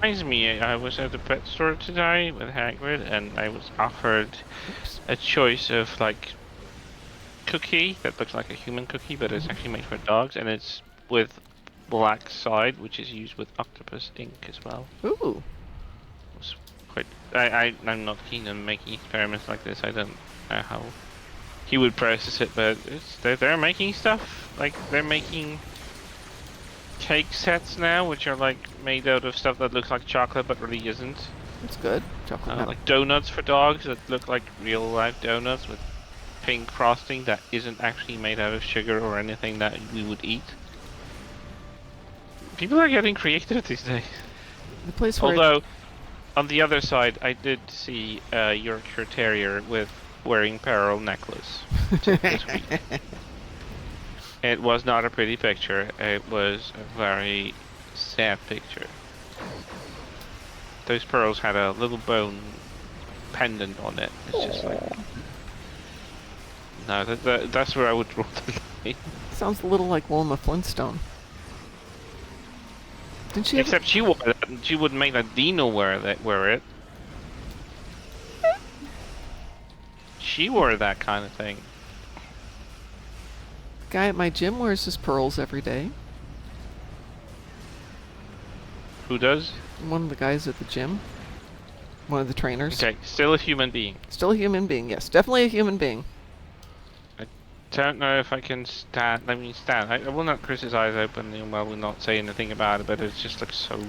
Reminds me, I was at the pet store today with Hagrid, and I was offered Oops. a choice of like cookie that looks like a human cookie, but it's actually made for dogs, and it's with black side, which is used with octopus ink as well. Ooh. It was quite. I'm not keen on making experiments like this. I don't know how he would process it, but they're making stuff. Like they're making cake sets now, which are like made out of stuff that looks like chocolate but really isn't. That's good. Chocolate nut. Like donuts for dogs that look like real life donuts with pink frosting that isn't actually made out of sugar or anything that we would eat. People are getting creative these days. The place where Although, on the other side, I did see a Yorkshire Terrier with wearing pearl necklace this week. It was not a pretty picture. It was a very sad picture. Those pearls had a little bone pendant on it. It's just like... No, that's where I would draw the line. sounds a little like Wilma Flintstone. Didn't she? Except she wore that. She wouldn't make that Dino wear it. She wore that kind of thing. Guy at my gym wears his pearls every day. Who does? One of the guys at the gym. One of the trainers. Okay, still a human being. Still a human being, yes. Definitely a human being. Don't know if I can stand. I will not criticize openly and will not say anything about it, but it just looks so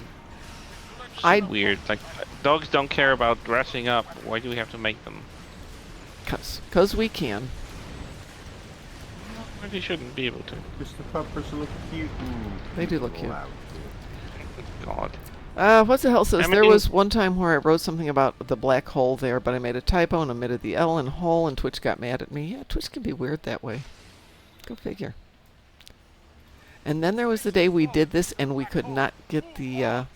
weird. Like, dogs don't care about dressing up. Why do we have to make them? 'Cause we can. They shouldn't be able to. Just the puppers look cute. They do look cute. God. What's the hell says I there mean- was one time where I wrote something about the black hole there, but I made a typo and omitted the L in hole, and Twitch got mad at me. Yeah, Twitch can be weird that way. Go figure. And then there was the day we did this, and we could not get the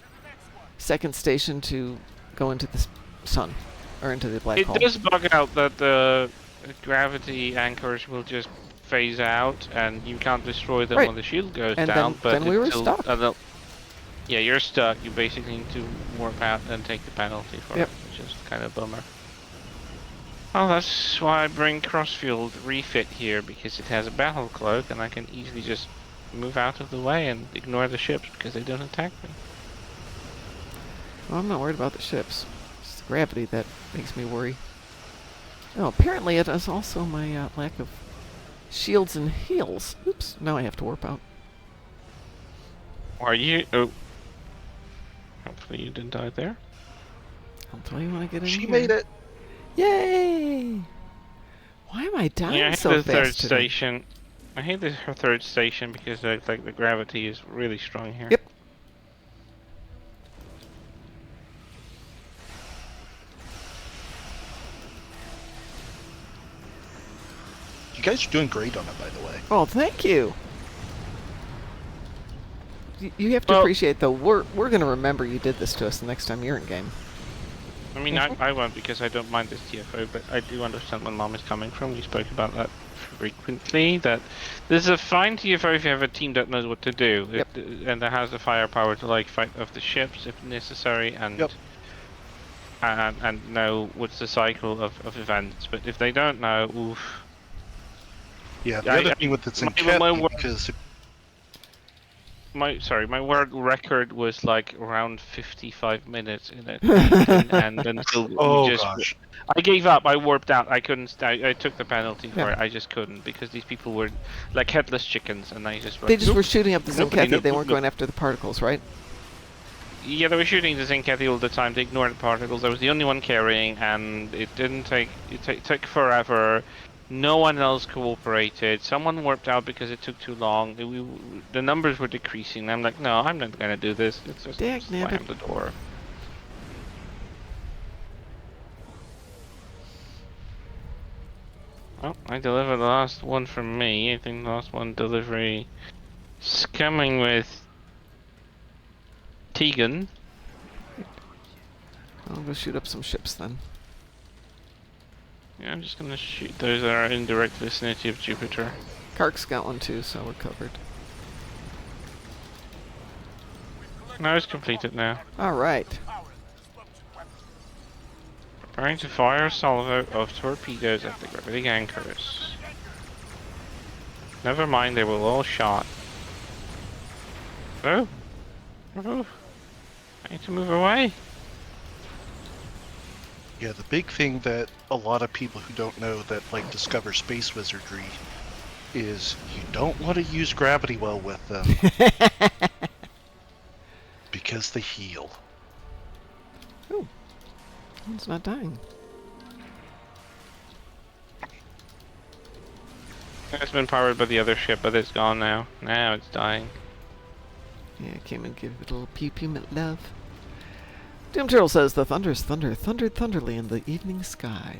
second station to go into the sun, or into the black It hole. does bug out that the gravity anchors will just phase out, and you can't destroy them Right. when the shield goes And down. then- but then we were it'll- stuck. yeah, you're stuck. You basically need to warp out and take the penalty for Yep. it, which is kind of a bummer. Well, that's why I bring Crossfield Refit here, because it has a battle cloak, and I can easily just move out of the way and ignore the ships because they don't attack me. Well, I'm not worried about the ships. It's the gravity that makes me worry. Oh, apparently it is also my lack of shields and heals. Oops, now I have to warp out. Are you? Oh. Hopefully you didn't die there. I'll tell you when I get in She here. made it. Yay! Why am I dying Yeah, I hate so the fast third today? station. I hate the third station because like the gravity is really strong here. Yep. You guys are doing great on it, by the way. Oh, thank you. You have to Well- appreciate though. We're gonna remember you did this to us the next time you're in game. I mean, I won't because I don't mind this TFO, but I do understand where Mom is coming from. We spoke about that frequently. That this is a fine TFO if you have a team that knows what to do, Yep. and that has the firepower to like fight off the ships if necessary, and Yep. and know what's the cycle of events. But if they don't know, oof. Yeah, the I- other I- thing with the my Zinketti, wor- because My world record was like around 55 minutes in it, and until oh we just gosh, I gave up. I warped out. I couldn't. I took the penalty for Yeah. it. I just couldn't because these people were like headless chickens, and I just. They just nope. were shooting up the Nobody- Zinkethi. They nope, weren't nope. going after the particles, right? Yeah, they were shooting the Zinkethi all the time. They ignored the particles. I was the only one carrying, and it didn't take. It took forever. No one else cooperated. Someone warped out because it took too long. The numbers were decreasing. I'm like, no, I'm not gonna do this. Let's just Dagnabbit. slam the door. Oh, I delivered the last one from me. I think the last one delivery is coming with Tegan. I'll go shoot up some ships then. Yeah, I'm just gonna shoot those that are in direct vicinity of Jupiter. Kark's got one too, so we're covered. No, it's completed now. All right. Preparing to fire a salvo of torpedoes at the gravity anchors. Never mind, they were all shot. Oh! Oh! I need to move away! yeah, the big thing that a lot of people who don't know that like discover space wizardry is you don't want to use gravity well with them because they heal. Ooh. It's not dying. It's been powered by the other ship, but it's gone now. Now it's dying. Yeah, I came and give it a little pew-pew love. Doom Turtle says the thunderous thunder thundered thunderly in the evening sky.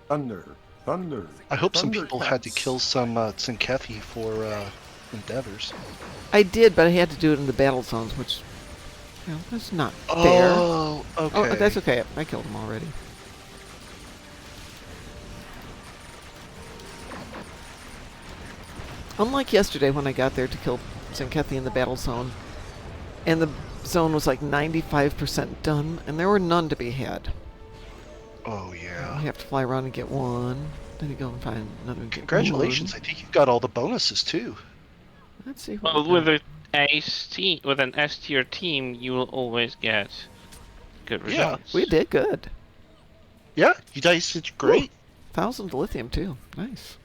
Thunder. I hope some people had to Thundercats. kill some Zinkethi for endeavors. I did, but I had to do it in the battle zones, which, you know, that's not fair. Oh, okay. Oh, that's okay. I killed them already. Unlike yesterday when I got there to kill Zinkethi in the battle zone, and the zone was like 95% done, and there were none to be had. Oh You yeah. have to fly around and get one, then you go and find another and get Congratulations! one. I think you've got all the bonuses too. Let's see what Well, we with got. with an S tier team, you will always get good Yeah, results. We did good. Yeah, you guys did great. 1,000 lithium too. Nice.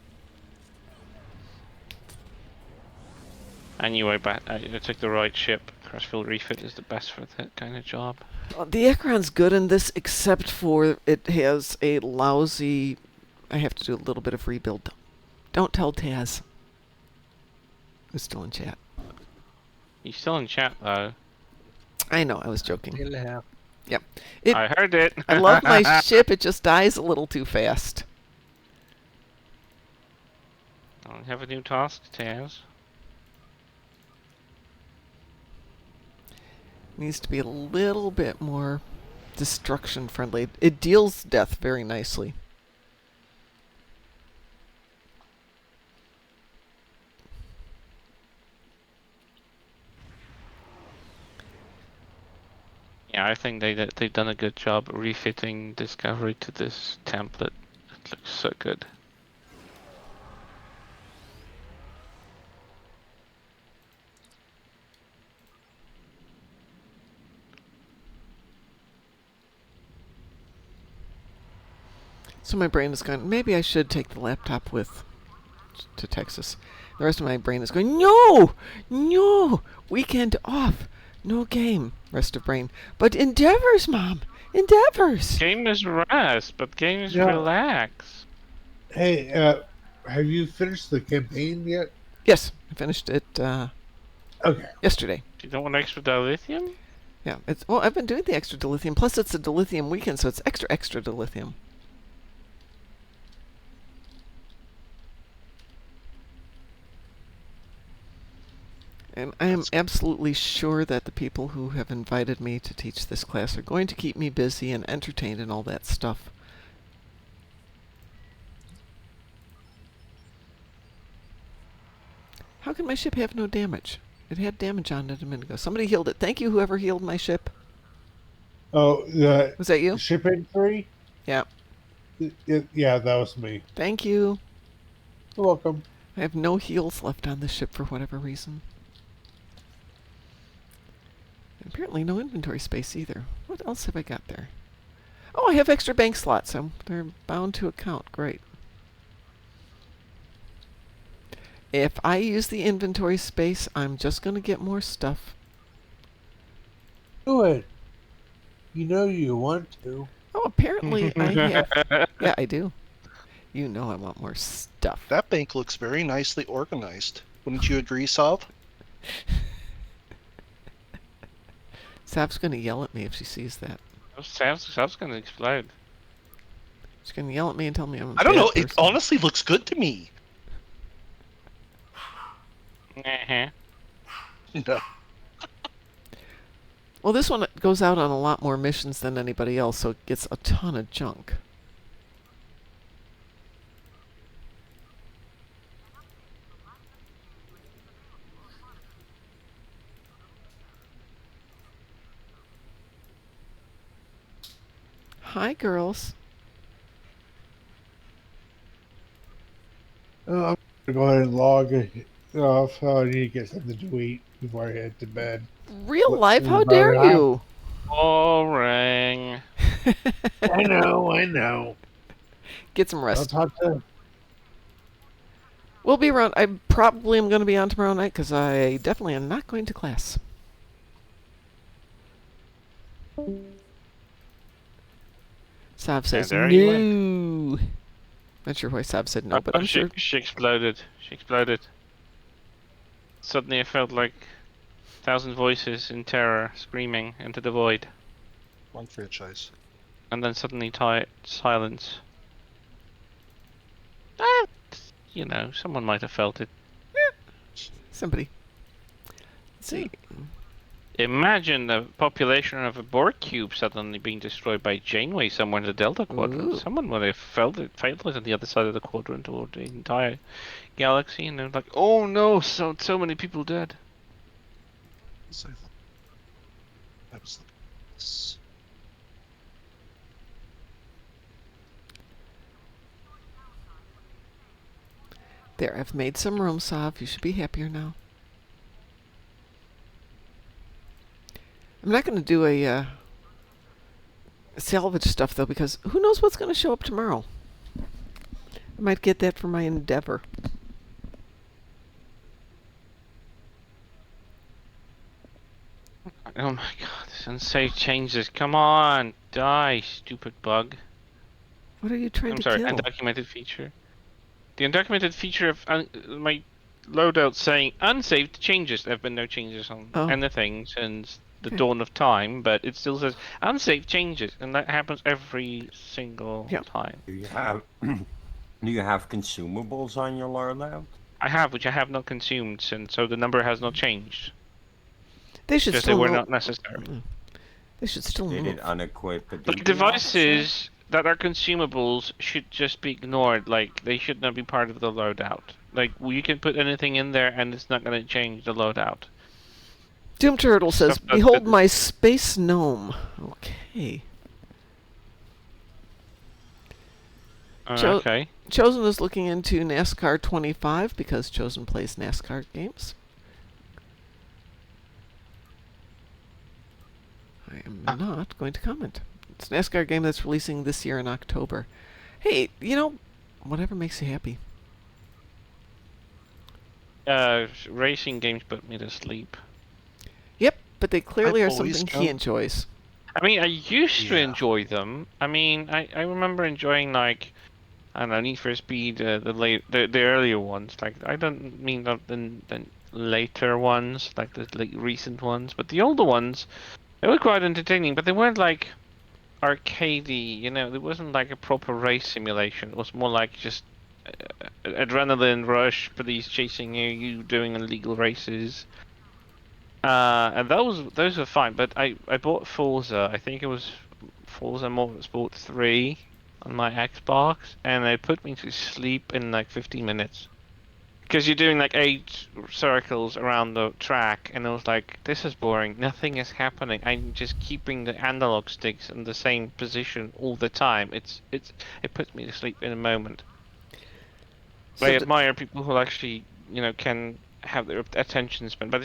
Anyway, but I took the right ship. Crossfield Refit is the best for that kind of job. The Ekron's good in this, except for it has a lousy. I have to do a little bit of rebuild. Don't tell Taz. Who's still in chat. He's still in chat though. I know, I was joking. Still here. Yep. It, I heard it. I love my ship, it just dies a little too fast. I have a new task, Taz. Needs to be a little bit more destruction friendly. It deals death very nicely. Yeah, I think they've done a good job refitting Discovery to this template. It looks so good. So my brain is going, maybe I should take the laptop with to Texas. The rest of my brain is going, no! No! Weekend off. No game. Rest of brain. But endeavors, Mom! Endeavors! Game is rest, but game is Yeah. relax. Hey, have you finished the campaign yet? Yes, I finished it Okay. yesterday. You don't want extra dilithium? Yeah, it's well, I've been doing the extra dilithium. Plus, it's a dilithium weekend, so it's extra dilithium. And I am absolutely sure that the people who have invited me to teach this class are going to keep me busy and entertained and all that stuff. How can my ship have no damage? It had damage on it a minute ago. Somebody healed it. Thank you, whoever healed my ship. Oh, the Was that you? shipping 3? Yeah. Yeah, that was me. Thank you. You're welcome. I have no heals left on the ship for whatever reason. And apparently no inventory space either. What else have I got there? Oh, I have extra bank slots, so they're bound to account. Great. If I use the inventory space, I'm just going to get more stuff. Do it. You know you want to. Oh, apparently I have. Yeah, I do. You know I want more stuff. That bank looks very nicely organized. Wouldn't you agree, Sav? Sav's going to yell at me if she sees that. Sav's gonna explode. She's going to yell at me and tell me I'm a I don't bad know. It person. honestly looks good to me. Uh-huh. No. Well, this one goes out on a lot more missions than anybody else, so it gets a ton of junk. Hi, girls. I'm going to go ahead and log it off. I need to get something to eat before I head to bed. Real What- life, how about dare that? you? Boring. I know. Get some I'll rest. talk to. We'll be around. I probably am going to be on tomorrow night because I definitely am not going to class. Sav says there you went. no. Not sure why Sav said no, but I'm sure. She exploded. She exploded. Suddenly I felt like 1,000 voices in terror screaming into the void. Wrong franchise. And then suddenly silence. You know, someone might have felt it. Somebody. Let's see. Imagine the population of a Borg cube suddenly being destroyed by Janeway somewhere in the Delta Quadrant. Ooh. Someone would have felt it on the other side of the quadrant or the entire galaxy, and they're like, "Oh no, so many people dead." So I was looking at this. There, I've made some room, Sav. You should be happier now. I'm not going to do a salvage stuff, though, because who knows what's going to show up tomorrow. I might get that for my endeavor. Oh my god, this unsaved changes. Come on, die, stupid bug. What are you trying I'm to sorry, kill? undocumented feature. The undocumented feature of my loadout saying unsaved changes. There have been no changes on Oh. anything since the Okay. dawn of time, but it still says unsaved changes, and that happens every single Yeah. time. Do you have do you have consumables on your loadout? I have, which I have not consumed, and so the number has not changed They should because they still were know. not necessary. They should still Did know. it unequip a Like duty devices that are consumables should just be ignored. Like they should not be part of the loadout. Like you can put anything in there, and it's not going to change the loadout. Doom Turtle says, Stuff that- "Behold that- my space gnome." Okay. Joe- Okay. Chosen is looking into NASCAR 25 because Chosen plays NASCAR games. I am not going to comment. It's a NASCAR game that's releasing this year in October. Hey, whatever makes you happy. Racing games put me to sleep. Yep, but they clearly are always something he come- enjoys. I mean, I used to Yeah. enjoy them. I mean, I remember enjoying like, I don't know, Need for Speed, the earlier ones. Like, I don't mean the later ones, like the recent ones, but the older ones, they were quite entertaining. But they weren't like arcadey, It wasn't like a proper race simulation. It was more like just adrenaline rush, police chasing you doing illegal races. And those were fine, but I bought Forza. I think it was Forza Motorsport 3 on my Xbox, and they put me to sleep in like 15 minutes. Because you're doing like 8 circles around the track, and it was like, this is boring. Nothing is happening. I'm just keeping the analog sticks in the same position all the time. It puts me to sleep in a moment. So I d- admire people who actually, can have their attention span. But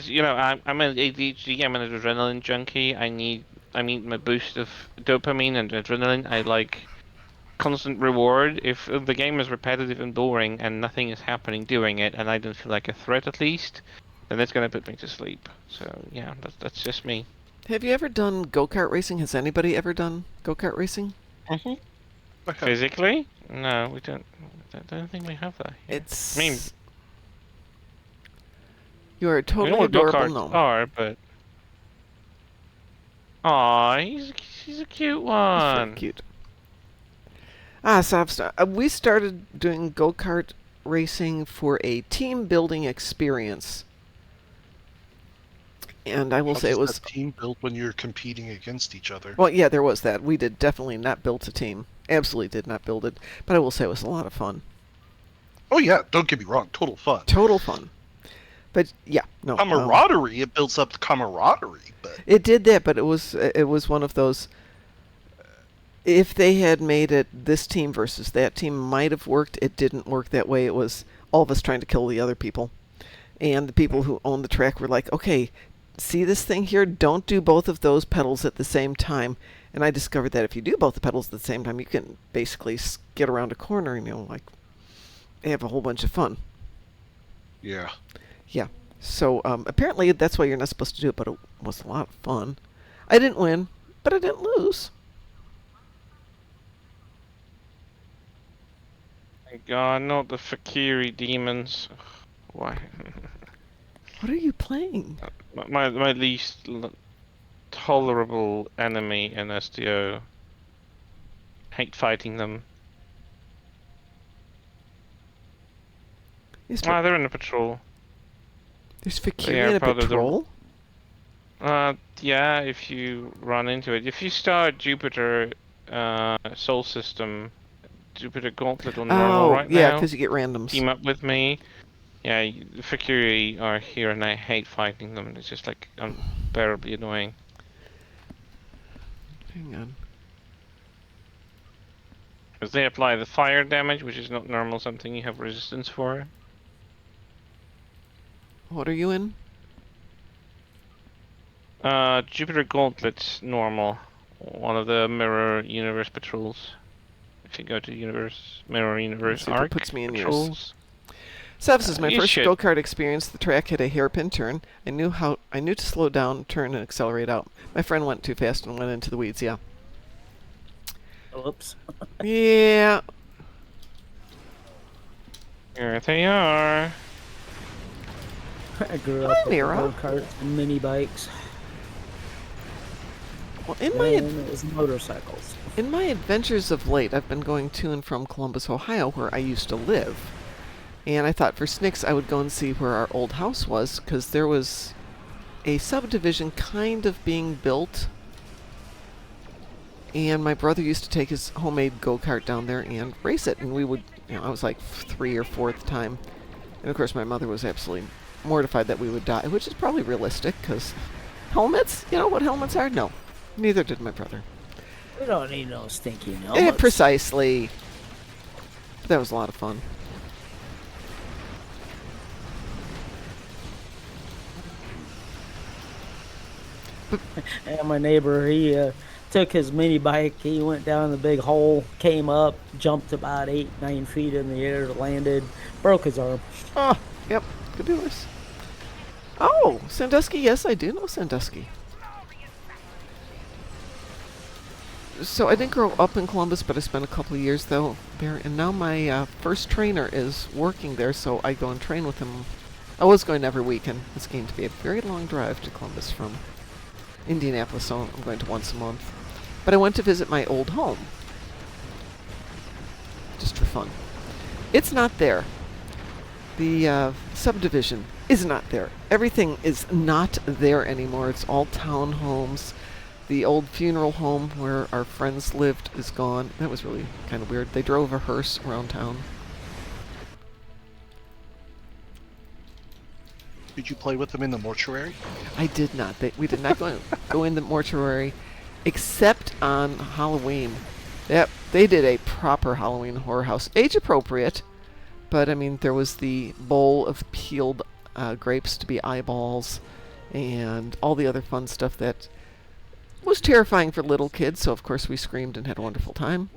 I'm an ADHD. I'm an adrenaline junkie. I need my boost of dopamine and adrenaline. I like constant reward. If the game is repetitive and boring and nothing is happening doing it, and I don't feel like a threat at least, then it's gonna put me to sleep. So yeah, that's just me. Have you ever done go-kart racing? Has anybody ever done go-kart racing? Okay. Physically? No, we don't. I don't think we have that. Here. It's. I mean, You are a I know totally what adorable go-karts gnome. are, but aw, he's a cute He's one. very cute. We started doing go-kart racing for a team building experience. And I will How say it does was. that team build when you're competing against each other. Well, yeah, there was that. We did definitely not build a team. Absolutely did not build it. But I will say it was a lot of fun. Oh yeah, don't get me wrong, total fun. Total fun. But yeah, no. Camaraderie, it builds up the camaraderie, but It did that, but it was one of those. If they had made it this team versus that team, might have worked. It didn't work that way. It was all of us trying to kill the other people, and the people who owned the track were like, "Okay, see this thing here? Don't do both of those pedals at the same time." And I discovered that if you do both the pedals at the same time, you can basically get around a corner and have a whole bunch of fun. yeah. Yeah. So apparently that's why you're not supposed to do it, but it was a lot of fun. I didn't win, but I didn't lose. Thank God, not the Fakiri demons. Why? What are you playing? my least tolerable enemy in SDO. Hate fighting them. Is They're in a patrol. There's They Fakiri are in a part of the- patrol? Yeah, if you run into it. If you start Jupiter, Soul System, Jupiter Gauntlet on normal right yeah, now, because you get randoms. team up with me. Yeah, the Fakiri are here and I hate fighting them. It's just like unbearably annoying. Hang on. Because they apply the fire damage, which is not normal, something you have resistance for. What are you in? Jupiter Gauntlet's normal. One of the Mirror Universe patrols. If you go to Mirror Universe see if it Arc puts me in yours. patrols. This is my you first should. go-kart experience. The track had a hairpin turn. I knew to slow down, turn, and accelerate out. My friend went too fast and went into the weeds. Yeah. Oops. Yeah. Here they are. I grew up with Mira. go-karts and mini bikes. Well, And it was motorcycles. in my adventures of late, I've been going to and from Columbus, Ohio, where I used to live. And I thought for Snicks I would go and see where our old house was, because there was a subdivision kind of being built. And my brother used to take his homemade go-kart down there and race it. And we would, I was like 3 or 4th time. And of course my mother was absolutely mortified that we would die, which is probably realistic, because helmets? You know what helmets are? No. Neither did my brother. We don't need no stinky helmets. Precisely. But that was a lot of fun. And my neighbor, he took his mini bike, he went down the big hole, came up, jumped about 8-9 feet in the air, landed, broke his arm. Oh, yep. Could be worse. Oh, Sandusky. Yes, I do know Sandusky. So I didn't grow up in Columbus, but I spent a couple of years though there, and now my first trainer is working there, so I go and train with him. I was going every weekend. It's going to be a very long drive to Columbus from Indianapolis, so I'm going to once a month. But I went to visit my old home, just for fun. It's not there. The subdivision is not there. Everything is not there anymore. It's all townhomes. The old funeral home where our friends lived is gone. That was really kind of weird. They drove a hearse around town. Did you play with them in the mortuary? I did not. We did not go in the mortuary, except on Halloween. Yep, they did a proper Halloween horror house. Age appropriate, but I mean, there was the bowl of peeled grapes to be eyeballs, and all the other fun stuff that was terrifying for little kids, so of course we screamed and had a wonderful time.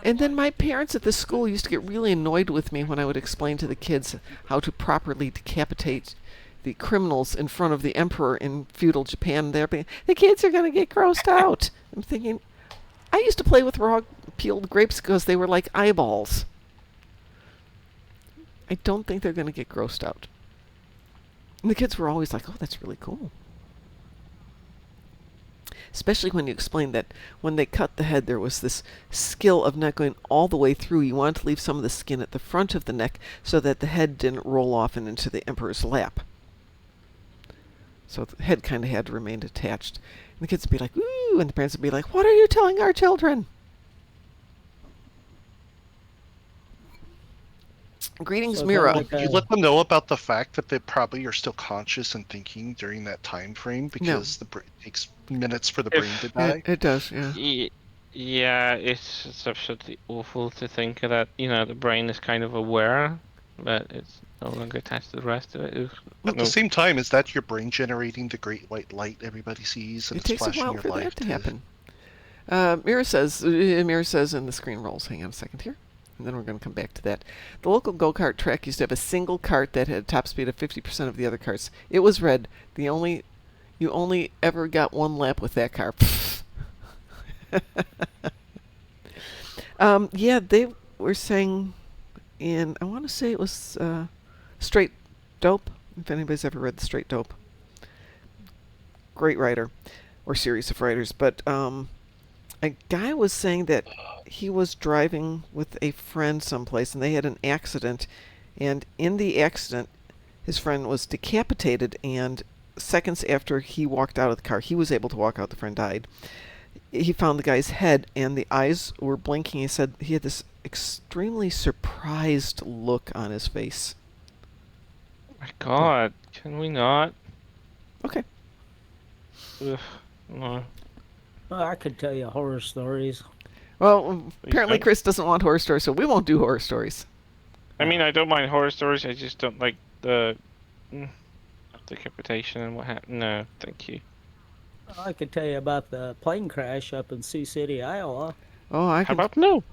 And then my parents at the school used to get really annoyed with me when I would explain to the kids how to properly decapitate the criminals in front of the emperor in feudal Japan. They're being, the kids are going to get grossed out. I'm thinking, I used to play with raw peeled grapes because they were like eyeballs. I don't think they're going to get grossed out. And the kids were always like, oh, that's really cool. Especially when you explained that when they cut the head, there was this skill of not going all the way through. You wanted to leave some of the skin at the front of the neck so that the head didn't roll off and into the emperor's lap. So the head kind of had to remain attached. And the kids would be like, ooh, and the parents would be like, what are you telling our children? Greetings, So Mira. kinda like You let them know about the fact that they probably are still conscious and thinking during that time frame because it takes minutes for the brain to die. It does, yeah. Yeah, it's absolutely awful to think that, the brain is kind of aware, but it's no longer attached to the rest of it. Ugh. At No. the same time, is that your brain generating the great white light everybody sees and It it's takes a flashing while your for life that to happen. Mira says, and the screen rolls. Hang on a second here. And then we're going to come back to that. The local go-kart track used to have a single cart that had a top speed of 50% of the other carts. It was red. You only ever got one lap with that car. Yeah, they were saying I want to say it was Straight Dope, if anybody's ever read The Straight Dope. Great writer, or series of writers. But a guy was saying that he was driving with a friend someplace, and they had an accident. And in the accident, his friend was decapitated, and seconds after he walked out of the car, he was able to walk out, the friend died. He found the guy's head, and the eyes were blinking. He said he had this extremely surprised look on his face. Oh my god, can we not? Okay. Ugh, no. Well, I could tell you horror stories. Well, apparently Okay. Chris doesn't want horror stories, so we won't do horror stories. I mean, I don't mind horror stories, I just don't like the decapitation and what happened. No, thank you. I could tell you about the plane crash up in Sioux City, Iowa. Oh, I How can. about no?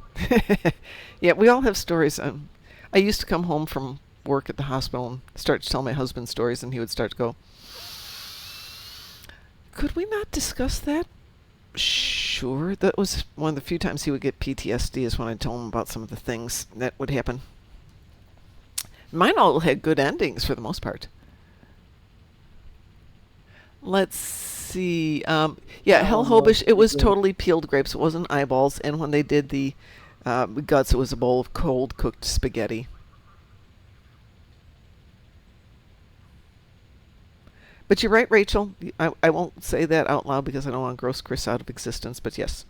Yeah, we all have stories. I used to come home from work at the hospital and start to tell my husband stories, and he would start to go, could we not discuss that? Sure. That was one of the few times he would get PTSD, is when I told him about some of the things that would happen. Mine all had good endings for the most part. Let's see. Yeah, That Hell one was Hobish, it was pretty good. totally peeled grapes. It wasn't eyeballs. And when they did the guts, it was a bowl of cold cooked spaghetti. But you're right, Rachel. I won't say that out loud because I don't want to gross Chris out of existence, but yes.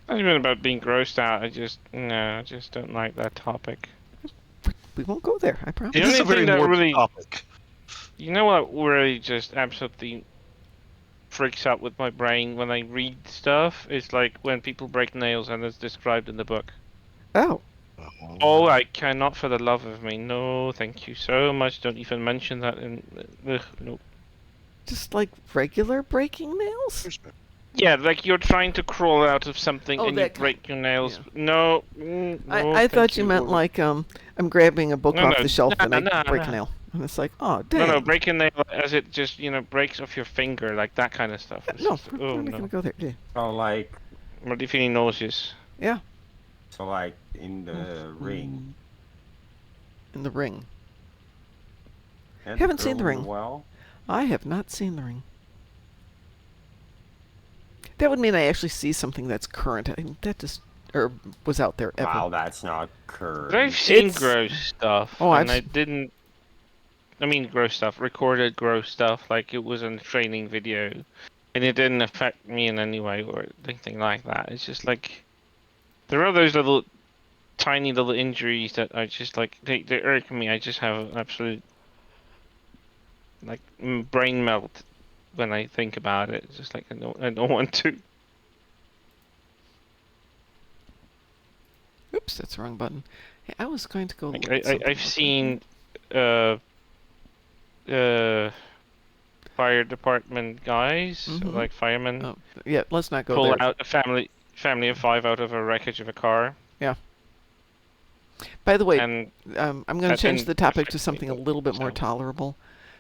Not even about being grossed out. I just don't like that topic. We won't go there, I promise. The It is only a very thing that morbid really, topic. you know what really just absolutely freaks out with my brain when I read stuff is like when people break nails and it's described in the book. Oh, Oh, I cannot for the love of me. No, thank you so much. Don't even mention that in. No. just like regular breaking nails? Yeah, like you're trying to crawl out of something Oh, and you that kind- break your nails. yeah. No, no. I thought thank you meant Or- like I'm grabbing a book No, off no, the shelf and I nah, break nah. a nail. And it's like, oh, No, dang. break a nail as it just breaks off your finger, like that kind of stuff. It's No, just, we're oh not no. going to go there. Yeah. So like, I'm already feeling nauseous. Yeah, in the ring. in the ring. And Haven't seen the girl in ring. Well, I have not seen the ring. That would mean I actually see something that's current. That just was out there ever. wow, that's not current. But I've seen It's- gross stuff, Oh, and I've I didn't. I mean, gross stuff, recorded gross stuff, like it was a training video, and it didn't affect me in any way or anything like that. It's just like there are those little, tiny little injuries that are just like they irk me. I just have an absolute like brain melt when I think about it. It's just like I don't want to. Oops, that's the wrong button. Hey, I was going to go Like look at something I've real quick. seen fire department guys, Mhm. like firemen, Oh, yeah, let's not go pull there. out a family of 5 out of a wreckage of a car. By the way, And I'm going to that change didn't the topic affect to me, something a but little bit more so- tolerable.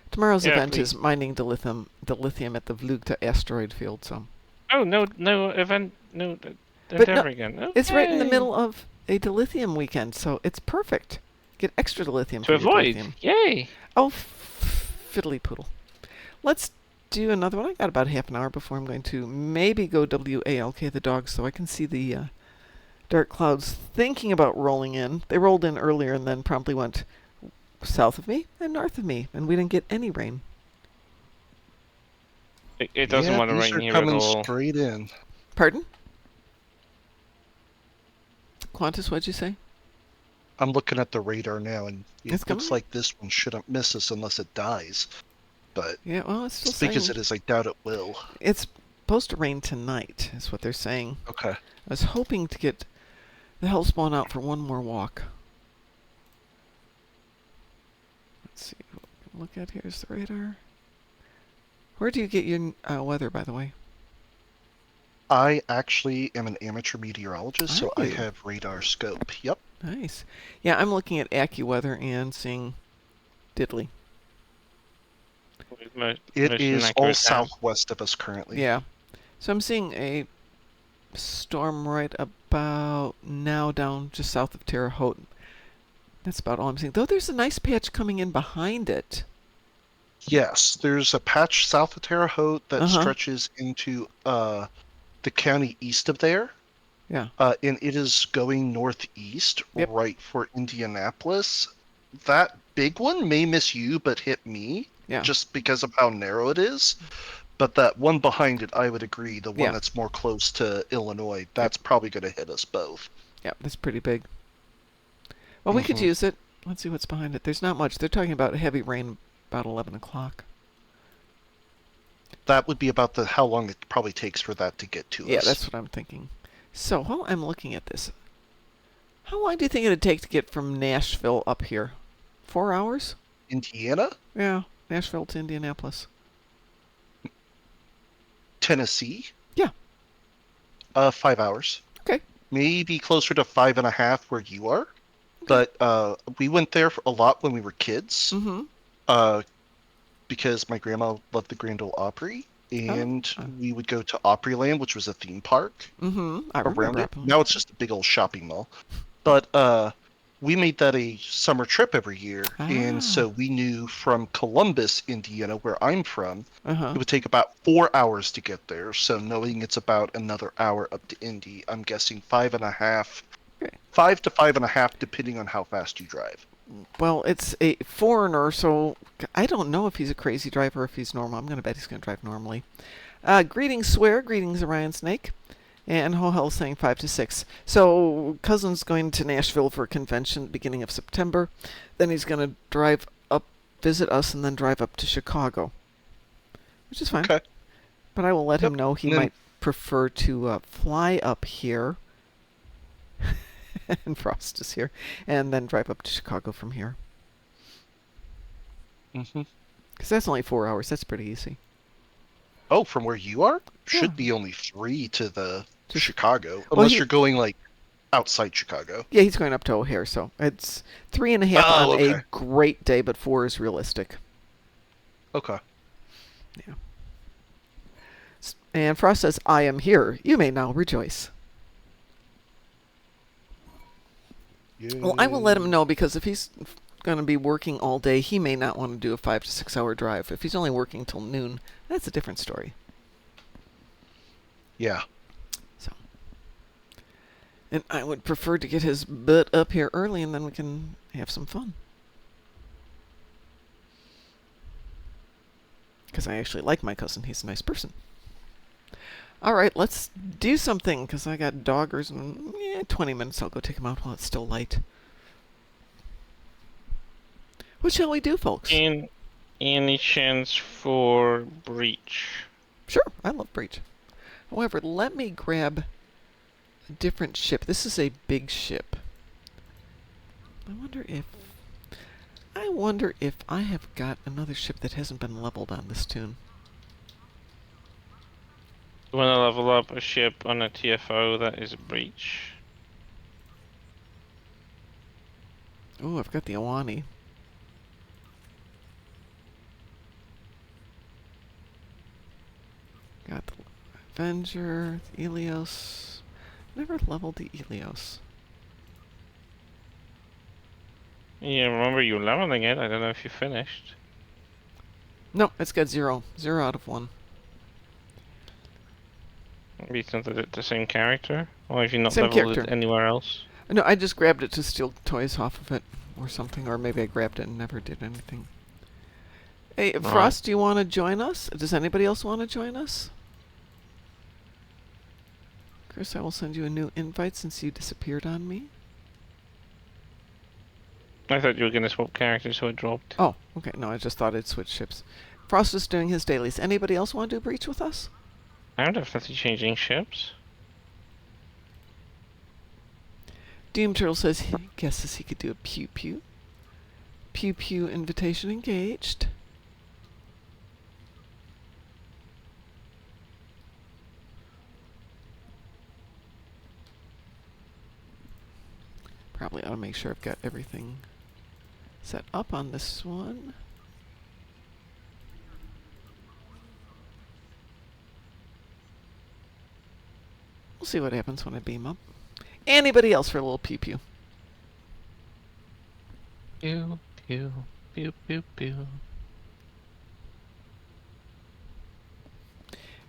Tomorrow's Yeah, event please. is mining the lithium at the Vlugta asteroid field. So Oh no event, no But endeavor no, again. it's right in the Okay. middle of a dilithium weekend, so it's perfect. Get extra dilithium To for your avoid, dilithium. yay! Oh, fiddly poodle. Let's do another one. I got about half an hour before I'm going to maybe go WALK the dogs so I can see the dark clouds thinking about rolling in. They rolled in earlier and then promptly went south of me and north of me, and we didn't get any rain. It doesn't Yeah, want to these rain are here at coming all. straight in. Pardon? Qantas, what'd you say? I'm looking at the radar now, and it It's looks coming? like this one shouldn't miss us unless it dies. But Yeah, well, it's still as big as saying it is, I doubt it will. it's supposed to rain tonight, is what they're saying. Okay. I was hoping to get the Hellspawn out for one more walk. Let's see what we can look at. Here's the radar. Where do you get your weather, by the way? I actually am an amateur meteorologist, so Are I you? have radar scope. Yep. Nice. Yeah, I'm looking at AccuWeather and seeing diddly. It is all southwest of us currently. Yeah. So I'm seeing a storm right about now down just south of Terre Haute. That's about all I'm seeing. Though there's a nice patch coming in behind it. Yes, there's a patch south of Terre Haute that Uh-huh. stretches into the county east of there. Yeah. And it is going northeast Yep. right for Indianapolis. That big one may miss you, but hit me. Yeah. Just because of how narrow it is. But that one behind it, I would agree, the one Yeah. that's more close to Illinois, that's probably going to hit us both. Yeah, that's pretty big. Well, we could Mhm. use it. Let's see what's behind it. There's not much. They're talking about heavy rain about 11 o'clock. That would be about how long it probably takes for that to get to Yeah, us. that's what I'm thinking. So while I'm looking at this, how long do you think it'd take to get from Nashville up here? 4 hours? Indiana? Yeah, Nashville to Indianapolis. Tennessee? Yeah. 5 hours. Okay. Maybe closer to 5.5 where you are. But we went there a lot when we were kids. Mm-hmm. Because my grandma loved the Grand Ole Opry, and Oh. we would go to Opryland, which was a theme park Mm-hmm. I around remember. it. Now it's just a big old shopping mall. But we made that a summer trip every year, and so Ah. we knew from Columbus, Indiana, where I'm from, Uh-huh. it would take about 4 hours to get there. So knowing it's about another hour up to Indy, I'm guessing 5.5, Okay. 5 to 5.5, depending on how fast you drive. Well, it's a foreigner, so I don't know if he's a crazy driver or if he's normal. I'm going to bet he's going to drive normally. Greetings, Swear. Greetings, Orion Snake. And Hohel's saying 5 to 6. So, Cousin's going to Nashville for a convention at the beginning of September. Then he's going to drive up, visit us, and then drive up to Chicago. Which is fine. Okay. But I will let him Yep. know he And then- might prefer to fly up here. And Frost is here. And then drive up to Chicago from here. Mm-hmm. Because that's only 4 hours. That's pretty easy. Oh, from where you are? Should Yeah. be only 3 to the To Chi- Chicago, Well, unless he- you're going like outside Chicago. Yeah, he's going up to O'Hare, so it's 3.5 Oh, on okay. a great day, but 4 is realistic. Okay. And Frost says, I am here. You may now rejoice. Well, I will let him know, because if he's going to be working all day, he may not want to do a 5 to 6 hour drive. If he's only working till noon, that's a different story. Yeah. So, and I would prefer to get his butt up here early, and then we can have some fun. Because I actually like my cousin. He's a nice person. All right, let's do something, because I got doggers in 20 minutes. I'll go take him out while it's still light. What shall we do, folks? And any chance for breach? Sure, I love Breach. However, let me grab a different ship. This is a big ship. I wonder if I have got another ship that hasn't been leveled on this tune. You want to level up a ship on a TFO that is a breach? Oh, I've got the Awani. Got the Avenger, the Ilios. Never leveled the Ilios. Yeah, remember you leveling it. I don't know if you finished. No, it's got 0. 0 out of 1. Maybe it's not the same character? Or have you not Same leveled character. it anywhere else? No, I just grabbed it to steal toys off of it or something, or maybe I grabbed it and never did anything. Hey, Right. Frost, do you want to join us? Does anybody else want to join us? Chris, I will send you a new invite since you disappeared on me. I thought you were going to swap characters, so it dropped. Oh, okay. No, I just thought I'd switch ships. Frost is doing his dailies. Anybody else want to do Breach with us? I'm definitely changing ships. Doom Turtle says he guesses he could do a Pew-Pew. Pew-Pew invitation engaged. Probably ought to make sure I've got everything set up on this one. We'll see what happens when I beam up. Anybody else for a little pew-pew? Pew, pew, pew, pew, pew.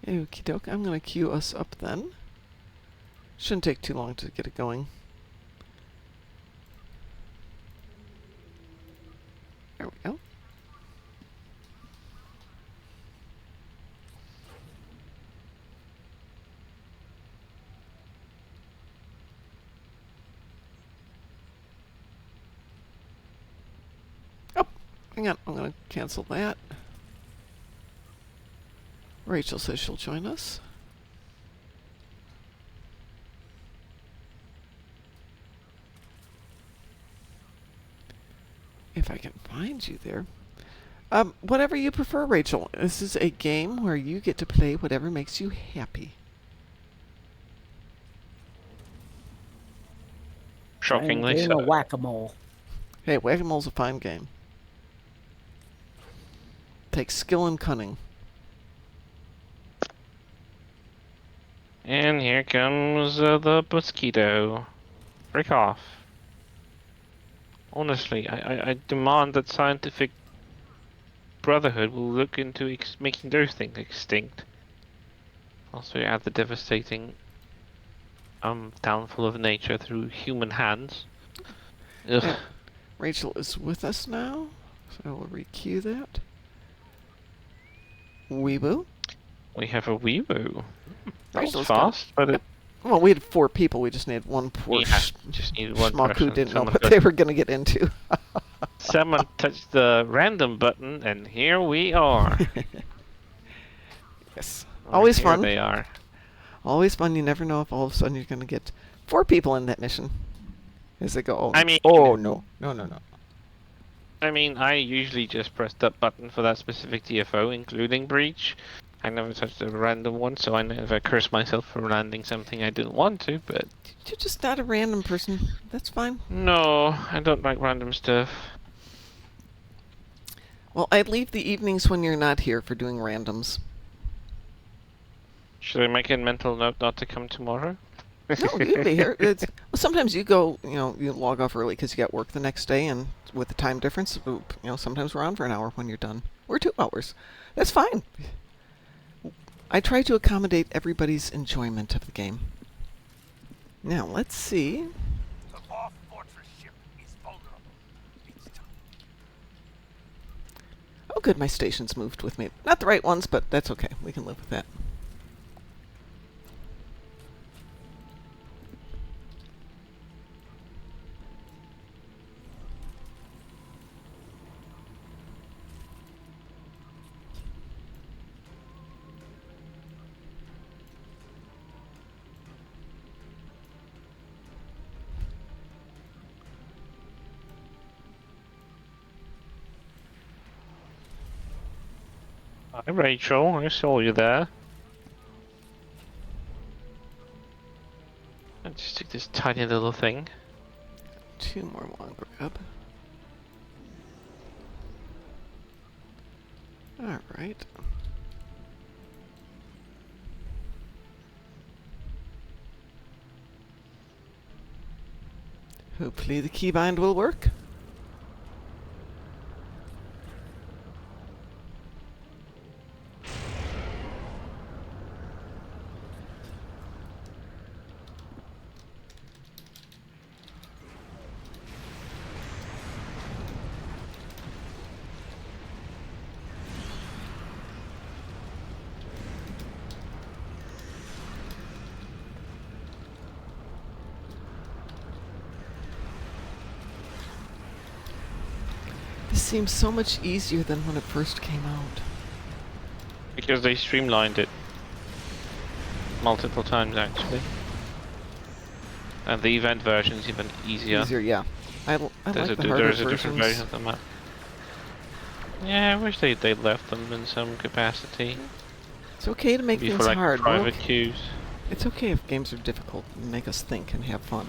Okie doke. I'm going to queue us up then. Shouldn't take too long to get it going. There we go. Oh, hang on. I'm going to cancel that. Rachel says she'll join us. If I can find you there. Whatever you prefer, Rachel. This is a game where you get to play whatever makes you happy. Shockingly Game so. of whack-a-mole. Hey, Whack-A-Mole's a fine game. Takes skill and cunning. And here comes the mosquito. Break off. Honestly, I demand that scientific brotherhood will look into making those things extinct. Also, add the devastating downfall of nature through human hands. Ugh. Yeah. Rachel is with us now, so we'll re-queue that. Weeboo. We have a Weebo. That was Rachel's got fast, but it, Well, we had 4 people. We just needed one poor yeah, just needed one schmuck who person. didn't know Someone what got- they were going to get into. Someone touched the random button, and here we are. Yes. Or Always here fun. they are. Always fun. You never know if all of a sudden you're going to get 4 people in that mission. As they go, oh, I mean- oh no, no, no, no. I mean, I usually just press that button for that specific TFO, including breach. I never touched a random one, so I never curse myself for landing something I didn't want to, but... You're just not a random person. That's fine. No, I don't like random stuff. Well, I'd leave the evenings when you're not here for doing randoms. Should I make a mental note not to come tomorrow? No, you'd be here. Well, sometimes you go, you log off early because you got work the next day, and with the time difference, sometimes we're on for an hour when you're done. We're 2 hours. That's fine. I try to accommodate everybody's enjoyment of the game. Now, let's see. The Lost Fortress ship is vulnerable. It's time. Oh, good, my station's moved with me. Not the right ones, but that's okay. We can live with that. Hi, Rachel. I saw you there. I just took this tiny little thing. 2 more long grab. Alright. Hopefully the keybind will work. This seems so much easier than when it first came out. Because they streamlined it. Multiple times, actually. And the event version is even easier. Easier, yeah. I like the harder There's a different version versions. of the map. Yeah, I wish they left them in some capacity. It's okay to make Maybe things for like hard. private Look, queues. it's okay if games are difficult and make us think and have fun.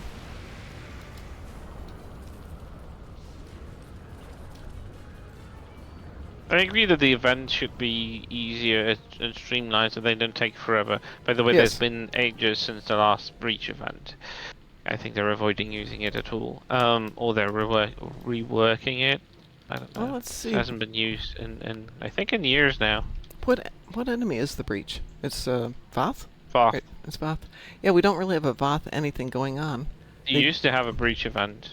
I agree that the event should be easier and streamlined so they don't take forever. By the way, Yes. there's been ages since the last Breach event. I think they're avoiding using it at all. Or they're reworking it. I don't know. Well, let's see. It hasn't been used in I think in years now. What enemy is the breach? It's Voth? Fuck. Right, it's Voth. Yeah, we don't really have a Voth anything going on. You They- used to have a Breach event.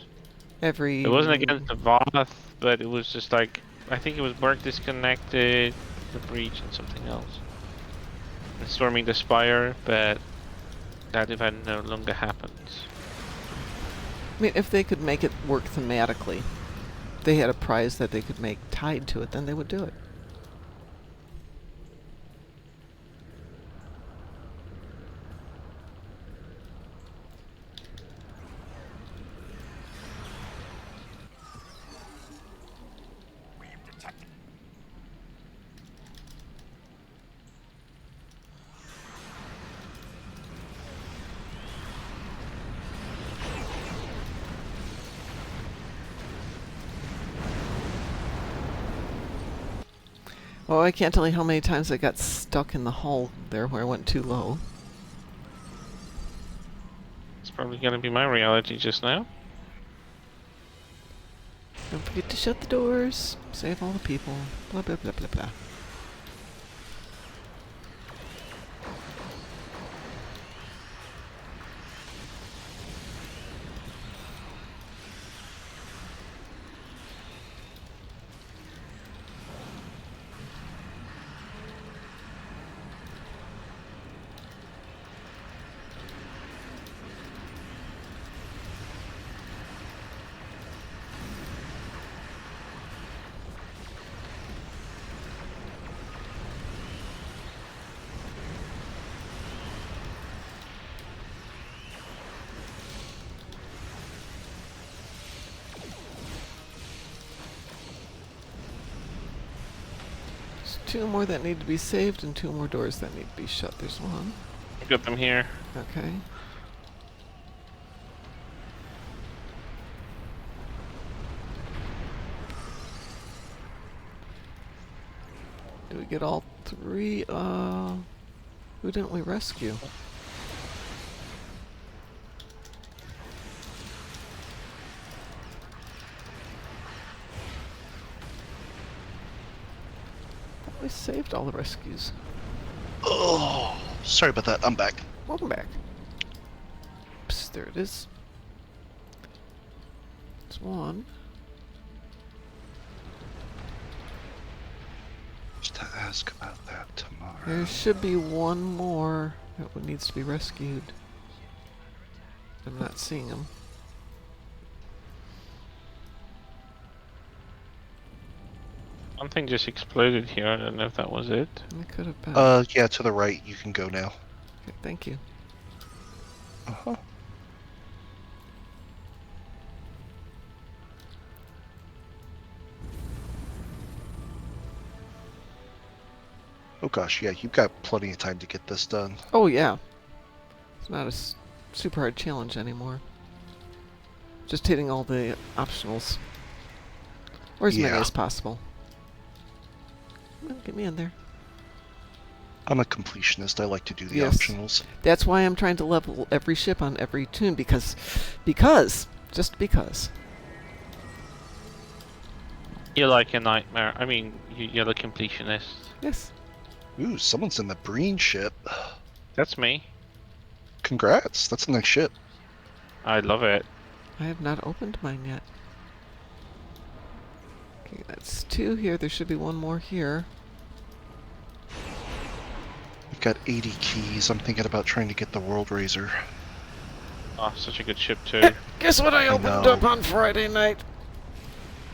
Every... It wasn't against the Voth, but it was just like, I think it was Work Disconnected, the Breach, and something else. And Storming the Spire, but that event no longer happens. I mean, if they could make it work thematically, they had a prize that they could make tied to it, then they would do it. We've detected. Oh, I can't tell you how many times I got stuck in the hole there where I went too low. It's probably gonna be my reality just now. Don't forget to shut the doors. Save all the people. Blah, blah, blah, blah, blah. There's 2 more that need to be saved and 2 more doors that need to be shut. There's one. Got them here. Okay. Do we get all 3? Who didn't we rescue? We saved all the rescues. Oh, sorry about that. I'm back. Welcome back. Psst, there it is. There's one. Just to ask about that tomorrow. There should be one more that needs to be rescued. I'm not seeing him. Something just exploded here. I don't know if that was it. It could have been. Yeah, to the right. You can go now. Okay, thank you. Uh-huh. Oh gosh, yeah, you've got plenty of time to get this done. Oh yeah. It's not a super hard challenge anymore. Just hitting all the optionals. Or as many Yeah. as possible. Come on, get me in there. I'm a completionist. I like to do the Yes. optionals. That's why I'm trying to level every ship on every tune because, just because. You're like a nightmare. I mean, you're the completionist. Yes. Ooh, someone's in the Breen ship. That's me. Congrats, that's a nice ship. I love it. I have not opened mine yet. Okay, that's 2 here. There should be 1 more here. We've got 80 keys. I'm thinking about trying to get the World Razor. Oh, such a good ship too. Guess what I opened know. up on Friday night?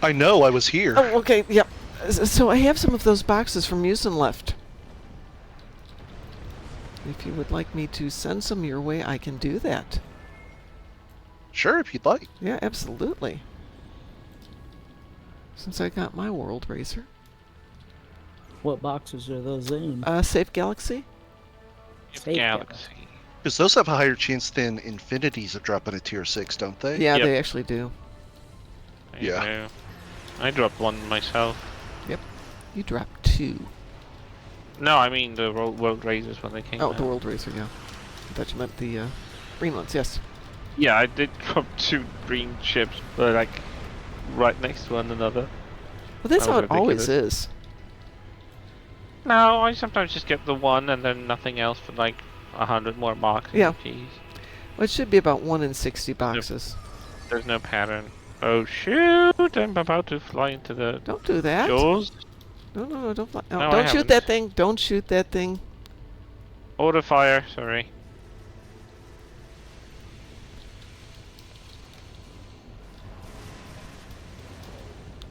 I know, I was here. Oh, okay, yep. So I have some of those boxes from Musin left. If you would like me to send some your way, I can do that. Sure, if you'd like. Yeah, absolutely. Since I got my World Racer. What boxes are those in? Safe Galaxy? Safe Galaxy. Because those have a higher chance than Infinities of dropping a tier 6, don't they? Yeah, Yep. they actually do. There you Yeah. go. I dropped one myself. You dropped 2. No, I mean the World Razors when they came Oh, out. the World Racer, yeah. I thought you meant the green ones, yes. Yeah, I did drop 2 green ships, but like right next to one another. Well, that's That how was it always ridiculous. is. No, I sometimes just get the one and then nothing else for like 100 more boxes. Yeah. Jeez. Well, it should be about 1 in 60 boxes. There's no pattern. Oh shoot! I'm about to fly into the Don't do that. jaws. No, no, no, don't fly. No, No, I don't shoot that haven't. thing. Don't shoot that thing. Order fire, sorry.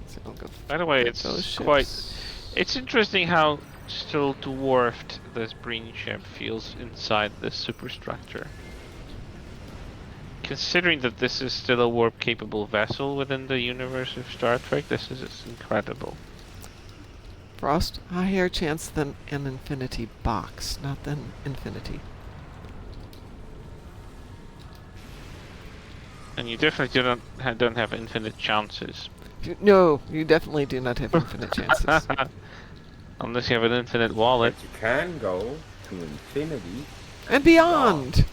So I'll go By the way, get it's those quite... ships. It's interesting how still dwarfed this green ship feels inside this superstructure. Considering that this is still a warp-capable vessel within the universe of Star Trek, this is incredible. Frost, a higher chance than an infinity box, not than infinity. And you definitely don't have infinite chances. No, you definitely do not have infinite chances. Unless you have an infinite wallet. But you can go to infinity. And beyond!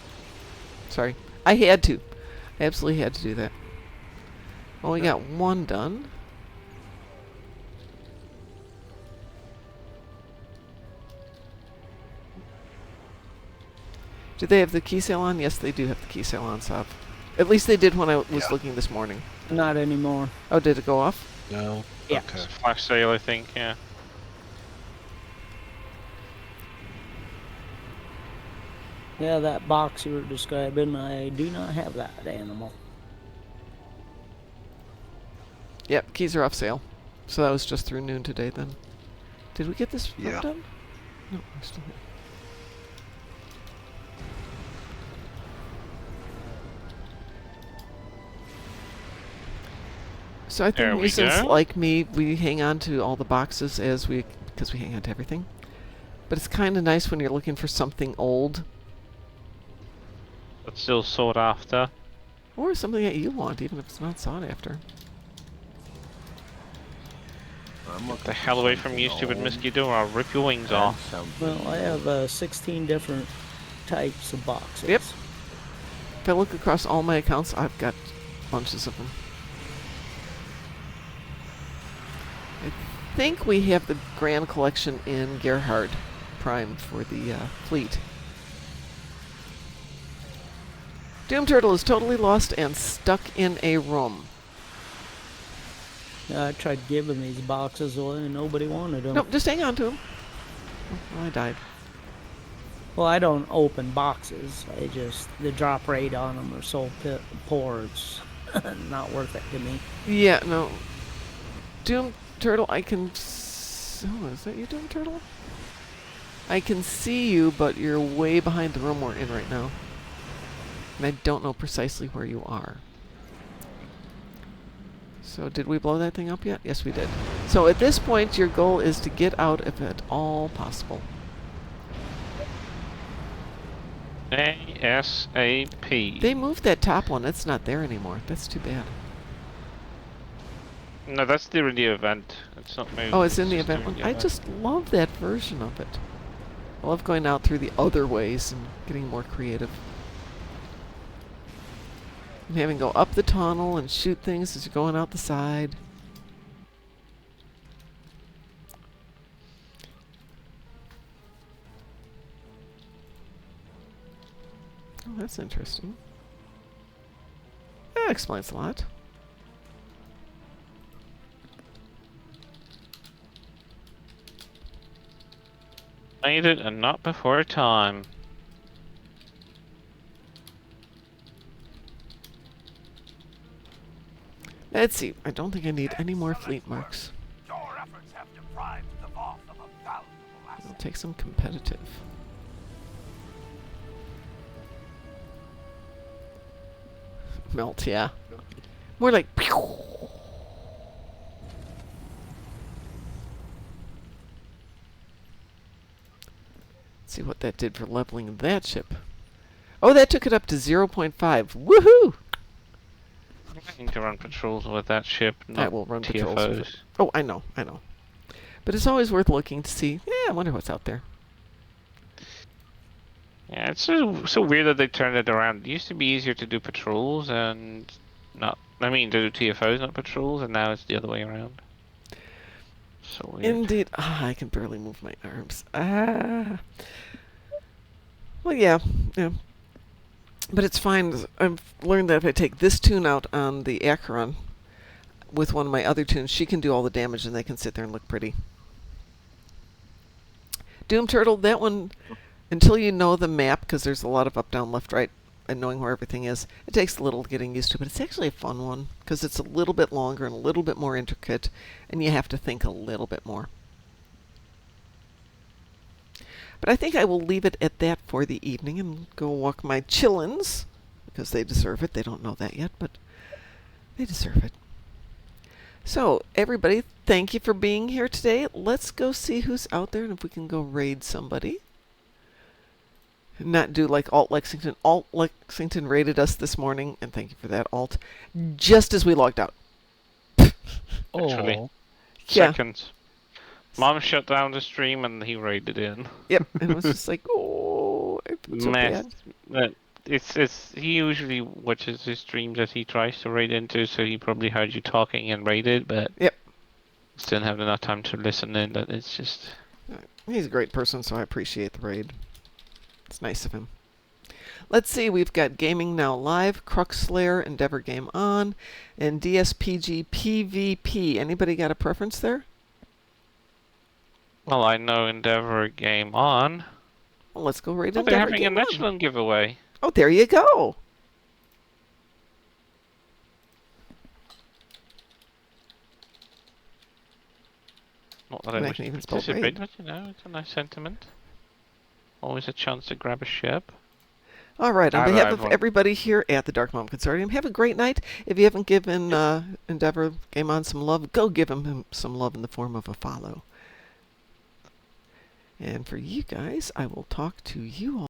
Sorry, I had to. I absolutely had to do that. Well, we got 1 done. Do they have the key sale on? Yes, they do have the key sale on, Sav. At least they did when I was looking this morning. Not anymore. Oh, did it go off? No. Yeah. Okay. It's a flash sale, I think. Yeah. Yeah, that box you were describing, I do not have that animal. Yep, keys are off sale. So that was just through noon today then. Did we get this Yeah. done? No, we're still here. So I There think we reasons go. like me, we hang on to all the boxes because we hang on to everything. But it's kind of nice when you're looking for something old But still sought after. or something that you want, even if it's not sought after. I'm Get looking the for hell away from something you, stupid old mosquito, or I'll rip your wings and off. something Well, I have 16 different types of boxes. Yep. If I look across all my accounts, I've got bunches of them. I think we have the grand collection in Gerhard Prime for the fleet. Doom Turtle is totally lost and stuck in a room. I tried giving these boxes away and nobody wanted them. Nope, just hang on to them. Oh, well, I died. Well, I don't open boxes. The drop rate on them are so poor, it's not worth it to me. Yeah, no. Doom Turtle, I can... Oh, is that you, Doom Turtle? I can see you, but you're way behind the room we're in right now. And I don't know precisely where you are. So did we blow that thing up yet? Yes, we did. So at this point, your goal is to get out if at all possible. ASAP. They moved that top one. It's not there anymore. That's too bad. No, that's during the event. It's not moved. Oh, it's in the just event during one. the I event. just love that version of it. I love going out through the other ways and getting more creative. And having go up the tunnel and shoot things as you're going out the side. Oh, that's interesting. That explains a lot. Made it and not before time. Let's see. I don't think I need any more fleet marks. Your efforts have deprived the Voth of a valuable I'll asset. take some competitive. Melt, yeah. More like... See what that did for leveling that ship. Oh, that took it up to 0.5. Woohoo! I need to run patrols with that ship, I not will run patrols with it. TFOs. Oh, I know. But it's always worth looking to see. Yeah, I wonder what's out there. Yeah, it's so weird that they turned it around. It used to be easier to do patrols and not... I mean, to do TFOs, not patrols, and now it's the other way around. So weird. Indeed. Ah, I can barely move my arms. Ah. Well, yeah. But it's fine. I've learned that if I take this tune out on the Acheron with one of my other tunes, she can do all the damage and they can sit there and look pretty. Doom Turtle, that one, until you know the map, because there's a lot of up, down, left, right, and knowing where everything is, it takes a little getting used to, but it's actually a fun one, because it's a little bit longer and a little bit more intricate, and you have to think a little bit more. But I think I will leave it at that for the evening and go walk my chillins, because they deserve it. They don't know that yet, but they deserve it. So, everybody, thank you for being here today. Let's go see who's out there and if we can go raid somebody. Not do like Alt Lexington. Alt Lexington raided us this morning, and thank you for that, Alt, just as we logged out. Actually. Oh, Yeah. Seconds. Mom shut down the stream and he raided in. Yep, and it was just like, oh, I feel so Mess. bad. It's he usually watches his streams that he tries to raid into, so he probably heard you talking and raided, but Yep. just didn't have enough time to listen in. That it's just He's a great person, so I appreciate the raid. It's nice of him. Let's see, we've got Gaming Now Live, Crux Slayer, Endeavor Game On, and DSPG PvP. Anybody got a preference there? Well, I know Endeavor Game On. Well, let's go right Oh, into they're Endeavor having a Game On. Netchland giveaway. Oh, there you go. Not that And I I wish can to even spell participate, raid. but it's a nice sentiment. Always a chance to grab a ship. All right, on Hello, behalf of everyone. everybody here at the Darkmom Consortium, have a great night. If you haven't given Endeavor Game On some love, go give him some love in the form of a follow. And for you guys, I will talk to you all.